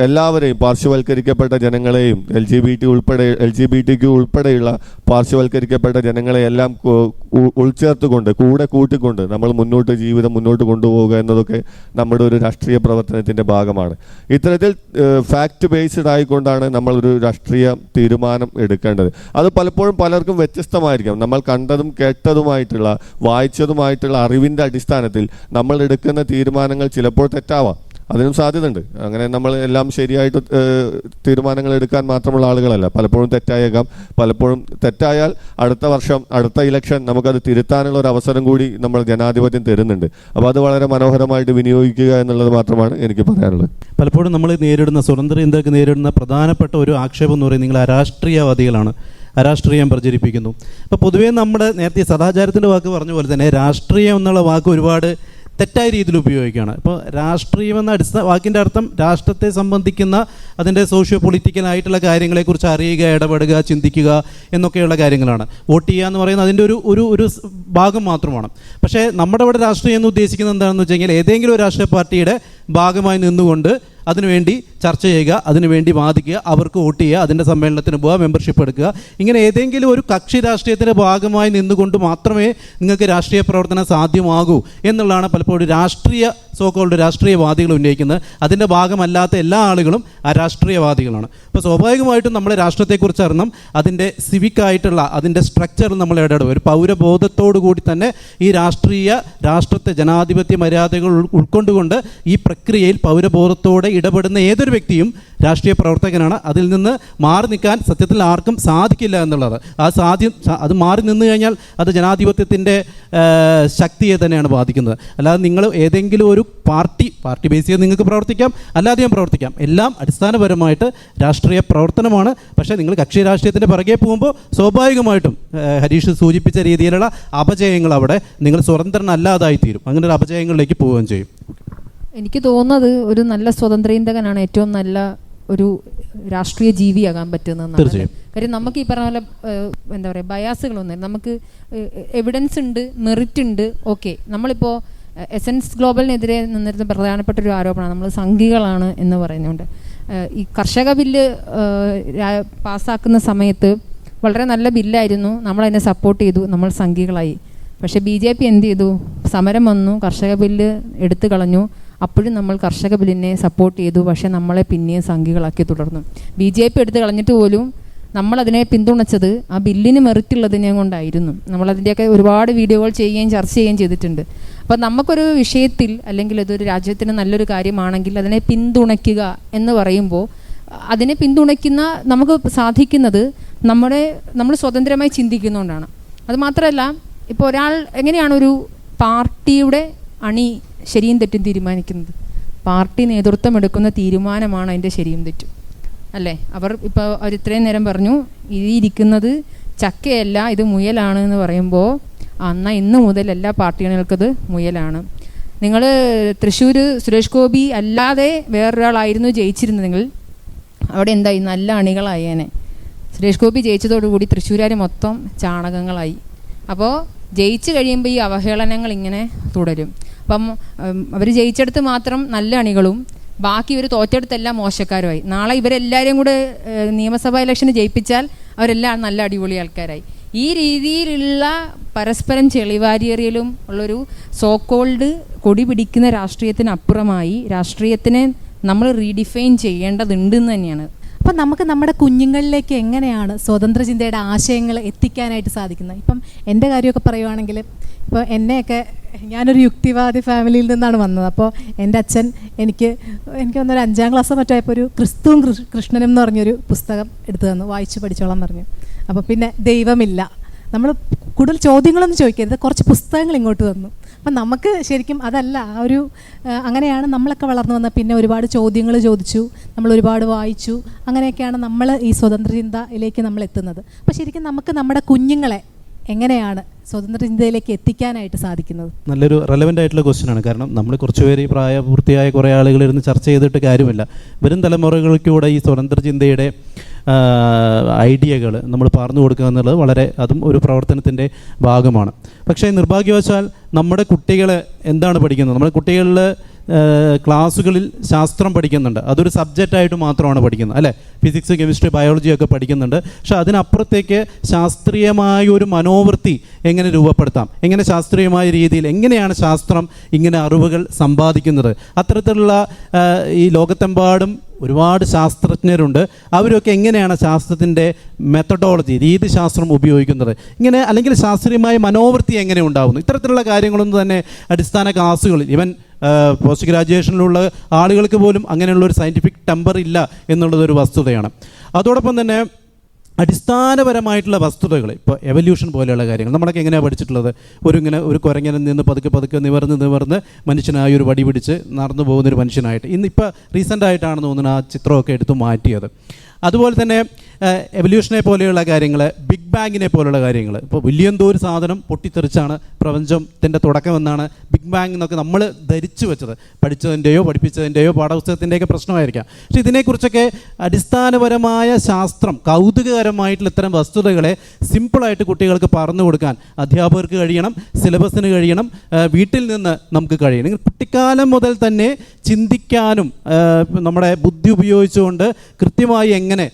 എല്ലാവരെയും, പാർശ്വവൽക്കരിക്കപ്പെട്ട ജനങ്ങളെയും, LGBTQ ഉൾപ്പെടെയുള്ള പാർശ്വവൽക്കരിക്കപ്പെട്ട ജനങ്ങളെയെല്ലാം ഉൾച്ചേർത്തുകൊണ്ട്, കൂടെ കൂട്ടിക്കൊണ്ട് നമ്മൾ ജീവിതം മുന്നോട്ട് കൊണ്ടുപോവുക എന്നതൊക്കെ നമ്മുടെ ഒരു രാഷ്ട്രീയ പ്രവർത്തനത്തിൻ്റെ ഭാഗമാണ്. ഇത്തരത്തിൽ ഫാക്ട് ബേസ്ഡ് ആയിക്കൊണ്ടാണ് നമ്മളൊരു രാഷ്ട്രീയ തീരുമാനം എടുക്കേണ്ടത്. അത് പലപ്പോഴും പലർക്കും വ്യത്യസ്തമായിരിക്കാം. നമ്മൾ കണ്ടതും കേട്ടതുമായിട്ടുള്ള, വായിച്ചതുമായിട്ടുള്ള അറിവിൻ്റെ അടിസ്ഥാനത്തിൽ നമ്മൾ എടുക്കുന്ന തീരുമാനങ്ങൾ ചിലപ്പോൾ തെറ്റാവാം. അതിനും സാധ്യതയുണ്ട്. അങ്ങനെ നമ്മൾ എല്ലാം ശരിയായിട്ട് തീരുമാനങ്ങൾ എടുക്കാൻ മാത്രമുള്ള ആളുകളല്ല. പലപ്പോഴും തെറ്റായേക്കാം. പലപ്പോഴും തെറ്റായാൽ അടുത്ത വർഷം, അടുത്ത ഇലക്ഷൻ നമുക്കത് തിരുത്താനുള്ള ഒരു അവസരം കൂടി നമ്മൾ ജനാധിപത്യം തരുന്നുണ്ട്. അപ്പോൾ അത് വളരെ മനോഹരമായിട്ട് വിനിയോഗിക്കുക എന്നുള്ളത് മാത്രമാണ് എനിക്ക് പറയാനുള്ളത്. പലപ്പോഴും നമ്മൾ സ്വതന്ത്ര ചിന്തകർക്ക് നേരിടുന്ന പ്രധാനപ്പെട്ട ഒരു ആക്ഷേപം എന്ന് പറയുന്നത്, നിങ്ങൾ അരാഷ്ട്രീയവാദികളാണ്, അരാഷ്ട്രീയം പ്രചരിപ്പിക്കുന്നു. അപ്പോൾ പൊതുവേ നമ്മുടെ നേരത്തെ സദാചാരത്തിൻ്റെ വാക്ക് പറഞ്ഞ പോലെ തന്നെ രാഷ്ട്രീയം എന്നുള്ള വാക്ക് ഒരുപാട് തെറ്റായ രീതിയിൽ ഉപയോഗിക്കുകയാണ്. ഇപ്പോൾ രാഷ്ട്രീയം എന്ന വാക്കിൻ്റെ അർത്ഥം രാഷ്ട്രത്തെ സംബന്ധിക്കുന്ന അതിൻ്റെ സോഷ്യോ പൊളിറ്റിക്കലായിട്ടുള്ള കാര്യങ്ങളെക്കുറിച്ച് അറിയുക, ഇടപെടുക, ചിന്തിക്കുക എന്നൊക്കെയുള്ള കാര്യങ്ങളാണ്. വോട്ട് ചെയ്യുക എന്ന് പറയുന്നത് അതിൻ്റെ ഒരു ഭാഗം മാത്രമാണ്. പക്ഷേ നമ്മുടെ ഇവിടെ രാഷ്ട്രീയം എന്ന് ഉദ്ദേശിക്കുന്നത് എന്താണെന്ന് വെച്ച് കഴിഞ്ഞാൽ, ഏതെങ്കിലും ഒരു രാഷ്ട്രീയ പാർട്ടിയുടെ ഭാഗമായി നിന്നുകൊണ്ട് അതിനുവേണ്ടി ചർച്ച ചെയ്യുക, അതിനുവേണ്ടി വാദിക്കുക, അവർക്ക് വോട്ട് ചെയ്യുക, അതിൻ്റെ സമ്മേളനത്തിന് പോവുക, മെമ്പർഷിപ്പ് എടുക്കുക. ഇങ്ങനെ ഏതെങ്കിലും ഒരു കക്ഷി രാഷ്ട്രീയത്തിൻ്റെ ഭാഗമായി നിന്നുകൊണ്ട് മാത്രമേ നിങ്ങൾക്ക് രാഷ്ട്രീയ പ്രവർത്തനം സാധ്യമാകൂ എന്നുള്ളതാണ് പലപ്പോഴും രാഷ്ട്രീയവാദികൾ ഉന്നയിക്കുന്നത്. അതിൻ്റെ ഭാഗമല്ലാത്ത എല്ലാ ആളുകളും അരാഷ്ട്രീയവാദികളാണ്. അപ്പോൾ സ്വാഭാവികമായിട്ടും നമ്മൾ രാഷ്ട്രത്തെക്കുറിച്ച് അറിയണം, അതിൻ്റെ സിവിക്കായിട്ടുള്ള അതിൻ്റെ സ്ട്രക്ചറിൽ നമ്മൾ ഇടപെടും. ഒരു പൗരബോധത്തോടു കൂടി തന്നെ ഈ രാഷ്ട്രത്തെ ജനാധിപത്യ മര്യാദകൾ ഉൾക്കൊണ്ടുകൊണ്ട് ഈ പ്രക്രിയയിൽ പൗരബോധത്തോടെ ഇടപെടുന്ന ഏതൊരു വ്യക്തിയും രാഷ്ട്രീയ പ്രവർത്തകനാണ്. അതിൽ നിന്ന് മാറി നിൽക്കാൻ സത്യത്തിൽ ആർക്കും സാധിക്കില്ല എന്നുള്ളത്. അത് മാറി നിന്ന് കഴിഞ്ഞാൽ അത് ജനാധിപത്യത്തിൻ്റെ ശക്തിയെ തന്നെയാണ് ബാധിക്കുന്നത്. അല്ലാതെ നിങ്ങൾ ഏതെങ്കിലും ഒരു പാർട്ടി ബേസ് ചെയ്ത് നിങ്ങൾക്ക് പ്രവർത്തിക്കാം, അല്ലാതെയും പ്രവർത്തിക്കാം. എല്ലാം അടിസ്ഥാനപരമായിട്ട് രാഷ്ട്രീയ പ്രവർത്തനമാണ്. പക്ഷേ നിങ്ങൾ കക്ഷി രാഷ്ട്രീയത്തിൻ്റെ പിറകെ പോകുമ്പോൾ സ്വാഭാവികമായിട്ടും ഹരീഷ് സൂചിപ്പിച്ച രീതിയിലുള്ള അപജയങ്ങൾ അവിടെ നിങ്ങൾ സ്വതന്ത്രനല്ലാതായി തീരും. അങ്ങനെ ഒരു അപജയങ്ങളിലേക്ക് പോവുകയും ചെയ്യും. എനിക്ക് തോന്നുന്നത് ഒരു നല്ല സ്വതന്ത്രചിന്തകനാണ് ഏറ്റവും നല്ല ഒരു രാഷ്ട്രീയ ജീവിയാകാൻ പറ്റുന്നതെന്നാണ്. കാര്യം നമുക്ക് ഈ പറഞ്ഞ പോലെ എന്താ പറയുക, ബയാസുകളൊന്നും, നമുക്ക് എവിഡൻസ് ഉണ്ട്, മെറിറ്റ് ഉണ്ട്. ഓക്കെ, നമ്മളിപ്പോൾ എസൻസ് ഗ്ലോബലിനെതിരെ നിന്നിരുന്ന പ്രധാനപ്പെട്ട ഒരു ആരോപണമാണ് നമ്മൾ സംഘികളാണ് എന്ന് പറയുന്നുണ്ട്. ഈ കർഷക ബില്ല് പാസ്സാക്കുന്ന സമയത്ത് വളരെ നല്ല ബില്ലായിരുന്നു, നമ്മളതിനെ സപ്പോർട്ട് ചെയ്തു, നമ്മൾ സംഘികളായി. പക്ഷേ BJP എന്ത് ചെയ്തു? സമരം വന്നു, കർഷക ബില്ല് എടുത്തു കളഞ്ഞു. അപ്പോഴും നമ്മൾ കർഷക ബില്ലിനെ സപ്പോർട്ട് ചെയ്തു, പക്ഷേ നമ്മളെ പിന്നെയും സംഘികളാക്കി തുടർന്നു. BJP എടുത്ത് കളഞ്ഞിട്ട് പോലും നമ്മളതിനെ പിന്തുണച്ചത് ആ ബില്ലിന് മെറിറ്റുള്ളതിനെ കൊണ്ടായിരുന്നു. നമ്മളതിൻ്റെയൊക്കെ ഒരുപാട് വീഡിയോകൾ ചെയ്യുകയും ചർച്ച ചെയ്യുകയും ചെയ്തിട്ടുണ്ട്. അപ്പോൾ നമുക്കൊരു വിഷയത്തിൽ അല്ലെങ്കിൽ ഇതൊരു രാജ്യത്തിന് നല്ലൊരു കാര്യമാണെങ്കിൽ അതിനെ പിന്തുണയ്ക്കുക എന്ന് പറയുമ്പോൾ അതിനെ പിന്തുണയ്ക്കുന്ന നമുക്ക് സാധിക്കുന്നത് നമ്മൾ സ്വതന്ത്രമായി ചിന്തിക്കുന്നതുകൊണ്ടാണ്. അതുമാത്രമല്ല, ഇപ്പോൾ ഒരാൾ എങ്ങനെയാണ് ഒരു പാർട്ടിയുടെ അണി ശരിയും തെറ്റും തീരുമാനിക്കുന്നത്? പാർട്ടി നേതൃത്വം എടുക്കുന്ന തീരുമാനമാണ് അതിൻ്റെ ശരിയും തെറ്റും, അല്ലേ? അവർ ഇത്രയും നേരം പറഞ്ഞു ഇത് ഇരിക്കുന്നത് ചക്കയല്ല, ഇത് മുയലാണ് എന്ന് പറയുമ്പോൾ എന്നാൽ ഇന്ന് മുതൽ എല്ലാ പാർട്ടികൾക്കത് മുയലാണ്. നിങ്ങൾ തൃശ്ശൂർ സുരേഷ് ഗോപി അല്ലാതെ വേറൊരാളായിരുന്നു ജയിച്ചിരുന്നെങ്കിൽ അവിടെ എന്തായി? നല്ല അണികളായേനെ. സുരേഷ് ഗോപി ജയിച്ചതോടുകൂടി തൃശ്ശൂരുകാർ മൊത്തം ചാണകങ്ങളായി. അപ്പോൾ ജയിച്ചു കഴിയുമ്പോൾ ഈ അവഹേളനങ്ങൾ ഇങ്ങനെ തുടരും. അപ്പം അവർ ജയിച്ചെടുത്ത് മാത്രം നല്ല അണികളും ബാക്കി ഇവർ തോറ്റെടുത്തെല്ലാം മോശക്കാരുമായി. നാളെ ഇവരെല്ലാവരും കൂടെ നിയമസഭാ ഇലക്ഷന് ജയിപ്പിച്ചാൽ അവരെല്ലാം നല്ല അടിപൊളി ആൾക്കാരായി. ഈ രീതിയിലുള്ള പരസ്പരം ചെളിവാരിയേറിയലും ഉള്ളൊരു സോക്കോൾഡ് കൊടി പിടിക്കുന്ന രാഷ്ട്രീയത്തിനപ്പുറമായി രാഷ്ട്രീയത്തിനെ നമ്മൾ റീഡിഫൈൻ ചെയ്യേണ്ടതുണ്ടെന്ന് തന്നെയാണ്. അപ്പം നമുക്ക് നമ്മുടെ കുഞ്ഞുങ്ങളിലേക്ക് എങ്ങനെയാണ് സ്വതന്ത്ര ചിന്തയുടെ ആശയങ്ങൾ എത്തിക്കാനായിട്ട് സാധിക്കുന്നത്? ഇപ്പം എൻ്റെ കാര്യമൊക്കെ പറയുവാണെങ്കിൽ, ഇപ്പോൾ എന്നെയൊക്കെ ഞാനൊരു യുക്തിവാദി ഫാമിലിയിൽ നിന്നാണ് വന്നത്. അപ്പോൾ എൻ്റെ അച്ഛൻ എനിക്ക് വന്നൊരു 5ാം ക്ലാസ് മറ്റായപ്പോൾ ഒരു ക്രിസ്തുവും കൃഷ്ണനും എന്ന് പറഞ്ഞൊരു പുസ്തകം എടുത്തു തന്നു, വായിച്ച് പഠിച്ചോളാൻ പറഞ്ഞു. അപ്പോൾ പിന്നെ ദൈവമില്ല, നമ്മൾ കൂടുതൽ ചോദ്യങ്ങളൊന്നും ചോദിക്കരുത്, കുറച്ച് പുസ്തകങ്ങൾ ഇങ്ങോട്ട് തന്നു. അപ്പം നമുക്ക് ശരിക്കും അതല്ല, അങ്ങനെയാണ് നമ്മളൊക്കെ വളർന്നു വന്നത്. പിന്നെ ഒരുപാട് ചോദ്യങ്ങൾ ചോദിച്ചു, നമ്മൾ ഒരുപാട് വായിച്ചു, അങ്ങനെയൊക്കെയാണ് നമ്മൾ ഈ സ്വതന്ത്ര ചിന്തയിലേക്ക് നമ്മൾ എത്തുന്നത്. അപ്പോൾ ശരിക്കും നമുക്ക് നമ്മുടെ കുഞ്ഞുങ്ങളെ എങ്ങനെയാണ് സ്വതന്ത്ര ചിന്തയിലേക്ക് എത്തിക്കാനായിട്ട് സാധിക്കുന്നത്? നല്ലൊരു റെലവൻ്റ് ആയിട്ടുള്ള ക്വസ്റ്റ്യനാണ്. കാരണം നമ്മൾ കുറച്ചുപേര് ഈ പ്രായപൂർത്തിയായ കുറേ ആളുകൾ ഇരുന്ന് ചർച്ച ചെയ്തിട്ട് കാര്യമില്ല. വരും തലമുറകൾക്കൂടെ ഈ സ്വതന്ത്ര ചിന്തയുടെ ഐഡിയകൾ നമ്മൾ പറഞ്ഞു കൊടുക്കുക എന്നുള്ളത് അതും ഒരു പ്രവർത്തനത്തിൻ്റെ ഭാഗമാണ്. പക്ഷേ നിർഭാഗ്യവശാൽ നമ്മുടെ കുട്ടികൾ എന്താണ് പഠിക്കുന്നത്? നമ്മുടെ കുട്ടികളിൽ ക്ലാസ്സുകളിൽ ശാസ്ത്രം പഠിക്കുന്നുണ്ട്, അതൊരു സബ്ജക്റ്റായിട്ട് മാത്രമാണ് പഠിക്കുന്നത്, അല്ലേ? ഫിസിക്സ്, കെമിസ്ട്രി, ബയോളജി ഒക്കെ പഠിക്കുന്നുണ്ട്. പക്ഷെ അതിനപ്പുറത്തേക്ക് ശാസ്ത്രീയമായ ഒരു മനോവൃത്തി എങ്ങനെ രൂപപ്പെടുത്താം, എങ്ങനെ ശാസ്ത്രീയമായ രീതിയിൽ എങ്ങനെയാണ് ശാസ്ത്രം ഇങ്ങനെ അറിവുകൾ സമ്പാദിക്കുന്നത്, അത്തരത്തിലുള്ള ഈ ലോകത്തെമ്പാടും ഒരുപാട് ശാസ്ത്രജ്ഞരുണ്ട്. അവരൊക്കെ എങ്ങനെയാണ് ശാസ്ത്രത്തിൻ്റെ മെത്തഡോളജി, രീതിശാസ്ത്രം ഉപയോഗിക്കുന്നത്, ഇങ്ങനെ അല്ലെങ്കിൽ ശാസ്ത്രീയമായ മനോവൃത്തി എങ്ങനെ ഉണ്ടാകുന്നു, ഇത്തരത്തിലുള്ള കാര്യങ്ങളൊന്നും തന്നെ അടിസ്ഥാന ക്ലാസ്സുകളിൽ ഈവൻ പോസ്റ്റ് ഗ്രാജുവേഷനിലുള്ള ആളുകൾക്ക് പോലും അങ്ങനെയുള്ളൊരു സയൻറ്റിഫിക് ടെമ്പർ ഇല്ല എന്നുള്ളതൊരു വസ്തുതയാണ്. അതോടൊപ്പം തന്നെ അടിസ്ഥാനപരമായിട്ടുള്ള വസ്തുതകൾ, ഇപ്പോൾ എവല്യൂഷൻ പോലെയുള്ള കാര്യങ്ങൾ നമ്മളൊക്കെ എങ്ങനെയാണ് പഠിച്ചിട്ടുള്ളത്? ഒരു കുരങ്ങനെ നിന്ന് പതുക്കെ നിവർന്ന് മനുഷ്യനായി ഒരു വടി പിടിച്ച് നടന്നു പോകുന്നൊരു മനുഷ്യനായിട്ട്. ഇന്നിപ്പോൾ റീസെൻ്റായിട്ടാണ് തോന്നുന്നത് ആ ചിത്രമൊക്കെ എടുത്ത് മാറ്റിയത്. അതുപോലെ തന്നെ എവല്യൂഷനെ പോലെയുള്ള കാര്യങ്ങൾ, ബിഗ് ബാങ്ങിനെ പോലുള്ള കാര്യങ്ങൾ. ഇപ്പോൾ വലിയെന്തോ ഒരു സാധനം പൊട്ടിത്തെറിച്ചാണ് പ്രപഞ്ചത്തിൻ്റെ തുടക്കമെന്നാണ് ബിഗ് ബാങ് എന്നൊക്കെ നമ്മൾ ധരിച്ചു വെച്ചത്. പഠിച്ചതിൻ്റെയോ പഠിപ്പിച്ചതിൻ്റെയോ പാഠപുസ്തകത്തിൻ്റെയൊക്കെ പ്രശ്നമായിരിക്കാം. പക്ഷേ ഇതിനെക്കുറിച്ചൊക്കെ അടിസ്ഥാനപരമായ ശാസ്ത്രം, കൗതുകകരമായിട്ടുള്ള ഇത്തരം വസ്തുതകളെ സിമ്പിളായിട്ട് കുട്ടികൾക്ക് പറഞ്ഞു കൊടുക്കാൻ അധ്യാപകർക്ക് കഴിയണം, സിലബസിന് കഴിയണം, വീട്ടിൽ നിന്ന് നമുക്ക് കഴിയണം. കുട്ടിക്കാലം മുതൽ തന്നെ ചിന്തിക്കാനും നമ്മുടെ ബുദ്ധി ഉപയോഗിച്ചുകൊണ്ട് കൃത്യമായി എങ്ങനെ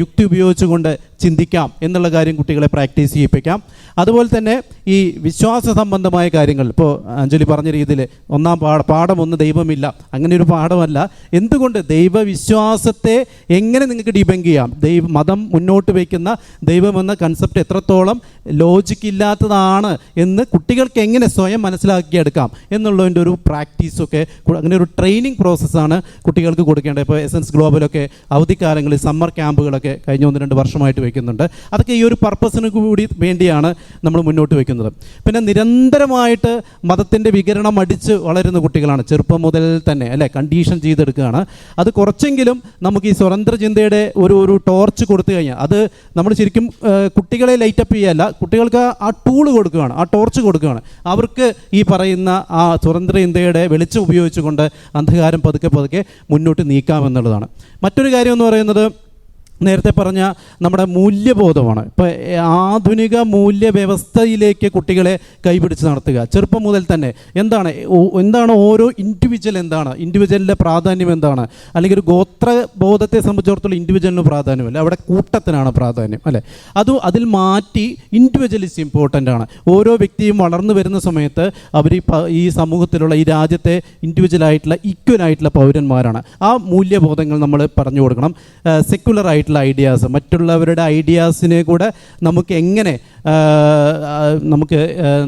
യുക്തി ഉപയോഗിച്ചുകൊണ്ട് ചിന്തിക്കാം എന്നുള്ള കാര്യം കുട്ടികളെ പ്രാക്ടീസ് ചെയ്യിപ്പിക്കാം. അതുപോലെ തന്നെ ഈ വിശ്വാസ സംബന്ധമായ കാര്യങ്ങൾ, ഇപ്പോൾ അഞ്ജലി പറഞ്ഞ രീതിയിൽ ഒന്നാം പാഠം ഒന്ന് ദൈവമില്ല, അങ്ങനെ ഒരു പാഠമല്ല. എന്തുകൊണ്ട് ദൈവവിശ്വാസത്തെ എങ്ങനെ നിങ്ങൾക്ക് ഡിബങ്ക് ചെയ്യാം, മതം മുന്നോട്ട് വയ്ക്കുന്ന ദൈവമെന്ന കൺസെപ്റ്റ് എത്രത്തോളം ലോജിക്ക് ഇല്ലാത്തതാണ് എന്ന് കുട്ടികൾക്ക് എങ്ങനെ സ്വയം മനസ്സിലാക്കിയെടുക്കാം എന്നുള്ളതിൻ്റെ ഒരു പ്രാക്ടീസൊക്കെ, അങ്ങനെ ഒരു ട്രെയിനിങ് പ്രോസസ്സാണ് കുട്ടികൾക്ക് കൊടുക്കേണ്ടത്. ഇപ്പോൾ എസൻസ് ഗ്ലോബലൊക്കെ അവധിക്കാലങ്ങളിൽ സമ്മർ ക്യാമ്പുകളൊക്കെ കഴിഞ്ഞ 1-2 വർഷമായിട്ട് വയ്ക്കുന്നുണ്ട്. അതൊക്കെ ഈ ഒരു പർപ്പസിന് കൂടി വേണ്ടിയാണ് നമ്മൾ മുന്നോട്ട് വയ്ക്കുന്നത്. പിന്നെ നിരന്തരമായിട്ട് മതത്തിൻ്റെ വികരണം അടിച്ച് വളരുന്ന കുട്ടികളാണ് ചെറുപ്പം മുതൽ തന്നെ, അല്ലേ, കണ്ടീഷൻ ചെയ്തെടുക്കുകയാണ്. അത് കുറച്ചെങ്കിലും നമുക്ക് ഈ സ്വതന്ത്ര ചിന്തയുടെ ഒരു ടോർച്ച് കൊടുത്തു കഴിഞ്ഞാൽ, അത് നമ്മൾ ശരിക്കും കുട്ടികളെ ലൈറ്റപ്പ് ചെയ്യല്ല, കുട്ടികൾക്ക് ആ ടൂള് കൊടുക്കുകയാണ്, ആ ടോർച്ച് കൊടുക്കുകയാണ്. അവർക്ക് ഈ പറയുന്ന ആ സ്വതന്ത്ര ചിന്തയുടെ വെളിച്ചം ഉപയോഗിച്ചുകൊണ്ട് അന്ധകാരം പതുക്കെ പതുക്കെ മുന്നോട്ട് നീക്കാമെന്നുള്ളതാണ്. മറ്റൊരു കാര്യം എന്ന് പറയുന്നത് നേരത്തെ പറഞ്ഞ നമ്മുടെ മൂല്യബോധമാണ്. ഇപ്പോൾ ആധുനിക മൂല്യവ്യവസ്ഥയിലേക്ക് കുട്ടികളെ കൈപിടിച്ച് നടത്തുക ചെറുപ്പം മുതൽ തന്നെ. എന്താണ് ഓരോ ഇൻഡിവിജ്വൽ, ഇൻഡിവിജ്വലിൻ്റെ പ്രാധാന്യം എന്താണ്, അല്ലെങ്കിൽ ഒരു ഗോത്രബോധത്തെ സംബന്ധിച്ചിടത്തോളം ഇൻഡിവിജ്വലിന് പ്രാധാന്യമല്ല, അവിടെ കൂട്ടത്തിനാണ് പ്രാധാന്യം, അല്ലേ. അതിൽ മാറ്റി ഇൻഡിവിജ്വലിസ്റ്റ് ഇമ്പോർട്ടൻ്റ് ആണ്. ഓരോ വ്യക്തിയും വളർന്നു വരുന്ന സമയത്ത് അവർ ഈ സമൂഹത്തിലുള്ള, ഈ രാജ്യത്തെ ഇൻഡിവിജ്വലായിട്ടുള്ള ഈക്വലായിട്ടുള്ള പൗരന്മാരാണ്. ആ മൂല്യബോധങ്ങൾ നമ്മൾ പറഞ്ഞു കൊടുക്കണം. സെക്യുലർ ആയിട്ടുള്ള ഐഡിയാസ്, മറ്റുള്ളവരുടെ ഐഡിയാസിനെ കൂടെ നമുക്ക് എങ്ങനെ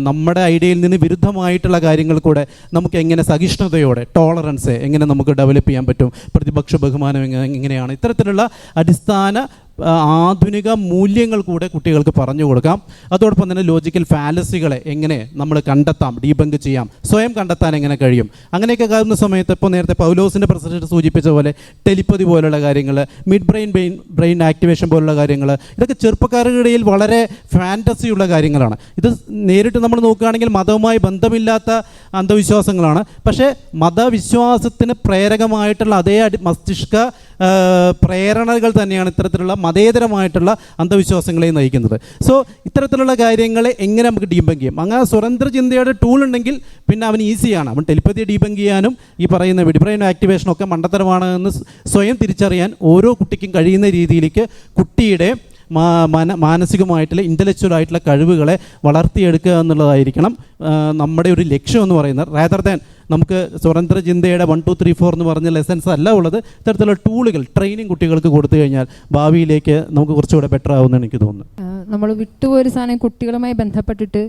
നമ്മുടെ ഐഡിയയിൽ നിന്ന് വിരുദ്ധമായിട്ടുള്ള കാര്യങ്ങൾ കൂടെ നമുക്ക് എങ്ങനെ സഹിഷ്ണുതയോടെ, ടോളറൻസ് എങ്ങനെ നമുക്ക് ഡെവലപ്പ് ചെയ്യാൻ പറ്റും, പ്രതിപക്ഷ ബഹുമാനം എങ്ങനെയാണ്, ഇത്തരത്തിലുള്ള അടിസ്ഥാന ആധുനിക മൂല്യങ്ങൾ കൂടെ കുട്ടികൾക്ക് പറഞ്ഞു കൊടുക്കാം. അതോടൊപ്പം തന്നെ ലോജിക്കൽ ഫാലസികളെ എങ്ങനെ നമ്മൾ കണ്ടെത്താം, ഡീബങ്ക് ചെയ്യാം, സ്വയം കണ്ടെത്താൻ എങ്ങനെ കഴിയും, അങ്ങനെയൊക്കെ കാണുന്ന സമയത്ത് ഇപ്പോൾ നേരത്തെ പൗലോസിൻ്റെ പ്രസിഡന്റ് സൂചിപ്പിച്ച പോലെ ടെലിപ്പതി പോലുള്ള കാര്യങ്ങൾ, മിഡ് ബ്രെയിൻ ആക്ടിവേഷൻ പോലുള്ള കാര്യങ്ങൾ, ഇതൊക്കെ ചെറുപ്പക്കാരുടെ ഇടയിൽ വളരെ ഫാൻറ്റസിയുള്ള കാര്യങ്ങളാണ്. ഇത് നേരിട്ട് നമ്മൾ നോക്കുകയാണെങ്കിൽ മതവുമായി ബന്ധമില്ലാത്ത അന്ധവിശ്വാസങ്ങളാണ്. പക്ഷേ മതവിശ്വാസത്തിന് പ്രേരകമായിട്ടുള്ള അതേ മസ്തിഷ്ക പ്രേരണകൾ തന്നെയാണ് ഇത്തരത്തിലുള്ള മതേതരമായിട്ടുള്ള അന്ധവിശ്വാസങ്ങളെ നയിക്കുന്നത്. സോ ഇത്തരത്തിലുള്ള കാര്യങ്ങളെ എങ്ങനെ നമുക്ക് ഡീബങ്ക് ചെയ്യാം? അങ്ങനെ സ്വതന്ത്ര ചിന്തയുടെ ടൂൾ ഉണ്ടെങ്കിൽ പിന്നെ അവന് ഈസിയാണ്. അവൻ ടെലിപ്പതിയെ ഡീബങ്ക് ചെയ്യാനും ഈ പറയുന്ന മിഡ്ബ്രെയിൻ ആക്ടിവേഷനൊക്കെ മണ്ടത്തരമാണ് എന്ന് സ്വയം തിരിച്ചറിയാൻ ഓരോ കുട്ടിക്കും കഴിയുന്ന രീതിയിലേക്ക് കുട്ടിയുടെ മാനസികമായിട്ടുള്ള ഇൻ്റലക്ച്വലായിട്ടുള്ള കഴിവുകളെ വളർത്തിയെടുക്കുക എന്നുള്ളതായിരിക്കണം നമ്മുടെ ഒരു ലക്ഷ്യം എന്ന് പറയുന്നത്. റാദർ ദാൻ നമുക്ക് സ്വതന്ത്ര ചിന്തയുടെ 1, 2, 3, 4 എന്ന് പറഞ്ഞ ലെസൻസ് അല്ല ഉള്ളത്. ഇത്തരത്തിലുള്ള ടൂളുകൾ, ട്രെയിനിങ് കുട്ടികൾക്ക് കൊടുത്തു കഴിഞ്ഞാൽ ഭാവിയിലേക്ക് നമുക്ക് കുറച്ചുകൂടെ ബെറ്റർ ആവുമെന്ന് എനിക്ക് തോന്നുന്നു. നമ്മൾ വിട്ടുപോയൊരു സാധനം കുട്ടികളുമായി ബന്ധപ്പെട്ടിട്ട്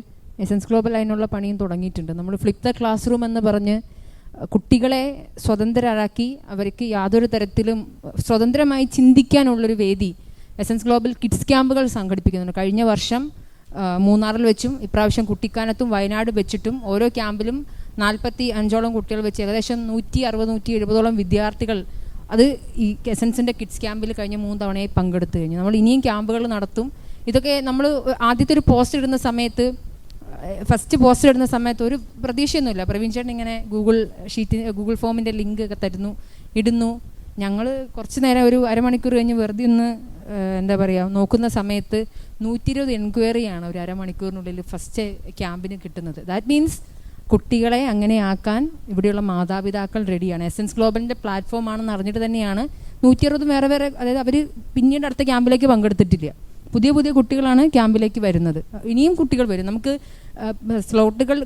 എസൻസ് ഗ്ലോബൽ അതിനുള്ള പണിയും തുടങ്ങിയിട്ടുണ്ട്. നമ്മൾ ഫ്ലിപ്പ് ദ ക്ലാസ് റൂം എന്ന് പറഞ്ഞ് കുട്ടികളെ സ്വതന്ത്രരാക്കി അവർക്ക് യാതൊരു തരത്തിലും സ്വതന്ത്രമായി ചിന്തിക്കാനുള്ളൊരു വേദി എസൻസ് ഗ്ലോബൽ കിഡ്സ് ക്യാമ്പുകൾ സംഘടിപ്പിക്കുന്നുണ്ട്. കഴിഞ്ഞ വർഷം മൂന്നാറിൽ വെച്ചും ഇപ്രാവശ്യം കുട്ടിക്കാനത്തും വയനാട് വെച്ചിട്ടും ഓരോ ക്യാമ്പിലും 45ഓളം കുട്ടികൾ വെച്ച് ഏകദേശം 160-170ഓളം വിദ്യാർത്ഥികൾ അത് ഈ എസൻസിൻ്റെ കിഡ്സ് ക്യാമ്പിൽ കഴിഞ്ഞ 3 തവണയായി പങ്കെടുത്തു കഴിഞ്ഞു. നമ്മൾ ഇനിയും ക്യാമ്പുകൾ നടത്തും. ഇതൊക്കെ നമ്മൾ ആദ്യത്തെ ഒരു പോസ്റ്റ് ഇടുന്ന സമയത്ത്, ഫസ്റ്റ് പോസ്റ്റ് ഇടുന്ന സമയത്ത് ഒരു പ്രതീക്ഷയൊന്നുമില്ല. പ്രവീൺ ചേട്ടൻ ഇങ്ങനെ ഗൂഗിൾ ഫോമിൻ്റെ ലിങ്ക് ഒക്കെ ഇടുന്നു. ഞങ്ങൾ കുറച്ച് നേരം ഒരു അരമണിക്കൂർ കഴിഞ്ഞ് വെറുതെ ഒന്ന് നോക്കുന്ന സമയത്ത് 120 എൻക്വയറിയാണ് ഒരു അരമണിക്കൂറിനുള്ളിൽ ഫസ്റ്റ് ക്യാമ്പിന് കിട്ടുന്നത്. ദാറ്റ് മീൻസ് കുട്ടികളെ അങ്ങനെ ആക്കാൻ ഇവിടെയുള്ള മാതാപിതാക്കൾ റെഡിയാണ്. എസൻസ് ഗ്ലോബലിൻ്റെ പ്ലാറ്റ്ഫോം ആണെന്ന് അറിഞ്ഞിട്ട് തന്നെയാണ് 160 വേറെ, അതായത് അവർ പിന്നീട് അടുത്ത ക്യാമ്പിലേക്ക് പങ്കെടുത്തിട്ടില്ല. പുതിയ കുട്ടികളാണ് ക്യാമ്പിലേക്ക് വരുന്നത്. ഇനിയും കുട്ടികൾ വരും. നമുക്ക് സ്ലോട്ടുകൾ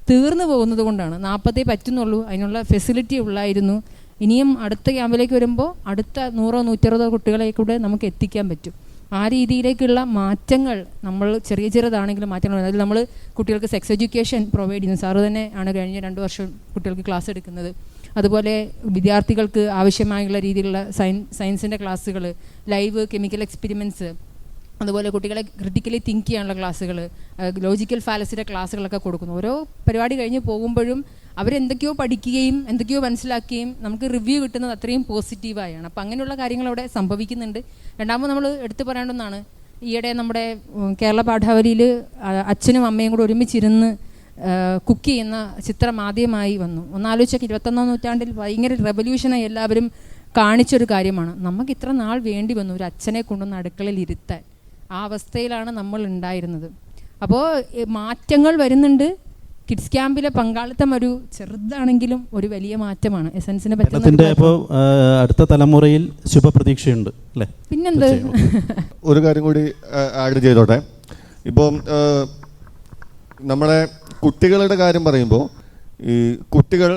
തീർന്നു പോകുന്നത് കൊണ്ടാണ് 40 പറ്റുന്നുള്ളൂ. അതിനുള്ള ഫെസിലിറ്റി ഉള്ളായിരുന്നു. ഇനിയും അടുത്ത ക്യാമ്പിലേക്ക് വരുമ്പോൾ അടുത്ത 100-160 കുട്ടികളെ കൂടെ നമുക്ക് എത്തിക്കാൻ പറ്റും. ആ രീതിയിലേക്കുള്ള മാറ്റങ്ങൾ നമ്മൾ ചെറുതാണെങ്കിലും മാറ്റങ്ങൾ. അതിൽ നമ്മൾ കുട്ടികൾക്ക് സെക്സ് എഡ്യൂക്കേഷൻ പ്രൊവൈഡ് ചെയ്യുന്നു. സാറ് തന്നെ ആണ് കഴിഞ്ഞ 2 വർഷം കുട്ടികൾക്ക് ക്ലാസ് എടുക്കുന്നത്. അതുപോലെ വിദ്യാർത്ഥികൾക്ക് ആവശ്യമായുള്ള രീതിയിലുള്ള സയൻസിൻ്റെ ക്ലാസ്സുകൾ, ലൈവ് കെമിക്കൽ എക്സ്പെരിമെൻറ്റ്സ്, അതുപോലെ കുട്ടികളെ ക്രിട്ടിക്കലി തിങ്ക് ചെയ്യാനുള്ള ക്ലാസ്സുകൾ, ലോജിക്കൽ ഫാലസിയുടെ ക്ലാസ്സുകളൊക്കെ കൊടുക്കുന്നു. ഓരോ പരിപാടി കഴിഞ്ഞ് പോകുമ്പോഴും അവരെന്തൊക്കെയോ പഠിക്കുകയും എന്തൊക്കെയോ മനസ്സിലാക്കുകയും നമുക്ക് റിവ്യൂ കിട്ടുന്നത് അത്രയും പോസിറ്റീവായാണ്. അപ്പം അങ്ങനെയുള്ള കാര്യങ്ങൾ അവിടെ സംഭവിക്കുന്നുണ്ട്. രണ്ടാമത് നമ്മൾ എടുത്തു പറയേണ്ടുന്നതാണ്, ഈയിടെ നമ്മുടെ കേരള പാഠാവലിയിൽ അച്ഛനും അമ്മയും കൂടെ ഒരുമിച്ചിരുന്ന് കുക്ക് ചെയ്യുന്ന ചിത്രം ആദ്യമായി വന്നു. ഒന്നാലോചിച്ചൊക്കെ 21-ാം നൂറ്റാണ്ടിൽ ഭയങ്കര റെവല്യൂഷനായി എല്ലാവരും കാണിച്ചൊരു കാര്യമാണ്. നമുക്ക് ഇത്ര നാൾ വേണ്ടി വന്നു ഒരു അച്ഛനെ കൊണ്ടുവന്ന് അടുക്കളയിൽ ഇരുത്താൻ. ആ അവസ്ഥയിലാണ് നമ്മൾ ഉണ്ടായിരുന്നത്. അപ്പോൾ മാറ്റങ്ങൾ വരുന്നുണ്ട്. കിഡ്സ് ക്യാമ്പിലെ പങ്കാളിത്തം ഒരു ചെറുതാണെങ്കിലും ഒരു വലിയ മാറ്റമാണ്. എസൻസിനെ പറ്റുന്ന ഇപ്പോൾ അടുത്ത തലമുറയിൽ ശുഭപ്രതീക്ഷയുണ്ട് അല്ലേ? പിന്നെന്ത്, ഒരു കാര്യം കൂടി ആഡ് ചെയ്തോട്ടെ. ഇപ്പം നമ്മുടെ കുട്ടികളുടെ കാര്യം പറയുമ്പോൾ ഈ കുട്ടികൾ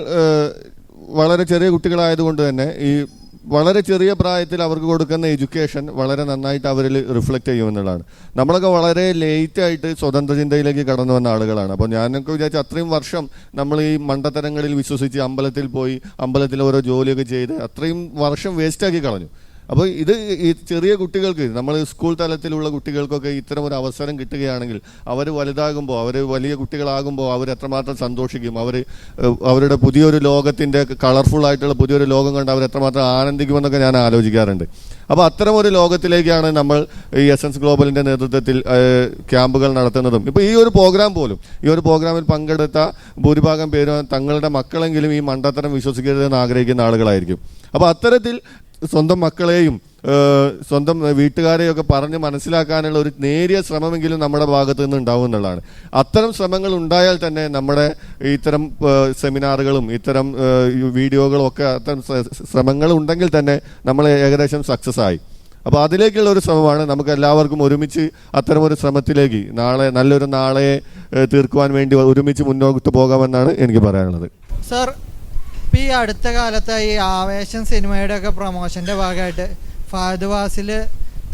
വളരെ ചെറിയ കുട്ടികളായതുകൊണ്ട് തന്നെ ഈ വളരെ ചെറിയ പ്രായത്തിൽ അവർക്ക് കൊടുക്കുന്ന എഡ്യൂക്കേഷൻ വളരെ നന്നായിട്ട് അവരിൽ റിഫ്ലക്റ്റ് ചെയ്യുമെന്നുള്ളതാണ്. നമ്മളൊക്കെ വളരെ ലേറ്റായിട്ട് സ്വതന്ത്ര ചിന്തയിലേക്ക് കടന്നു വന്ന ആളുകളാണ്. അപ്പോൾ ഞാനൊക്കെ വിചാരിച്ചു അത്രയും വർഷം നമ്മൾ ഈ മണ്ടത്തരങ്ങളിൽ വിശ്വസിച്ച് അമ്പലത്തിൽ പോയി അമ്പലത്തിൽ ഓരോ ജോലിയൊക്കെ ചെയ്ത് അത്രയും വർഷം വേസ്റ്റാക്കി കളഞ്ഞു. അപ്പോൾ ഇത് ഈ ചെറിയ കുട്ടികൾക്ക്, നമ്മൾ സ്കൂൾ തലത്തിലുള്ള കുട്ടികൾക്കൊക്കെ ഇത്തരം ഒരു അവസരം കിട്ടുകയാണെങ്കിൽ അവർ വലുതാകുമ്പോൾ, അവർ വലിയ കുട്ടികളാകുമ്പോൾ അവർ എത്രമാത്രം സന്തോഷിക്കും, അവരുടെ പുതിയൊരു ലോകത്തിൻ്റെ കളർഫുൾ ആയിട്ടുള്ള പുതിയൊരു ലോകം കണ്ട് അവർ എത്രമാത്രം ആനന്ദിക്കുമെന്നൊക്കെ ഞാൻ ആലോചിക്കാറുണ്ട്. അപ്പോൾ അത്തരം ഒരു ലോകത്തിലേക്കാണ് നമ്മൾ ഈ എസൻസ് ഗ്ലോബലിൻ്റെ നേതൃത്വത്തിൽ ക്യാമ്പുകൾ നടത്തുന്നതും. ഇപ്പോൾ ഈ ഒരു പ്രോഗ്രാം പോലും, ഈ ഒരു പ്രോഗ്രാമിൽ പങ്കെടുത്ത ഭൂരിഭാഗം പേരും തങ്ങളുടെ മക്കളെങ്കിലും ഈ മണ്ടത്തരം വിശ്വസിക്കരുതെന്ന് ആഗ്രഹിക്കുന്ന ആളുകളായിരിക്കും. അപ്പോൾ അത്തരത്തിൽ സ്വന്തം മക്കളെയും സ്വന്തം വീട്ടുകാരെയൊക്കെ പറഞ്ഞ് മനസ്സിലാക്കാനുള്ള ഒരു നേരിയ ശ്രമമെങ്കിലും നമ്മുടെ ഭാഗത്തു നിന്ന് ഉണ്ടാവും എന്നുള്ളതാണ്. അത്തരം ശ്രമങ്ങൾ ഉണ്ടായാൽ തന്നെ നമ്മുടെ ഇത്തരം സെമിനാറുകളും ഇത്തരം വീഡിയോകളും ഒക്കെ അത്തരം ശ്രമങ്ങൾ ഉണ്ടെങ്കിൽ തന്നെ നമ്മൾ ഏകദേശം സക്സസ് ആയി. അപ്പോൾ അതിലേക്കുള്ള ഒരു ശ്രമമാണ്. നമുക്ക് എല്ലാവർക്കും ഒരുമിച്ച് അത്തരമൊരു ശ്രമത്തിലേക്ക് നല്ലൊരു നാളെ തീർക്കുവാൻ വേണ്ടി ഒരുമിച്ച് മുന്നോട്ട് പോകാമെന്നാണ് എനിക്ക് പറയാനുള്ളത്. സർ, ഇപ്പോൾ ഈ അടുത്ത കാലത്ത് ഈ ആവേശം സിനിമയുടെ ഒക്കെ പ്രൊമോഷൻ്റെ ഭാഗമായിട്ട് ഫഹദ് ഫാസിൽ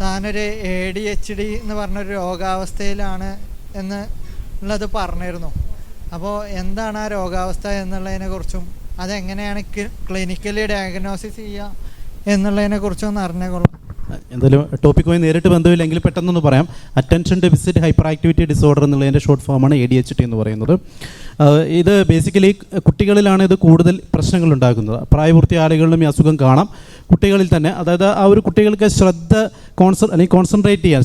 താനൊരു ADHD എന്ന് പറഞ്ഞൊരു രോഗാവസ്ഥയിലാണ് എന്നുള്ളത് പറഞ്ഞിരുന്നു. അപ്പോൾ എന്താണ് ആ രോഗാവസ്ഥ എന്നുള്ളതിനെ കുറിച്ചും അതെങ്ങനെയാണ് ക്ലിനിക്കലി ഡയഗ്നോസിസ് ചെയ്യുക എന്നുള്ളതിനെ കുറിച്ചും ഒന്ന് അറിഞ്ഞുകൊള്ളാം. എന്തായാലും ടോപ്പിക്കുമായി നേരിട്ട് ബന്ധമില്ലെങ്കിൽ പെട്ടെന്നൊന്ന് പറയാം. Attention deficit hyper activity disorder എന്നുള്ളതിൻ്റെ ഷോർട്ട് ഫോമാണ് ADHD എന്ന് പറയുന്നത്. ഇത് ബേസിക്കലി കുട്ടികളിലാണ് ഇത് കൂടുതൽ പ്രശ്നങ്ങൾ ഉണ്ടാക്കുന്നത്. പ്രായപൂർത്തി ആളുകളിലും ഈ അസുഖം കാണാം. കുട്ടികളിൽ തന്നെ, അതായത് ആ ഒരു കുട്ടികൾക്ക് കോൺസെൻട്രേറ്റ് ചെയ്യാൻ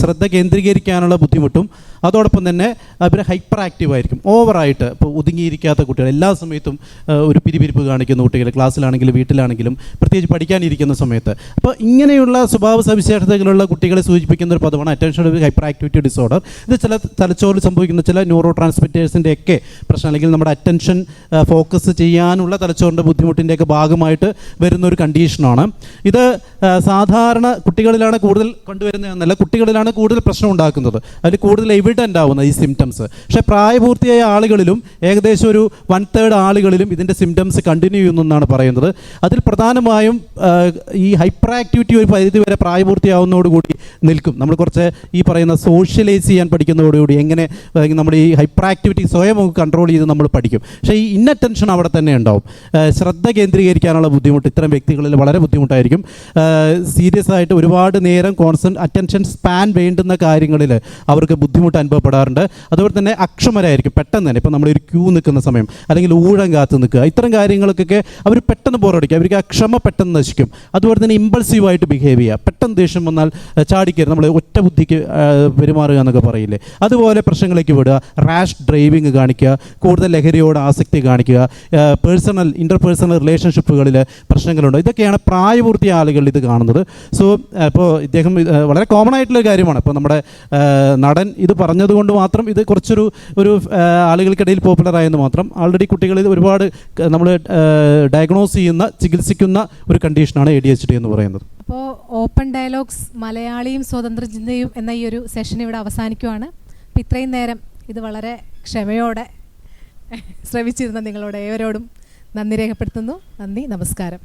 ശ്രദ്ധ കേന്ദ്രീകരിക്കാനുള്ള ബുദ്ധിമുട്ടും, അതോടൊപ്പം തന്നെ അവർ ഹൈപ്പർ ആക്റ്റീവ് ആയിരിക്കും. ഓവറായിട്ട് ഇപ്പോൾ ഒതുങ്ങിയിരിക്കാത്ത കുട്ടികൾ, എല്ലാ സമയത്തും ഒരു പിരിപിരിപ്പ് കാണിക്കുന്ന കുട്ടികൾ, ക്ലാസ്സിലാണെങ്കിലും വീട്ടിലാണെങ്കിലും പ്രത്യേകിച്ച് പഠിക്കാനിരിക്കുന്ന സമയത്ത്. അപ്പോൾ ഇങ്ങനെയുള്ള സ്വഭാവ സവിശേഷതകളുള്ള കുട്ടികളെ സൂചിപ്പിക്കുന്ന ഒരു പദമാണ് attention deficit hyper activity disorder. ഇത് ചില തലച്ചോറിൽ സംഭവിക്കുന്ന ചില ന്യൂറോ ട്രാൻസ്മിറ്റേഴ്സിൻ്റെ ഒക്കെ പ്രശ്നം, അല്ലെങ്കിൽ നമ്മുടെ അറ്റൻഷൻ ഫോക്കസ് ചെയ്യാനുള്ള തലച്ചോറിൻ്റെ ബുദ്ധിമുട്ടിൻ്റെയൊക്കെ ഭാഗമായിട്ട് വരുന്ന ഒരു കണ്ടീഷനാണ് ഇത്. സാധാരണ കുട്ടികളിലാണ് കൂടുതൽ കണ്ടുവരുന്നതെന്നല്ല, കുട്ടികളിലാണ് കൂടുതൽ പ്രശ്നം ഉണ്ടാക്കുന്നത്, അതിൽ കൂടുതൽ എവിഡൻ്റ് ആവുന്ന ഈ സിംറ്റംസ്. പക്ഷേ പ്രായപൂർത്തിയായ ആളുകളിലും ഏകദേശം ഒരു 1/3 ആളുകളിലും ഇതിൻ്റെ സിംറ്റംസ് കണ്ടിന്യൂ ചെയ്യുന്നെന്നാണ് പറയുന്നത്. അതിൽ പ്രധാനമായും ഈ ഹൈപ്പർ ആക്ടിവിറ്റി ഒരു പരിധി വരെ പ്രായപൂർത്തിയാവുന്നതോടുകൂടി നിൽക്കും. നമ്മൾ കുറച്ച് ഈ പറയുന്ന സോഷ്യലൈസ് ചെയ്യാൻ പഠിക്കുന്നതോടുകൂടി എങ്ങനെ നമ്മുടെ ഈ ഹൈപ്പർ ആക്ടിവിറ്റി സ്വയം കൺട്രോൾ ചെയ്ത് നമ്മൾ പഠിക്കും. പക്ഷേ ഈ ഇന്നറ്റൻഷൻ അവിടെ തന്നെ ഉണ്ടാവും. ശ്രദ്ധ കേന്ദ്രീകരിക്കാനുള്ള ബുദ്ധിമുട്ട് ഇത്തരം വ്യക്തികളിൽ വളരെ ബുദ്ധിമുട്ടായിരിക്കും. സീരിയസ് ആയിട്ട് ഒരുപാട് നേരം അറ്റൻഷൻ സ്പാൻ വേണ്ടുന്ന കാര്യങ്ങളിൽ അവർക്ക് ബുദ്ധിമുട്ട് അനുഭവപ്പെടാറുണ്ട്. അതുപോലെ തന്നെ അക്ഷമരായിരിക്കും പെട്ടെന്ന് തന്നെ. ഇപ്പോൾ നമ്മളൊരു ക്യൂ നിൽക്കുന്ന സമയം അല്ലെങ്കിൽ ഊഴം കാത്ത് നിൽക്കുക, ഇത്തരം കാര്യങ്ങൾക്കൊക്കെ അവർ പെട്ടെന്ന് ബോറടിക്കും. അവർക്ക് അക്ഷമ പെട്ടെന്ന് നശിക്കും. അതുപോലെ തന്നെ ഇമ്പൾസീവായിട്ട് ബിഹേവ് ചെയ്യുക, പെട്ടെന്ന് ദേഷ്യം വന്നാൽ ചാടിക്കരുത്, നമ്മൾ ഒറ്റ ബുദ്ധിക്ക് പെരുമാറുക എന്നൊക്കെ പറയില്ലേ, അതുപോലെ പ്രശ്നങ്ങളിലേക്ക് വിടുക. റാഷ് ഡ്രൈവിംഗ് കാണിക്കുക, കൂടുതൽ ലഹരിയോട് ആസക്തി കാണിക്കുക, ഇന്റർപേഴ്സണൽ റിലേഷൻഷിപ്പുകളിൽ പ്രശ്നങ്ങളുണ്ട്. ഇതൊക്കെയാണ് പ്രായപൂർത്തിയ ആളുകളിൽ ഇത് കാണുന്നത്. സോ ഇപ്പോൾ ഇദ്ദേഹം വളരെ കോമൺ ആയിട്ടുള്ള കാര്യമാണ്. ഇപ്പോൾ നമ്മുടെ നടൻ ഇത് പറഞ്ഞതുകൊണ്ട് മാത്രം ഇത് കുറച്ചൊരു ആളുകൾക്കിടയിൽ പോപ്പുലറായെന്ന് മാത്രം. ആൾറെഡി കുട്ടികളിൽ ഒരുപാട് നമ്മൾ ഡയഗ്നോസ് ചെയ്യുന്ന, ചികിത്സിക്കുന്ന ഒരു കണ്ടീഷനാണ് ADHD എന്ന് പറയുന്നത്. അപ്പോൾ ഓപ്പൺ ഡയലോഗ്സ് മലയാളിയും സ്വതന്ത്ര ചിന്തയും എന്ന ഈ ഒരു സെഷൻ ഇവിടെ അവസാനിക്കുവാണ്. അപ്പോൾ ഇത്രയും നേരം ഇത് വളരെ ക്ഷമയോടെ ശ്രവിച്ചിരുന്ന നിങ്ങളോട് ഏവരോടും നന്ദി രേഖപ്പെടുത്തുന്നു. നന്ദി, നമസ്കാരം.